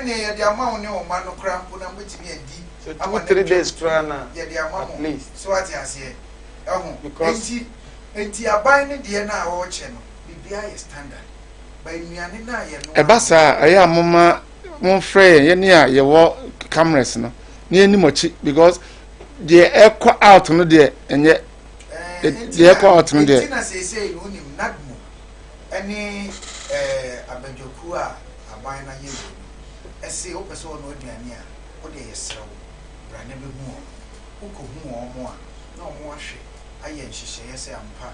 Speaker 12: ne yɛde ama wo ne wo ma no kora mpo na mbɛtumi adi
Speaker 3: so 2-3 days kora na
Speaker 12: yɛde ama
Speaker 3: at
Speaker 12: wo
Speaker 3: least
Speaker 12: so ate aseɛ ɛho
Speaker 3: because
Speaker 12: enti aban ne deɛ no a wɔrekyɛ no bibia yɛ standard ba nnuane no a yɛ no
Speaker 1: ɛba saa ɛyɛ a moma momfrɛ yɛn ne a yɛwɔ cameras no ne yɛnim ɔkyi because deɛ ɛkɔ out no deɛ ɛnyɛ deɛ ɛkɔ out no deɛ
Speaker 12: na seesei no wonim nadmo ɛne abadwaku a aban no yɛ wɔ no ɛse wopɛ sɛ ɔno aduane a wode yɛserɛ wo bra ne bɛhu ɔ wokɔhu wɔ mo a na ɔmo ahwɛ ayɛ nhyehyɛeɛ sɛ ampa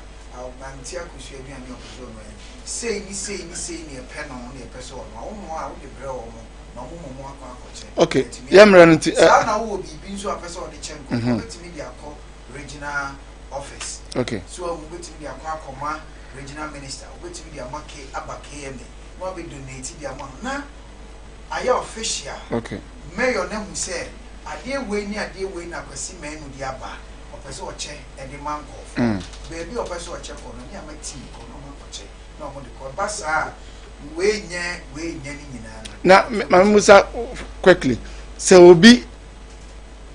Speaker 12: nante akosua aduane ɔpɛ sɛ ɔno ɛ sei ne yɛpɛ no ne yɛpɛ sɛ ɔno a womo a wode brɛ wɔ mo na ɔmo mo akɔ akɔkyɛ
Speaker 1: okay yɛmmerɛ no nti
Speaker 12: saa na wowɔ biribi nso a pɛ sɛ ɔde kyɛ nkɔ wobɛtumi de akɔ regional office
Speaker 1: okay
Speaker 12: so wobɛtumi de akɔ akɔma regional minister wobɛtumi de ama aba KMA na wabɛdonate de ama na ayɛ official
Speaker 1: okay
Speaker 12: mayor na hu sɛ adeɛ wei ne adeɛ wei na akwasi manu de aba ɔpɛ sɛ ɔkyɛ ɛde ma nkɔɔfo baabi ɔpɛ sɛ ɔkyɛ kɔ no ne ama tii kɔ no ɔmo akɔkyɛ na ɔmo de kɔ ba saa wei nyɛ ne nyinaa
Speaker 1: na mamusa quickly sɛ obi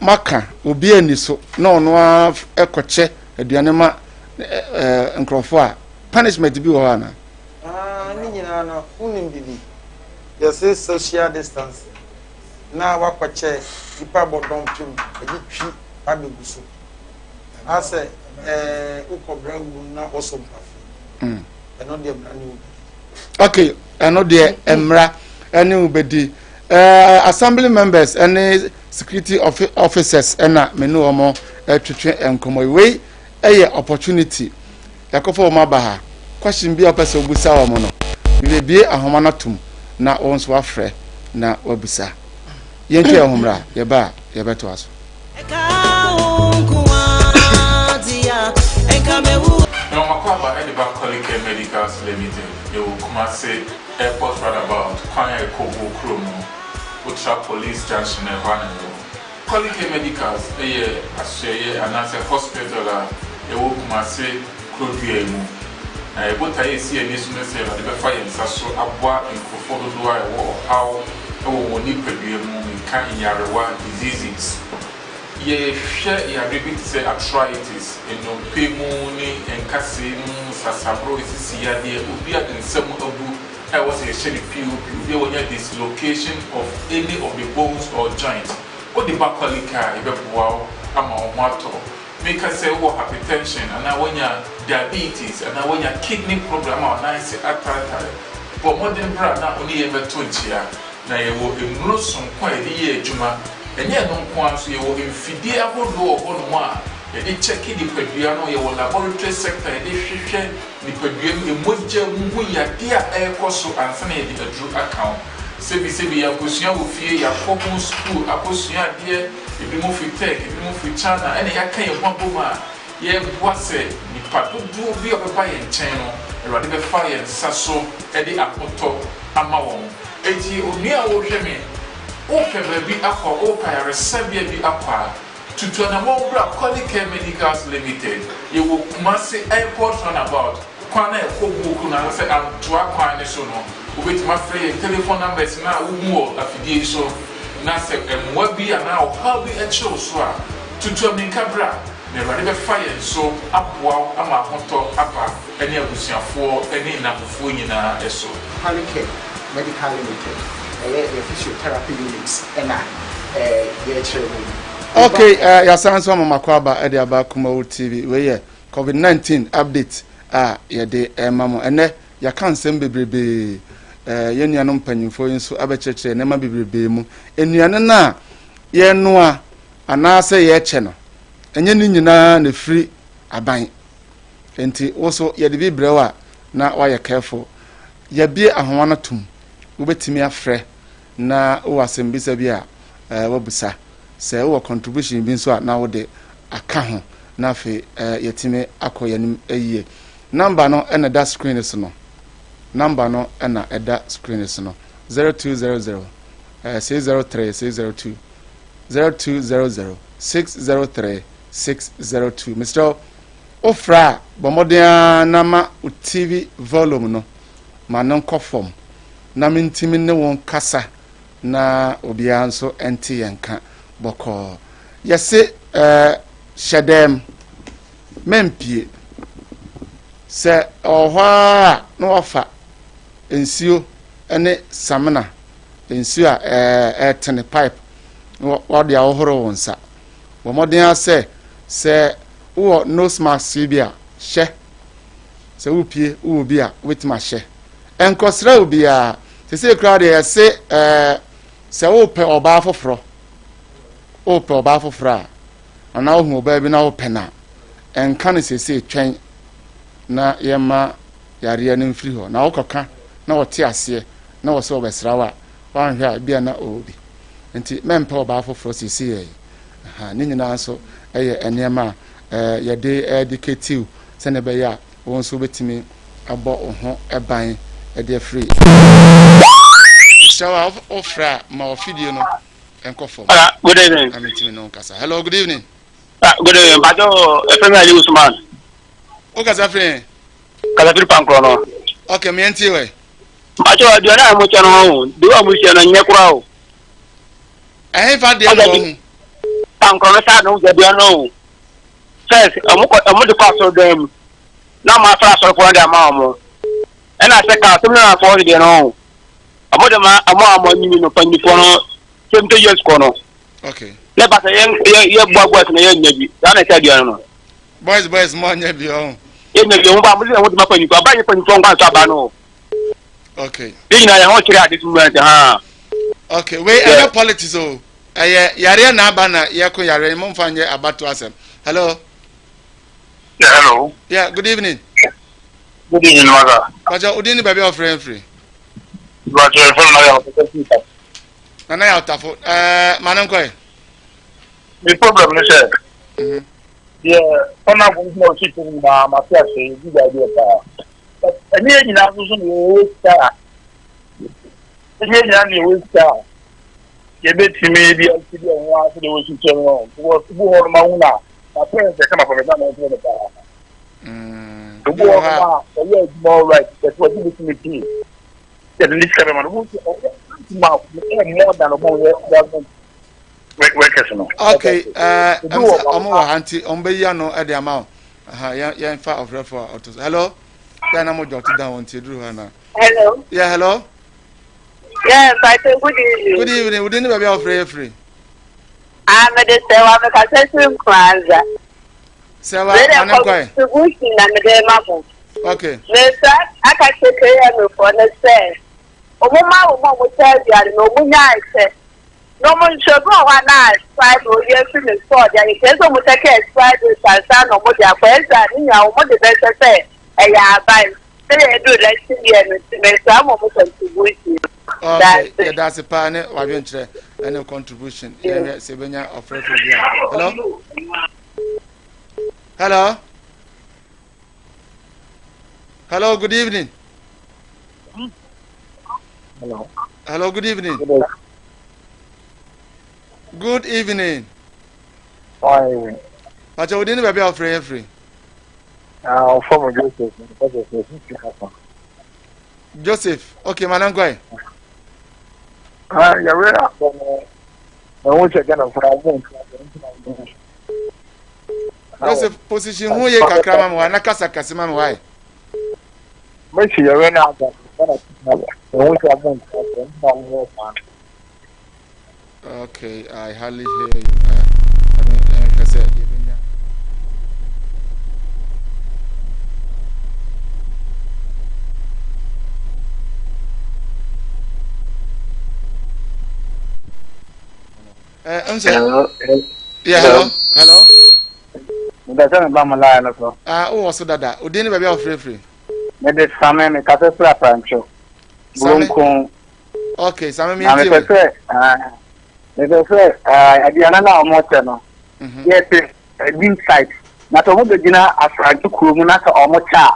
Speaker 1: maka obi ani so na ɔno a ɛkɔkyɛ aduane ma nkurɔfo a punishment bi wɔ hɔ ana
Speaker 12: ne nyinaa no wonim bibi yɛsɛ social distance na wakɔkyɛ nipa bɔdɔm pem ɛgye twi abɛgu so asɛ wokɔbrɛ wu na wɔsɔ mpafo ɛno deɛ mmara ne wo
Speaker 1: okay ɛno deɛ mmara ɛne wo bɛdi assembly members ɛne security officers ɛna mene wɔn twetwe nkɔmmɔ wei ɛyɛ opportunity yɛkɔfa wɔn aba ha question bi a ɔpɛ sɛ obusa wɔn no bibie ahoma no tom na wɔn nso wafrɛ na wabusa yɛntwa ahomra yɛba yɛbɛto aso
Speaker 9: na makwaba ediba Kolike Medical Limited you kuma say airport roundabout kwan ya kogo kromo ultra police junction e hwana yo Kolike Medicals eye aseye anase hospital a ewo kuma say krodua mu na ebota ye si eni so se na de be fa yen saso aboa nkofo dodo a ewo how ewo woni padua mu nka nyarewa diseases ye hwɛ yare bi sɛ arthritis ennompe mu ne nkase mu sasabro esisi yadeɛ obi a nsɛm abu ɛwɔ sɛ yɛhyɛ ne pop obi a wɔnya dislocation of any of the bones or joints wode ba kwalika ɛbɛboa wo ama wo ho atɔ meka sɛ wowɔ hypertension anaa wonya diabetes anaa wonya kidney problem a ɔnan sɛ atatare bɔ mmɔden berɛ a na ɔne yɛ bɛtɔ nkyia na yɛwɔ nnuro sonko a yɛde yɛ adwuma ɛnyɛ no nko a so yɛwɔ mfidie ahodoɔ wɔ hɔ nom a yɛde kyɛke nipadua no yɛwɔ laboratory sector yɛde hwehwɛ nipadua mu mmogya mu ho yadeɛ a ɛrekɔ so ansa na yɛde aduru aka ho sɛbi yɛakosua wɔ fie yɛakɔ ho school akosua adeɛ ebi mu fi tech ebi mu fi china ɛna yɛaka yɛn ho abom a yɛboa sɛ nipa dodoɔ bi a ɔbɛba yɛn nkyɛn no awurade bɛfa yɛn nsa so de akotɔ ama wɔn eti onua a wɔhwɛ me open baby akwa open yaresabia bi akwa tutuna mo bra Kolike Medicals Limited ye wo Kumasi airport roundabout kwana e ko buku na say am to akwa ne so no obetima free telephone numbers na wo mu afidie so na say emwa bi ana o ha bi e chill so a tutu mi kabra na rade be fire so aboa ama hoto aba ene abusuafo ene nafofo nyina eso
Speaker 8: Kolike Medical Limited physiotherapy units and
Speaker 1: okay yasan so mama kwaba e de aba Kumawo TV we ye COVID-19 update yede mamo ene ya kan sem bebrebe ye nuanom panyimfo nso abekyekyere ne ma bebrebe mu enuane na ye noa anase ye che no enye ni nyina na firi aban enti woso ye de bibrewa na wa ye careful ye bie ahoma na tum wobetimi afrɛ na wo asembisa bi a wabusa sɛ wo contribution bi nso a na wo de aka ho na fe yetimi akɔ yanim ayie number no na da screen so no number no na da screen so no 0200 603 602 0200 603 602 Mr. ofra bomoden na ma TV volume no ma no nkofom na mentimi ne won kasa na obia nso enti yenka boko yese shedem mempie se ohwa na ofa ensio ene samna ensio a etene pipe wode ahohoro wonsa bomoden ase se wo nose mask bia hye se wo pie wo bia wetima hye enkosra obia se crowd ya se wo pe oba foforo ana ohu oba bi na wo pe na enka ne se twen na yema yare na mfiri ho na wo koka na wo te ase na wo se obesrawa wan hwa bia na obi enti mempe oba foforo se ye ne nyina so eye enema yɛde educative sɛne bɛyɛ a wɔn nso betimi abɔ ho ɛban ɛde free shawa ofra ma ofidie no enkofo
Speaker 13: good evening
Speaker 1: ametimi no kasa hello good evening
Speaker 13: good evening bajo efemi ali usman
Speaker 1: o kasa free
Speaker 13: kala firi pankro no
Speaker 1: okay me enti we
Speaker 13: bajo adio na mo chano de wa mo sia na nyekura o
Speaker 1: fa de no
Speaker 13: pankro no sa no adio no first amu de pass them na ma fra so for dem amu and I say ka tumna for de no amu de ma amu nyimi no panyi for no 20 years ko no
Speaker 1: okay
Speaker 13: le ba say ye boys na ye nyabi da na say de no
Speaker 1: boys mo nyabi o
Speaker 13: ye nyabi mo ba mo de ma panyi ko ba ye panyi for ngwan so ba no
Speaker 1: okay
Speaker 13: bi na ye ho kire ade tumna ha
Speaker 1: okay we any politics o yare na aba na ye ko yare mo mfa nye abato asem hello.
Speaker 13: Yeah, hello.
Speaker 1: Yeah, good evening.
Speaker 13: Good evening, mother.
Speaker 1: Baja, udini baby of free.
Speaker 13: Baja,
Speaker 1: Nana ya utafo. Manam koi.
Speaker 13: The problem is that. Yeah, on a good no sitting my first say good idea. But any in our position we start. Any we start. You bet me the LCD and one to the way to turn on. Was more mauna. My parents come up with another more right. That's what you need to do. The least government more than a government.
Speaker 1: Okay, Omo Hanti, Ombeyano at the amount. Yeah, in fact, of refer. Hello, then I'm going to down on Tidru Hana.
Speaker 14: Hello.
Speaker 1: Yeah, hello.
Speaker 14: Yes, I say good evening.
Speaker 1: Good evening. We didn't be free.
Speaker 14: I'm at the Sewa Plaza.
Speaker 1: Sewa, okay.
Speaker 14: Mister, I can take care of for the say. Omoma will tell you, no, we no one should go one night, 5 or years in the sport. And it is almost a case, 5 years, and son of what your friends are in your what the best say. I buy. Say, I do that to you, and make some of contribution.
Speaker 1: Okay, that's a partner, any contribution. Yeah, Sebenya of hello? Hello? Hello, good evening.
Speaker 13: Hello.
Speaker 1: Hello, good evening. Good evening.
Speaker 13: Hi.
Speaker 1: But you didn't be free.
Speaker 13: From Joseph.
Speaker 1: Joseph, okay, Manangway.
Speaker 13: You're right. I want to get a
Speaker 1: Joseph, position who you can cram one, a casa Casimam, why?
Speaker 13: Make you're right now.
Speaker 1: Okay, I hardly hear you. I said,
Speaker 13: hello.
Speaker 1: Yeah, hello.
Speaker 13: That's a line of
Speaker 1: also that. We didn't be free.
Speaker 13: Maybe some men cut a flap and show.
Speaker 1: Okay, some men.
Speaker 13: I did another more. Yes, a deep site. Not all the dinner as Frank Kurumana or Mocha.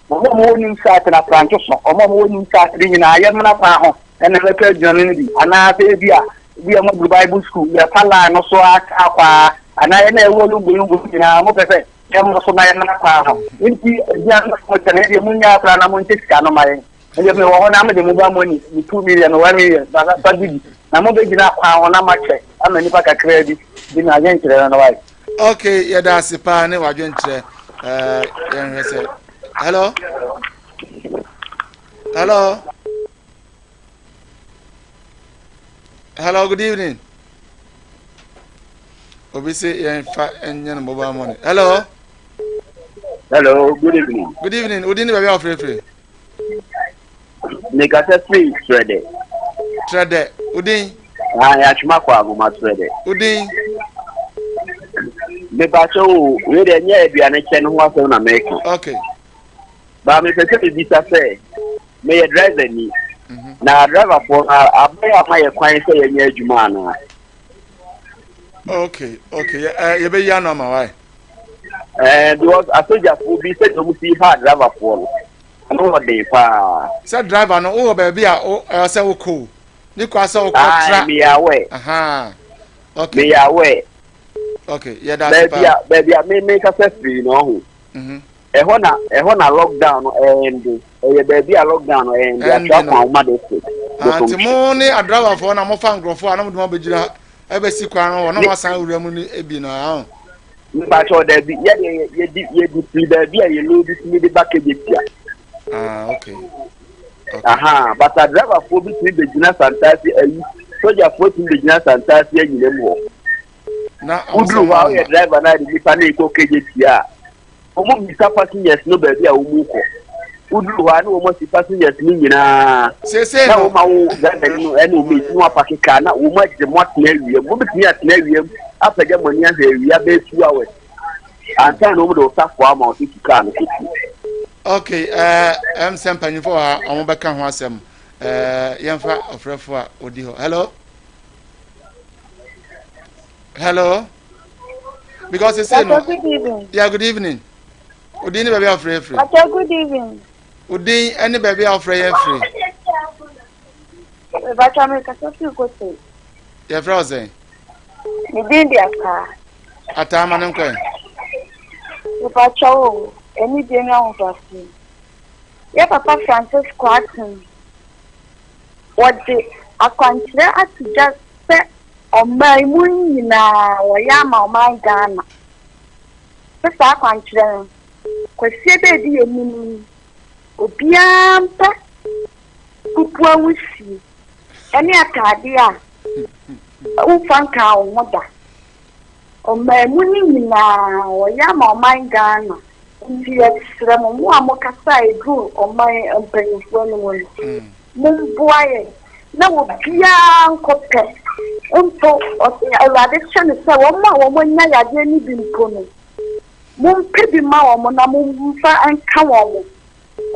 Speaker 13: One morning site and a Frank or one morning site in Ayamana and a letter journey. And I say, we are not the Bible school. We are Pala and also Aqua. And I never will be in a motor. Yam so na na kwa. Inti ya mo tane dia munya pra na mo ntika no mai. Ele me wo na me de mobile money 2 million 1 million ba na sadidi. Na mo be gina kwa ho na ma che. Ama nipa kakra bi na agent kire na wai.
Speaker 1: Okay, yeah, that's the pan. What you hello? Hello? Hello, good evening. Obviously, you're in mobile money. Hello?
Speaker 13: Hello, good evening.
Speaker 1: Good evening. Udini baby of free.
Speaker 13: Negata free trade.
Speaker 1: Trade. Udin.
Speaker 13: Ah, ya chuma kwa aguma trade.
Speaker 1: Udin.
Speaker 13: Me ba so we de nya aduane che no ho asem na make.
Speaker 1: Okay.
Speaker 13: Ba me pese bi bisa se me ye driver ni. Na driver for abaya ma ye kwan se ye nya adwuma na.
Speaker 1: Okay. You be ya no ma why?
Speaker 13: Because a soldier will be said to see hard driver for. No dey pa.
Speaker 1: Say driver no o baby a say o cool. Ni kwa say o
Speaker 13: contra. Me away.
Speaker 1: Aha. Okay.
Speaker 13: Me away.
Speaker 1: Okay, yeah, that's
Speaker 13: baby, I may make a free, no. A hona lockdown and baby a lockdown and a mother.
Speaker 1: Timoni, a driver for an amofan grofo, and I'm going to ever see crown or no sign remedy ebino.
Speaker 13: But there be you lose this mid back again.
Speaker 1: Okay.
Speaker 13: Aha, but a driver for between the Gina Fantasy and soldier 14 the Gina Fantasy and you
Speaker 1: na
Speaker 13: udru wa o driver na di nipa na iko kejetia omo mi sa passengers no ba bia o mu ko udru wa na omo si passengers ni nyina na o ma wo driver no ene o mi no apake ka na o ma je mot na awie mo bi tia na awie apage moni an awie be 2 hours anta no mo do sa for ama o ti ka no.
Speaker 1: Okay, sempanyi for omo be ka ho asem yemfa ofrefo a odi ho. Hello? Because you say no.
Speaker 15: Good evening.
Speaker 1: Yeah, good evening. Udini baby are free.
Speaker 15: Good evening.
Speaker 1: Udini any baby are free.
Speaker 15: But I'm a Catholic.
Speaker 1: You're frozen.
Speaker 15: You didn't car.
Speaker 1: At time and uncle.
Speaker 15: If I show any dinner of us. Yeah, Papa Francis Quacken. What the I consider as just set. My moon na wayama my Ghana. First, I consider Quasibe de Mini Obiampa Kupua Wisi. Any Atadia Ufanka mother. My moon na wayama my Ghana. Yes, Ramamokasa grew on my umbrella one. Mumboy. Na wo bia nkopɛ mpo awurade kyɛ ne sɛ wɔn nya yadeɛ ni bi mpo no mompɛ bi ma wɔn na momfa nka wɔn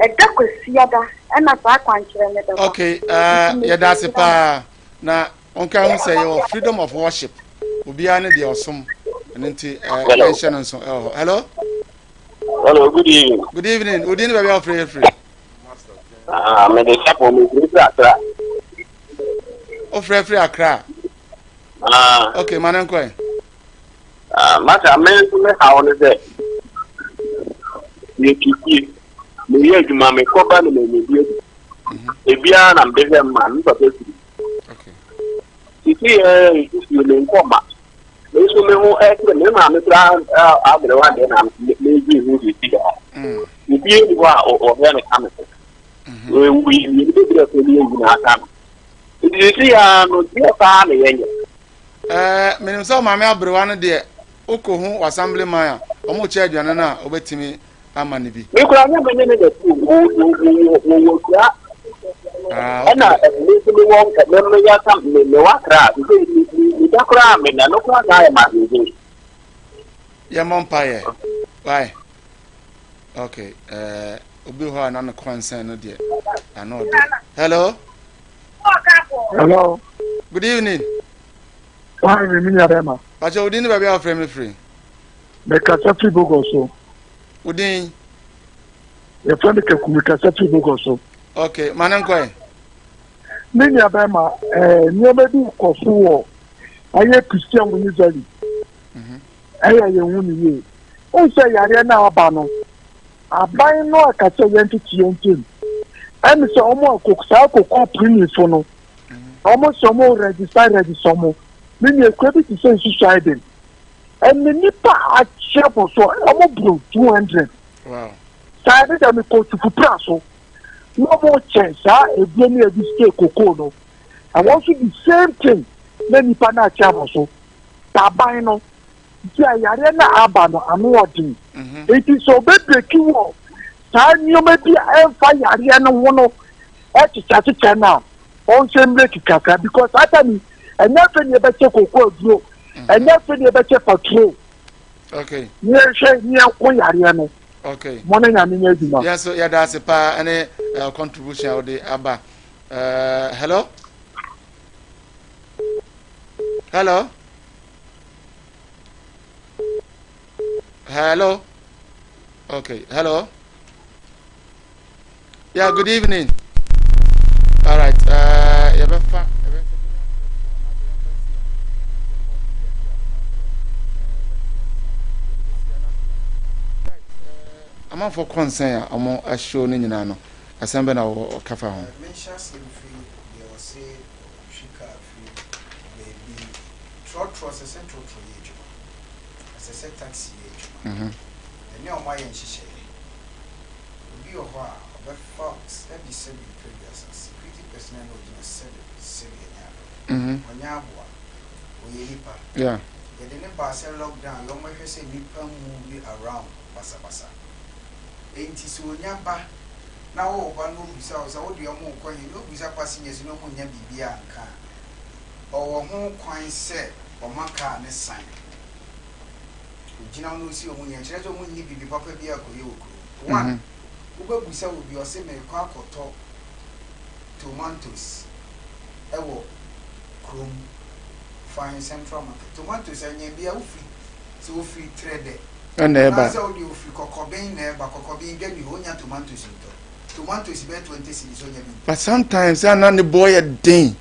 Speaker 15: ɛda kwasiada ɛna saa kwankyerɛ ne dɛm.
Speaker 1: Okay, yɛda ase paa na onka ho sɛ yɛwɔ freedom of worship obiara ne deɛ ɔsom ɛno nti ɛnhyɛ no nso ɛwɔ hɔ.
Speaker 13: Hello, good evening.
Speaker 1: Good evening. Udini baby are free.
Speaker 13: Me de sapo me free Accra.
Speaker 1: O free Accra. Okay, manan ko.
Speaker 13: Mata me how on there. Ye kiki. Me ye juma me ko ba no me bi. E bia na mbeze man so pe. Okay. Kiki you me ko ma. Me so me ho me ma me tra agre wa de na me ji hu ji ti. E bi ni wa o he na kam. We be there for you na aka. You see no dia pa na yenye.
Speaker 1: Menim so ma me abrewa no de okohu assemblyman a omo che aduane na obetimi ama ne bi.
Speaker 13: Me kura nya me ne de tu. Wo kura. Na me so me won ka me ya kam me wa kra. Me da kura me na no kura na ma bi.
Speaker 1: Ya mompaye. Why? Okay, obi ho na no concern no de. I know that. Hello?
Speaker 16: Hello.
Speaker 1: Good evening.
Speaker 16: Why me Nyarema?
Speaker 1: Acha udini baby of free.
Speaker 16: Me kasa fi bogoso.
Speaker 1: Udin.
Speaker 16: Ye friend ke ku me kasa fi bogoso.
Speaker 1: Okay, manan ko e.
Speaker 16: Me Nyarema nyebe di kofu wo. Aye Christian woni zali. Aye ye hu ni ye. o say yare na aba no aban no akache yenti tienti em se omo akoksa akokọ primi fo no omo so mo register mo mini ekwebi ti say suicide and the nipa a chapel so omo bro 200
Speaker 1: wow
Speaker 16: side dem ko tufu praso no more chance ebi ni ebi stay koko no I want to the same thing na nipa na chapel so taban no ti ayare na aba no anu odin it is so be break wo sa nyoma bi emfa yare no wo no e chicha na on say break kaka because atani enya fe ni be che koko duro enya fe ni be che patrol
Speaker 1: okay
Speaker 16: ni she ni akọ yare no
Speaker 1: okay
Speaker 16: mo na nyame nya duma
Speaker 1: yes so yeah that's pa any contribution of the aba hello hello hello okay hello yeah good evening all right I'm for concern among a show in Nano, assemble our cafe home.
Speaker 8: Trot as a central age, as a set taxi age. And now my and she be a while, but fox, every 7 previous, security personnel in a 7 on Yabua, or Yipa.
Speaker 1: Yeah.
Speaker 8: Yet in a bus lockdown, you might say Nipa movie around Basa. Ain't so Yamba. Now, one no besides, I would be a more coin, no visa passing as no more Yabia and car. Or more coin said. Or my car and sign. Gina no see when you try to win the papa be a one. Uber Busa will be a semi quack or top tomatoes. Ewo chrome fine central market. Tomatoes and be a free. So free trade.
Speaker 1: And never
Speaker 8: you free cocobain there, but cocobain get you own your tomatoes. Tomatoes bet 20 cities on your bill.
Speaker 1: But sometimes I'm not the boy a day.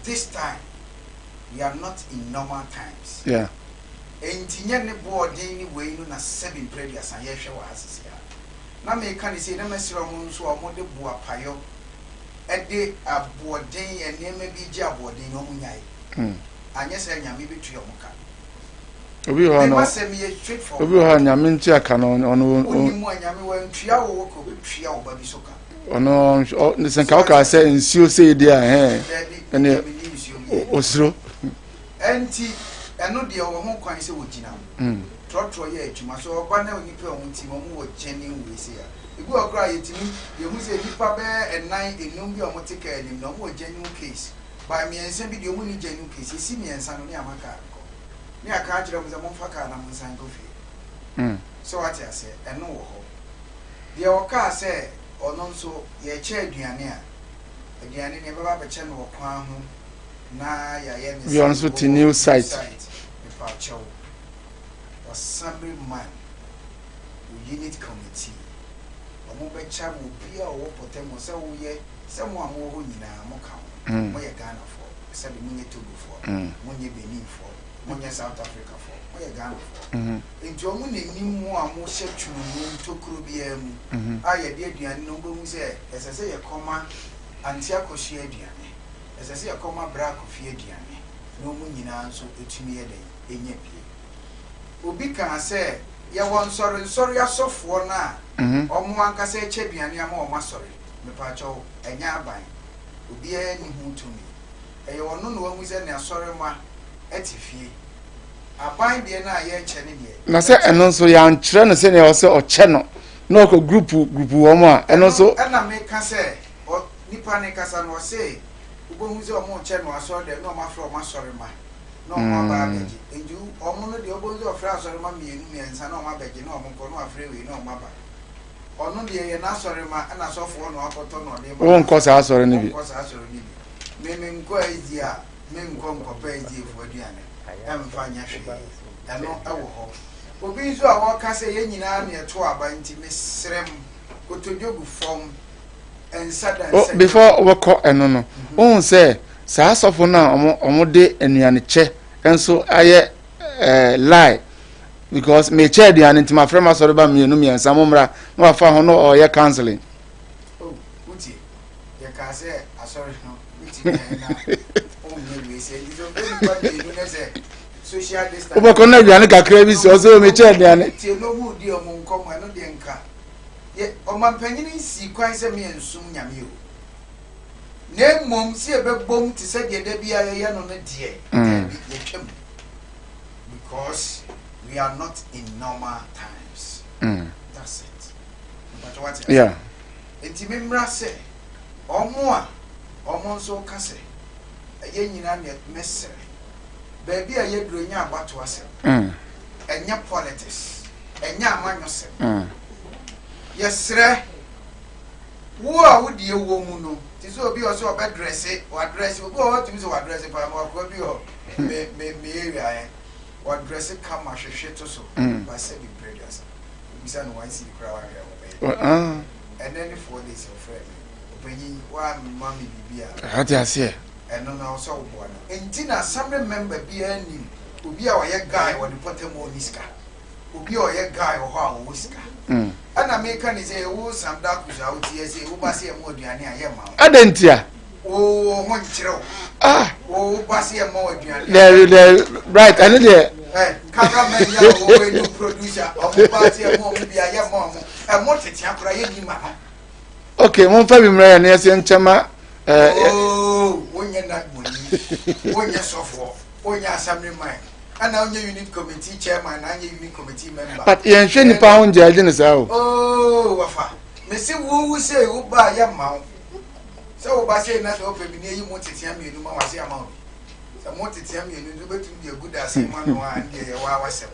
Speaker 8: This time. We are not in normal times.
Speaker 1: Yeah.
Speaker 8: And Tinyane board anyway, no, 7 previous and yes, was here. Now, may can say, the Messiah so a model boa payo. A day a boarding and name may be jaboarding no munai. And yes, I am maybe to your mocha.
Speaker 1: We are not
Speaker 8: send me a straight for
Speaker 1: we are Yamintia canon on
Speaker 8: more Yami when Tria walk over Tria baby soka.
Speaker 1: Oh no, the Sankauka said in Sioux say, dear, and Osro.
Speaker 8: Enti eno de wo ho kwan se wogina trotro ye adwuma so oba na onipa omuti mo wo genuine we se ya igu okra yetimi ye hu se nipa be enan enum bi omoteka enim no mo genuine case by me ense bi de omu ni genuine case si me ensa no ne amaka ko ne aka akira mo ze mo fa ka na mo nsan ko fi so what I say eno wo ho de o ka se ono nso ye che aduane a aduane ne baba be che no wo kwan ho na ya
Speaker 1: we are also to new site
Speaker 8: assemblyman unit committee omo be cha mo bia o potemo se wo ye se mo amo ho nyina mo ka mo ye Ghana for se be munye Togo for munye Benin for munye South Africa for mo ye Ghana for enti omo na nim mo amo hye twunu ntokuro bia mu aye de aduane no bo mu se esese ye koma anti akohye aduane esese ye koma bra kofi aduane no mu nyina nso etumi ye den enye pie obi kan se ye won sorry asofo na omo ankasa eche aduane ama o masori me pa cho enya aban obi e ni hu tumi eye wono no wamu se ne asori ma etifie aban de na ye eche ne de
Speaker 1: na se eno nso ya nkyere no se ne o se o che no no ko group wo mo a eno nso
Speaker 8: na me ka se nipa ne kasa no se ubohu se o mo che no asori de no ma fro ma sori ma no ma ba beji enju omo no de obozu ofra asori ma mienu miensa no ma beji no omo ko no afre we no ma ba ono de ye na asori ma na sofo no akoto no de
Speaker 1: ma won ko sa asori ni bi
Speaker 8: ko sa asori ni bi me nko ezi a me nko pa ezi fu aduane emfa nya hwe eno ewo ho obi nso a wo ka se ye nyina na eto aba nti me srem kotodjogu form ensada
Speaker 1: oh before we call eno no won say sa asofo na omo de enuane che enso aye lie because me chair the and my friend so ba me no me ensa momra no afa ho no or ye counseling.
Speaker 11: Oh, uti. Ye ka say asori no. Uti na. Oh, me say you don't be you know say social distance.
Speaker 1: Obo ko na aduane kakra bi so me chair the and.
Speaker 11: Ti no mu di omo nkom no de nka. Ye omampanyini si kwan say me ensum nyame o. Ne mom si ebebom ti say de da bia ye no no de. Ye twem. Because we are not in normal times. That's it. But what?
Speaker 1: Yeah.
Speaker 11: Enti memra say omo nso ka say ye nyina ne mesere. Baby a ye duro nya abato ase. Enya politics. Enya amanyose. Yesre wo a wo die wo mu no. Ti so obi o so obedress o address obi o timi so address pa mo ko bi o me area what dress come as to so by 7 prayers. We say no one see the crowd and then 4 days of friend. When one mommy be
Speaker 1: how do I say?
Speaker 11: And no so born. And Tina assembly member be any will be our guy or the potemo niska. Will be our guy or how whisker. And American is a wool some dark was out here say who was here more than I am.
Speaker 1: Adentia.
Speaker 11: Oh, one chiro. Oh, Basia more
Speaker 1: right, I know
Speaker 11: cameraman ya no producer of party mom be a mom and what it ya cry ni mama. Okay,
Speaker 1: mon fa bi mra na yesi nchema
Speaker 11: when you not money when you suffer when you assembly man and now you unit committee chairman and you unit committee member.
Speaker 1: But yen hwe ni pa on jaje ne sa o.
Speaker 11: Oh, wafa. Me say wo say wo ba ya ma. So wo ba say na so pe bi ne yi mo tetia me nu ma wa say ama. Mo tetia me nu betum de good as man no and de wa wasem.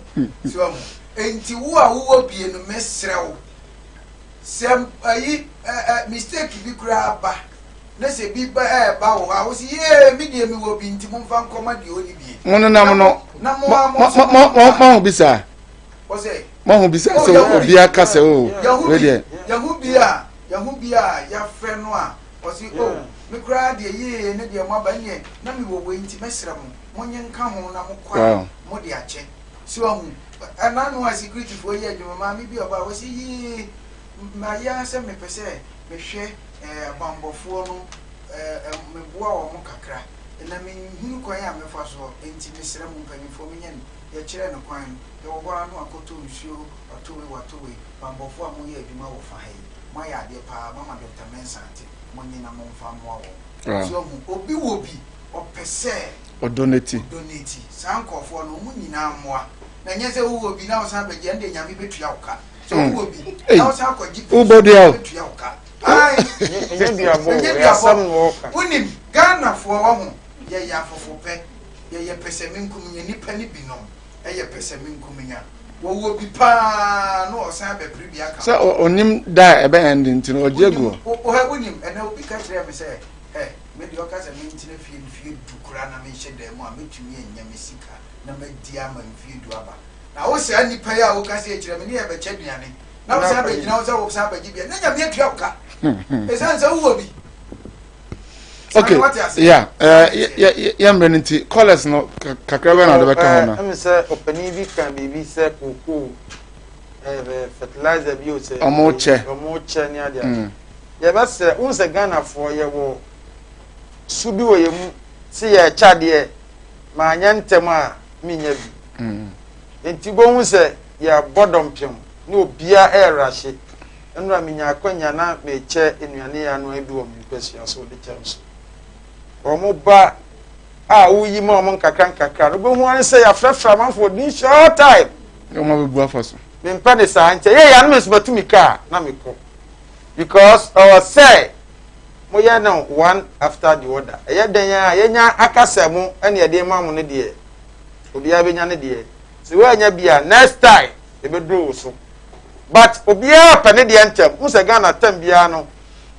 Speaker 11: So mo enti wo a wo bie no mesrew. Sem ayi mistake bi kura ba. Na se bi ba ba wo ha wo say ye me de me wo bi nti mo fa nkoma de oni bi.
Speaker 1: Mo no na mo bisa.
Speaker 11: Wo say
Speaker 1: mo bisa so obi aka se o. We de.
Speaker 11: Yahu bia ya fe no a. Wo say oh me kura de ye ne de mo ba nye na me wo nti mesrem. Monye nka ho na mo kwa mo de ache. So ahu ananu a security for ye adwuma ma me bi oba wo say yi ma ya se me pese me hwe bambofo no me boa wo mo kakra na me hunu kwan ya me fa so enti me srem mpanyifo me nya ye kire no kwan ye wo bora no akoto nsuo watowe bambofo a mo ye adwuma wo fa hai mo ya de pa mama Dr. Mensante mo nyina mo fa mo wo so mu obi wo bi opese
Speaker 1: donate
Speaker 11: sankofo no mu nyina moa na nye se wo bi na wo san beje nde nyame betua wo ka so wo bi na wo san kwaji betua wo ka ai nye sam wo ka unim Ghana fo wo ho ye ya fofo pe ye pese minkum nye nipa ni binom ye pese minkum nya wo bi pa no o san be pribia ka
Speaker 1: so onim da ebe end ntino ojego
Speaker 11: o ha unim ena obi ka kire me se me di oka se me ntine fie dukura na me hye dem a metumi enya mesika na medi ama mfie du aba na wo se anipa ya wo ka se kire me ne e be che duane na wo sa be gina wo sa wo sa be gibia na nya me atua ka esan se wo bi
Speaker 1: okay yeah yamre nti callers no kakra we na do beka ho na
Speaker 12: am se opani bi kan bibi se koko fertilizer bi o se
Speaker 1: omo che
Speaker 12: ni ade ye ba se un se Ghana for ye wo subi wo ye mu si ye chade ma anya ntem a minya bi enti bo hu se ya bodom pem na obia erahye enura minya akwanya na me che enuane ya no ebi wo mi kwesua so de chance omo ba a uyi ma omo nkakra no bo hu an se ya frafra man for this short time
Speaker 1: omo be bu afaso
Speaker 12: me mpa de sa nche ye ya no me so batumi ka na me ko because our say mo ya no one after the other ye den ya ye nya akasemu ene ye de ma mo ne de obi a be nya ne de so we anya bia next time e be do so but obi a pe ne de ntem mo se Ghana tem bia no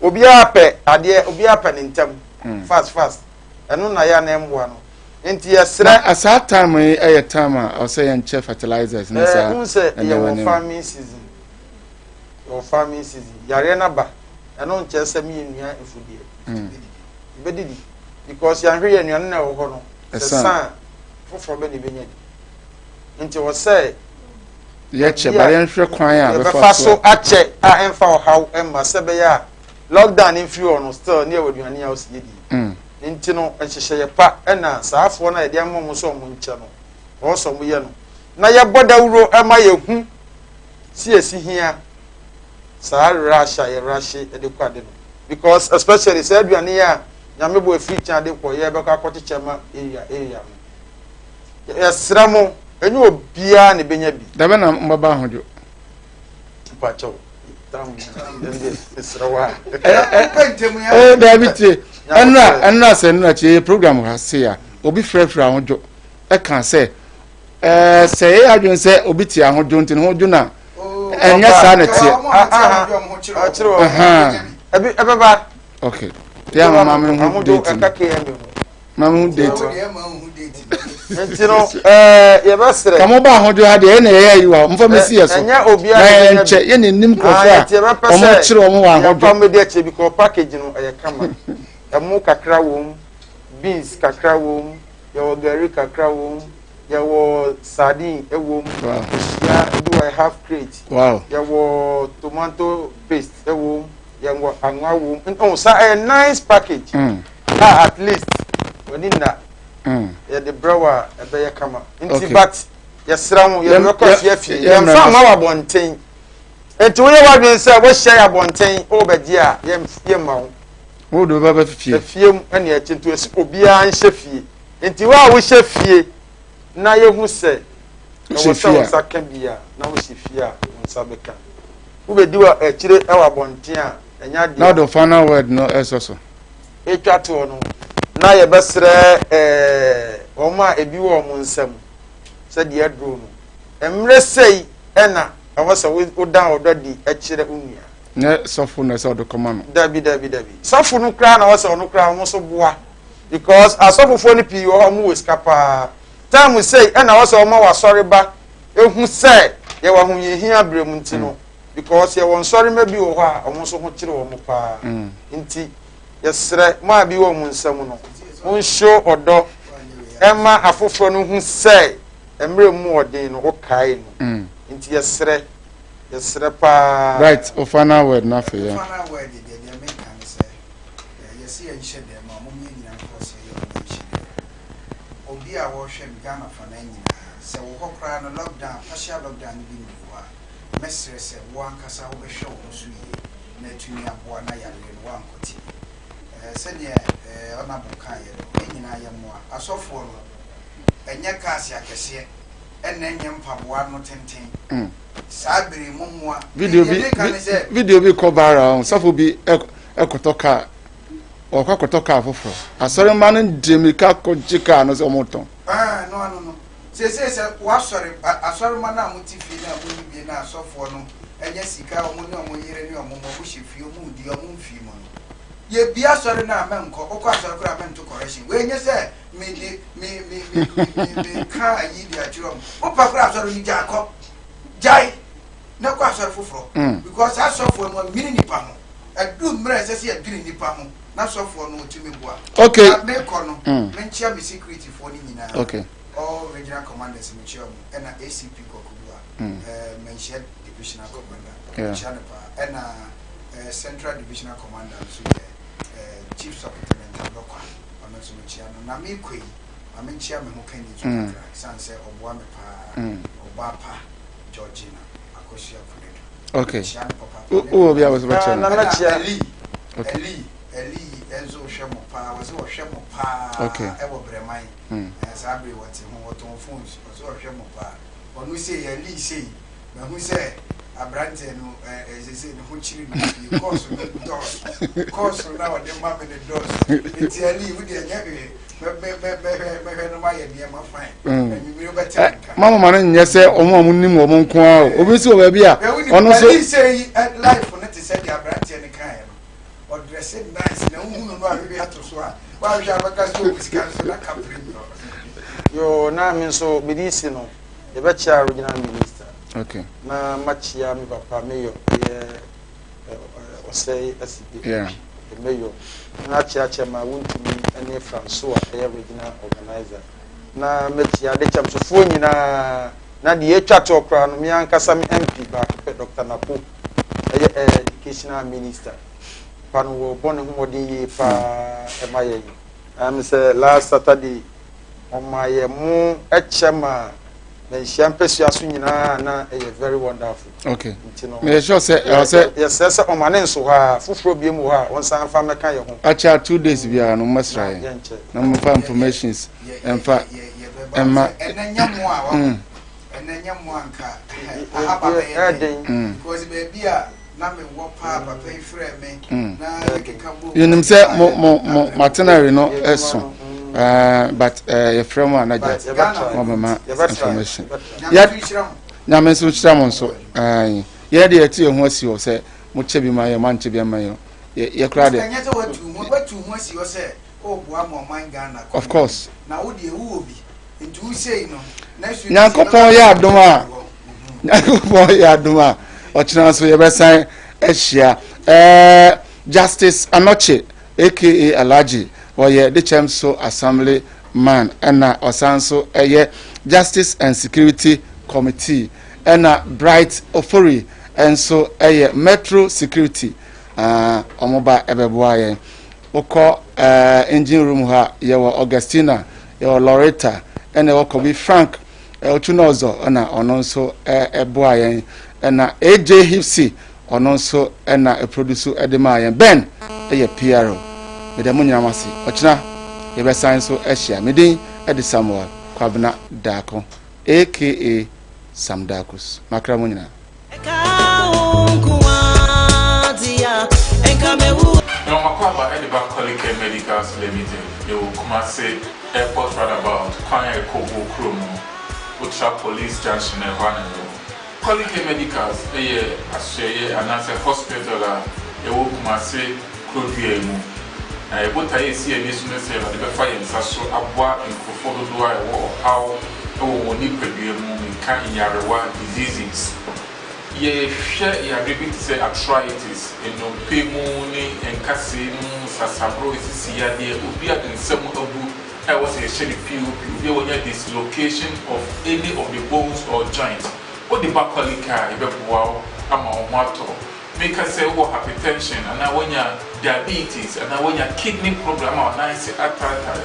Speaker 12: obi a pe ade obi a pe ne ntem fast eno na ya na emboa no enti yesre
Speaker 1: asa time e time a say yan che fertilizers na sa
Speaker 12: mo se ye farming season yare na ba eno nche se mi enua efudie bedidi because yan hwe enua na wo ho no se san foforo be ni benya enti wo say
Speaker 1: ye che bare nhwe kwan a be
Speaker 12: fa so ache a emfa o haw emma sebe ya lockdown in free on still near waduane a osi di nti no enhyehyeye pa na saafo na ye de ammo so mo nche no wo so mo ye no na ye bodawuro ema ye hu si esi hia sa rasha ye rashi e de kwade no because especially say aduane ya nyame bo free chan de ko ye be ka kotichema area ya sramo enyo obia ne benya bi
Speaker 1: da be na mbaba hojo
Speaker 12: pacho srawa
Speaker 1: David enna se nna che program ha se ya obi frefra hojo e kan se se adwon se obi ti ahojo ntin hojo na enya sa na tie
Speaker 12: ebeba
Speaker 1: okay ya mama me hu date mama hu date
Speaker 12: entino ye basre
Speaker 1: kamo ba hojo ha de na ye yiwa mfa mesi yeso
Speaker 12: enya obia
Speaker 1: na nche ye ne nim kofa omo kire omo wa hojo
Speaker 12: fa me de che because package no ye kama emu kakra wom beans kakra wom ye wo gari kakra wom ye wo sardine ewom ya do I have crate
Speaker 1: wow
Speaker 12: ye wo tomato paste ewom ye wo anwa wom oh sa a nice package at least onina ye the brewer ebe ye kama nti but ye sramu ye request ye fi ye fa ma wa bonten enti wo ye wa dwen say wo share ya bonten o be di a ye ma wo
Speaker 1: wo do baba fie
Speaker 12: fie ene e chinto esi obia nhye fie enti wa wo hye fie na ye hu se wo se sa kan bia na wo hye fie a nsa beka wo be di wa akire e wa bonten a enya di
Speaker 1: now the final word no esoso
Speaker 12: e twato no na ye besre o ma ebi wo mo nsam se de adro no emre sei ena awo se wo dan ododi akire unia
Speaker 1: ne sofo na se odokoma no
Speaker 12: dabi sofo no kra na wo se ono kra mo so boa because asofofo ni pi wo mo weskapa time sei ena wo se o ma wa sori ba ehu se ye wa hu ye hia brem ntino because ye won sori ma bi wo ho a omo so ho kire wo mo pa nti yesre ma bi wo mo nsam no on show odo ema afoforo no hu se emre mu odin no wo kai no nti yesre pa
Speaker 1: right o final word na fe ya
Speaker 8: final word de make am say yesi ya nhye de ma mo mi nyina ko se yo nhye obi a wo hwe Ghana fa na nyina se wo hokra no lockdown partial lockdown bi ni wa mesre se wo ankasa wo be hwe wo so yi na tuni aboa na ya le wo ankoti se ne ona bukan ye do nyina ye mo asofo no enye kasi akese enne nye mpaboa no tenten sabiri mumwa
Speaker 1: video bi ko bara safo bi ekotoka okwakotoka afoforo asori ma no demika ko jika no se omoton
Speaker 8: no se wa asori ma na mutifi na mu bi na asofo no enye sika omo na omo yire ni omo mo hyefi omo di omo mfi mo ye bia asori na amenko okwa asori kura amento correction we enye se me ka yi di achiro o pa kura asori ni jako jai na kwa asori foforo because asofo no mini nipa ho adu mre se se adwini nipa ho na asofo no otimi boa
Speaker 1: okay
Speaker 8: me ko no me chia me security for ni nyina
Speaker 1: okay
Speaker 8: all regional commanders me chia mo and ACP kokubua me chia divisional commander chanapa and central divisional commander so chief superintendent lokwa ono so me chia no na me kwei me chia me ho kan ni so sanse oboa me pa oba pa Georgina akosia funedo
Speaker 1: okay o bi awo so bacha
Speaker 12: na chia
Speaker 8: Eli enzo hwemo pa wo se wo hwemo pa e wo breman sabre wote ho woton phones wo se wo hwemo pa onu se Eli sei na hu se abrante no se no ho chiri no course na wo de ma me de dos eti Eli wo de nya me no ma ye de ma fine enyi mi beta
Speaker 1: mama man nya se omo nim omo nko a obi se o ba bia ono so
Speaker 8: Eli sei life no te se de abrante ne kan or dressing nice na unu no abi atoso a wa hwa abaka so bisika so na kapri
Speaker 12: yo na mi so bidisi no e be chia original minister
Speaker 1: okay
Speaker 12: na machia mi papa meyo ye osei SB
Speaker 1: yeah
Speaker 12: meyo na chia ma wuntumi ene Francois e original organizer na machia de cham so fo nyina na de etwa to okra no me ankasa me MP ba pe Dr. Napo educational minister pano wo bone ho modin ye pa e maye am say last Saturday on my mu echema me champesi aso nyina na very wonderful.
Speaker 1: Okay. Me sure say
Speaker 12: yes on manen so ha fufuro bi mu ha on san fa meka ye ho
Speaker 1: acha 2 days bia no masra ye na mo fa informations emfa emma
Speaker 8: enanyamo a enanyamo anka ahaba be because be a na me wo pa papa ifre me na keka bo
Speaker 1: you say mo matinary no eso but your friend one mama information ya me so chira mo so ye de ati ho asi o say mo che bi ma ye man che bi ma ye kra de
Speaker 8: watu ho asi o say o boa mo man Ghana
Speaker 1: of course
Speaker 8: na wo de ewu obi ntu sei no
Speaker 1: Nyankopon ya adoma Nyankopon ya adoma o chira so ye be san ehia Justice Anoche aka Alhaji oye the Chemso Assembly man ena osanso eye Justice and Security Committee ena Bright Ofori enso eye Metro Security omoba ebeboa ye oko engine room ha ye wo Augustina ye wo Loretta ena wo Kobi Frank otunozo na ononso eboa ye ena AJ Hipsy ononso ena producer edema ye Ben eye PRO mede munyina mase ochina ye be science ehia medin edi Samuel Kwabena Dako aka Sam Dakus makra munyina
Speaker 9: No makwaba ediba Kolike Medical Limited you come say airport roundabout kwanye kogo kromo ultra police junction e hwana Kolike Medicals aseye anase hospital e wo kuma say krodua mu na e bota esi emi sunu se ba de be fa yen saso aboa nkofo dodo a e wo haw e wo ni kwadua mu nka yarewa diseases ye hwe ya repeat say arthritis eno pemu ni enkase mu sasabro isisi ya de obi adensem abu e wo se hwe ni POP ye wonya dislocation of any of the bones or joints what the bakolika e be boa ama o mato make us say what hypertension and when you diabetes and when you kidney problem or nice attack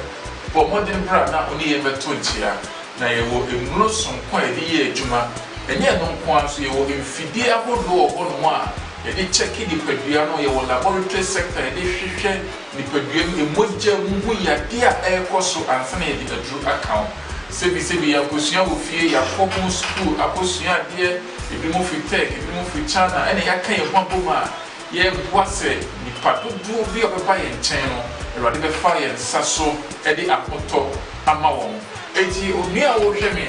Speaker 9: but modern brand na only ever 20 ya na ye wo emuro son kwa e di ye adwuma enye no kwa so ye wo mfidie ahodo obono a ye di check di padua no ye wo laboratory sector ye di hwehwe di padua emogya mu ya dia e koso ansa na ye di adru account sebi ya kosua wo fie ya kogun school akosua de ebi mo fi tech ebi mo fi china ene ya kan ye boma ye boase ni padodo bi obeba ye nchen no erade be fa ye nsaso e di apoto ama won enti oni a wo hwe me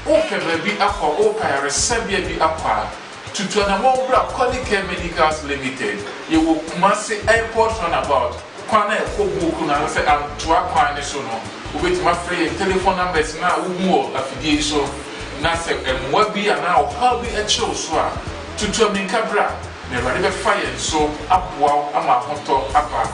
Speaker 9: o pe bi akwa o pa ya resabia bi akwa tutu na mo bra Kolike Medicals Limited ye wo Kumasi airport roundabout kwana e kogu na se antwa kwan so no ubeti ma free telephone numbers na umu afidie so na se emwa bi ana o ha bi e che so a tutu aminka bra na erade be fa ye so aboa ama hoto aba